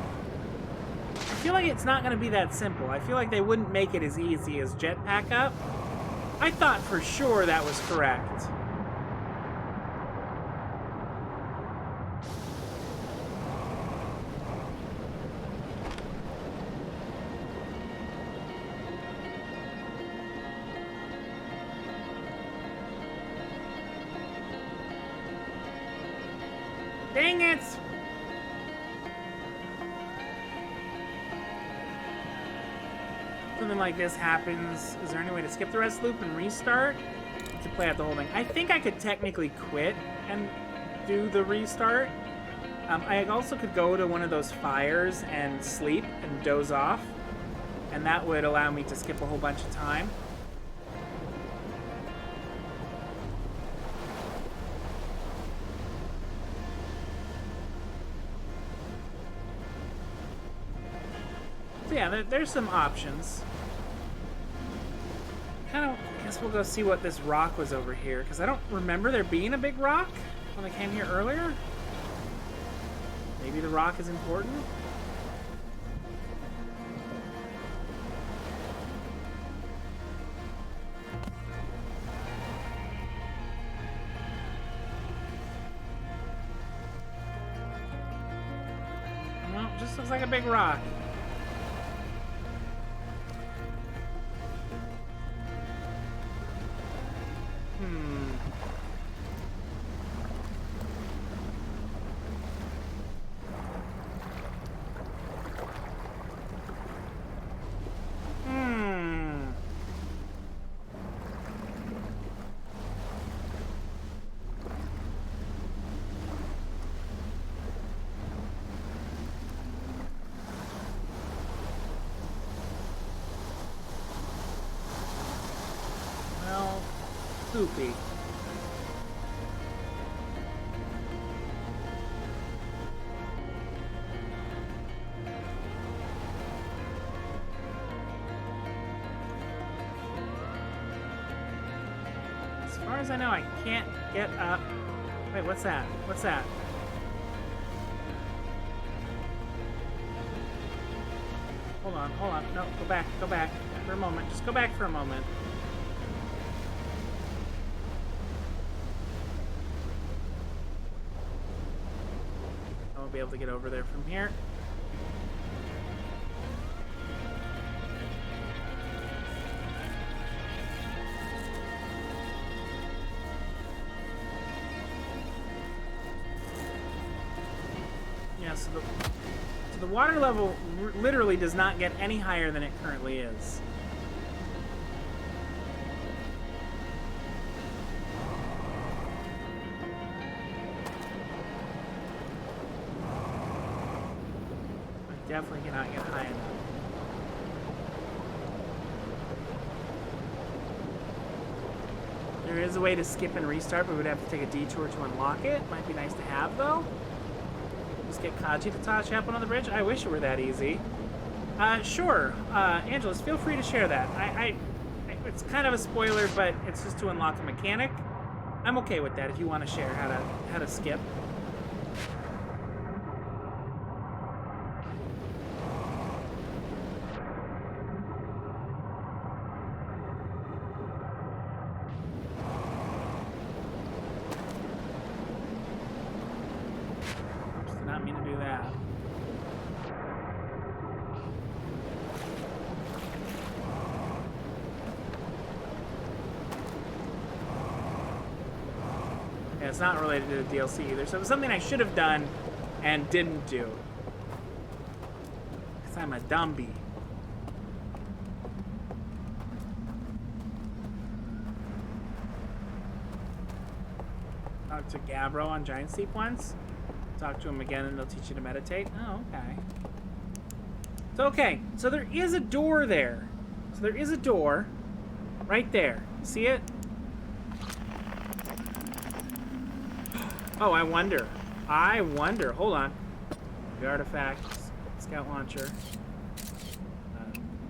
I feel like it's not gonna be that simple. I feel like they wouldn't make it as easy as jetpack up. I thought for sure that was correct. Dang it! Something like this happens. Is there any way to skip the rest loop and restart? To play out the whole thing. I think I could technically quit and do the restart. I also could go to one of those fires and sleep and doze off. And that would allow me to skip a whole bunch of time. So yeah, there's some options. I guess we'll go see what this rock was over here, because I don't remember there being a big rock when I came here earlier. Maybe the rock is important. Well, it just looks like a big rock. Poopy. As far as I know, I can't get up. Wait, what's that? What's that? Hold on, hold on. No, go back for a moment. Just go back for a moment. Be able to get over there from here. Yeah, so the water level literally does not get any higher than it currently is. Definitely cannot get high enough. There is a way to skip and restart, but we'd have to take a detour to unlock it. Might be nice to have, though. Just get Kaji to touch up on the bridge. I wish it were that easy. Sure. Angelus, feel free to share that. it's kind of a spoiler, but it's just to unlock a mechanic. I'm okay with that if you want to share how to skip. Did not mean to do that. Yeah, it's not related to the DLC either, so it was something I should have done and didn't do. Because I'm a dumby. Talk to Gabbro on Giant Steep once. Talk to him again and he'll teach you to meditate. Oh, okay. So, okay. So there is a door there. So there is a door right there. You see it? Oh, I wonder. Hold on. The artifacts. Scout launcher.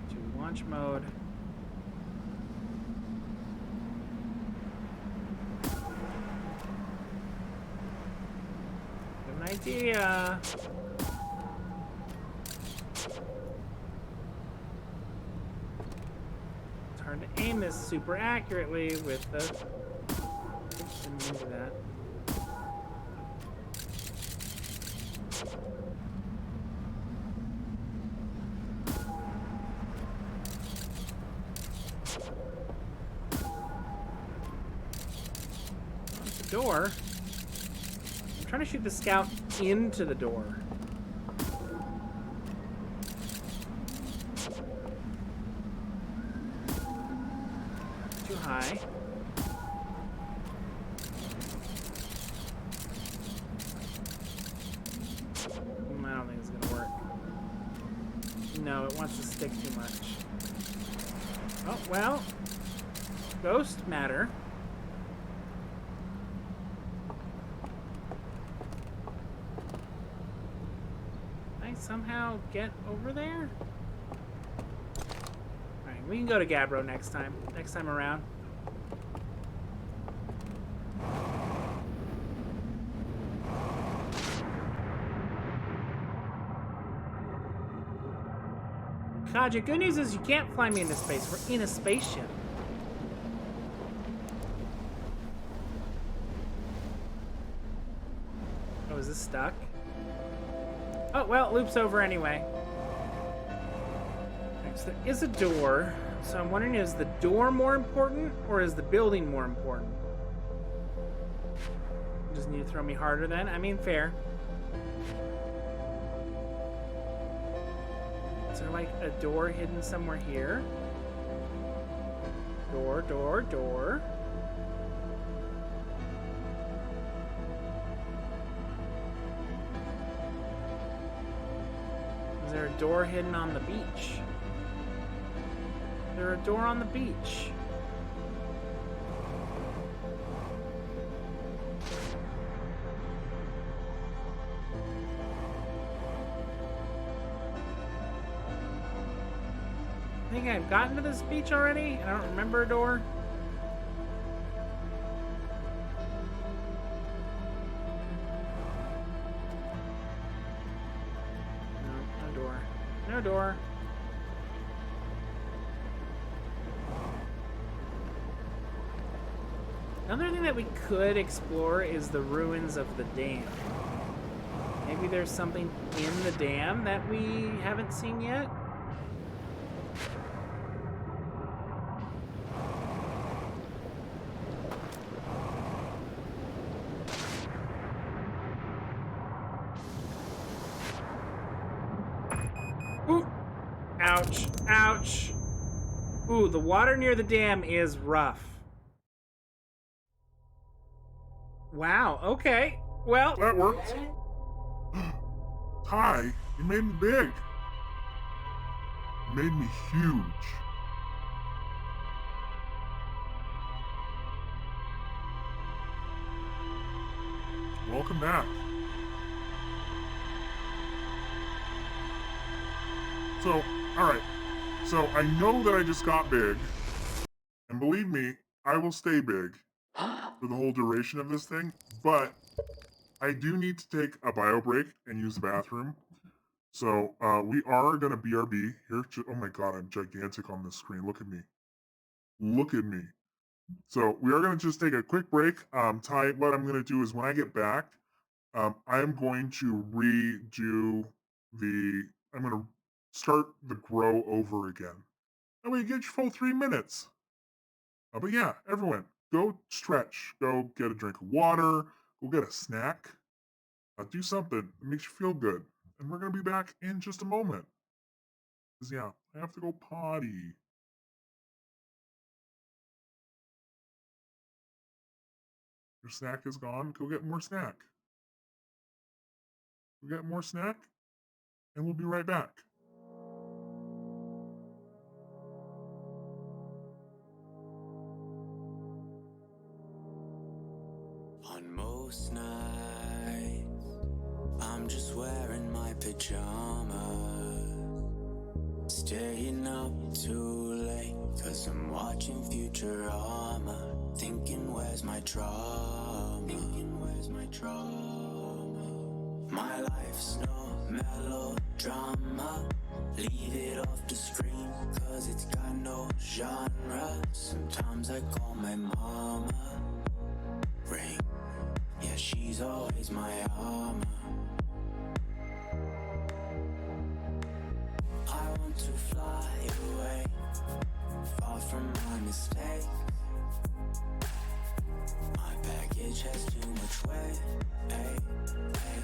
To launch mode. Have an idea. It's hard to aim this super accurately with the... Didn't mean to do that. Door. I'm trying to shoot the scout into the door. Too high. I don't think it's gonna work. No, it wants to stick too much. Oh, well. Ghost matter. Somehow get over there? Alright, we can go to Gabbro next time around. Kaja, good news is you can't fly me into space. We're in a spaceship. Oh, is this stuck? Oh, well, it loops over anyway. Right, so there is a door. So I'm wondering, is the door more important or is the building more important? You just need to throw me harder then? I mean, fair. Is there like a door hidden somewhere here? Door, door, door. Is there a door hidden on the beach? Is there a door on the beach? I think I've gotten to this beach already. I don't remember a door. No door. Another thing that we could explore is the ruins of the dam. Maybe there's something in the dam that we haven't seen yet? Ooh! Ouch. Ouch. Ooh, the water near the dam is rough. Wow, okay. Well... That worked. Ty, you made me big. You made me huge. Welcome back. So, alright. So, I know that I just got big. believe me, I will stay big for the whole duration of this thing, but I do need to take a bio break and use the bathroom. So we are gonna BRB here. Oh my god, I'm gigantic on this screen. Look at me. Look at me. So we are gonna just take a quick break. Ty, what I'm gonna do is when I get back, I am going to redo the. I'm gonna start the grow over again. That way you get your full 3 minutes. But yeah, everyone, go stretch. Go get a drink of water. Go get a snack. Do something that makes you feel good. And we're gonna be back in just a moment. 'Cause yeah, I have to go potty. Your snack is gone. Go get more snack. Go get more snack, and we'll be right back. On most nights, I'm just wearing my pajamas, staying up too late, 'cause I'm watching Futurama, thinking where's my drama, my life's no melodrama, leave it off the screen, 'cause it's got no genre. Sometimes I call my mama, ring, yeah, she's always my armor. I want to fly away, far from my mistakes. My baggage has too much weight, hey, hey.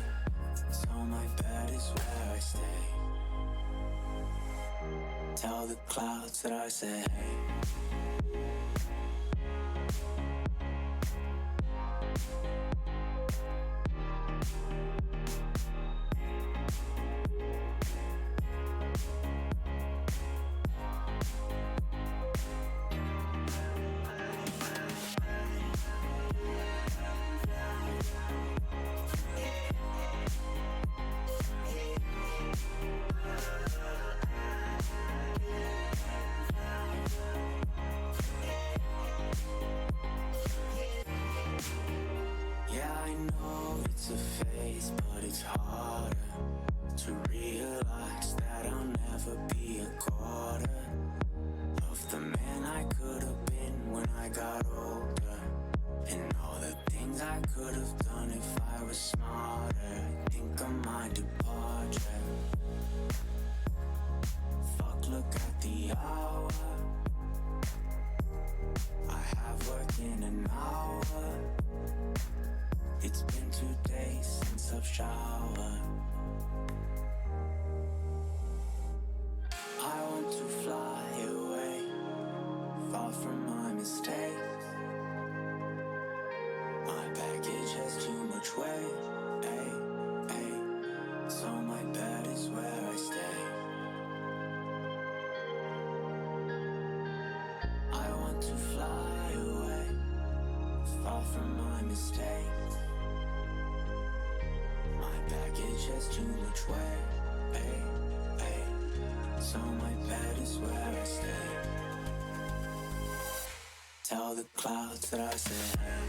So my bed is where I stay. Tell the clouds that I say hey. Yeah, I know it's a phase, but it's harder to realize that I'll never be a quarter of the man I could have been when I got older. And all the things I could have done if I was smarter. Think of my departure. Fuck, look at the hour. I have work in an hour. It's been 2 days since I've showered. I want to fly away, far from my mistakes. My baggage has too much weight, ay, ay. So my bed is where I stay. I want to fly away, far from my mistakes. My baggage has too much weight, ay, ay. So my bed is where I stay. Tell the clouds that I say hey.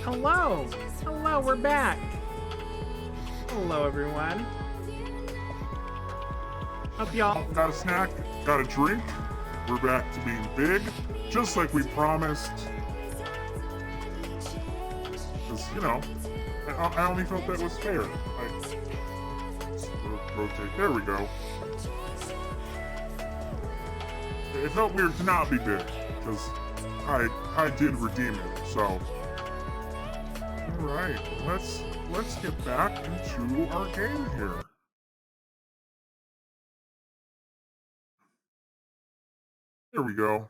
Hello! Hello, we're back! Hello, everyone. Hope y'all... Got a snack, got a drink. We're back to being big, just like we promised. Because, you know, I only felt that was fair. Rotate, there we go. It felt weird to not be big, because I did redeem it, so. Alright, let's get back into our game here. There we go.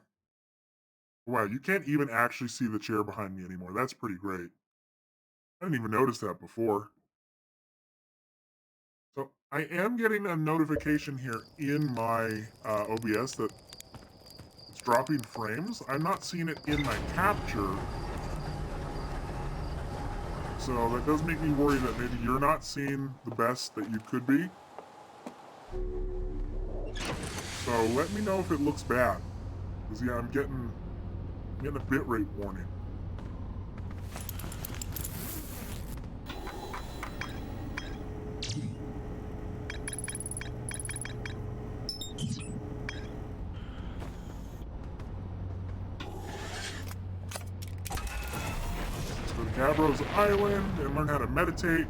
Wow, you can't even actually see the chair behind me anymore. That's pretty great. I didn't even notice that before. So I am getting a notification here in my OBS that it's dropping frames. I'm not seeing it in my capture. So that does make me worry that maybe you're not seeing the best that you could be. So let me know if it looks bad. Because yeah, I'm getting a bitrate warning. Let's go to Gabro's Island and learn how to meditate.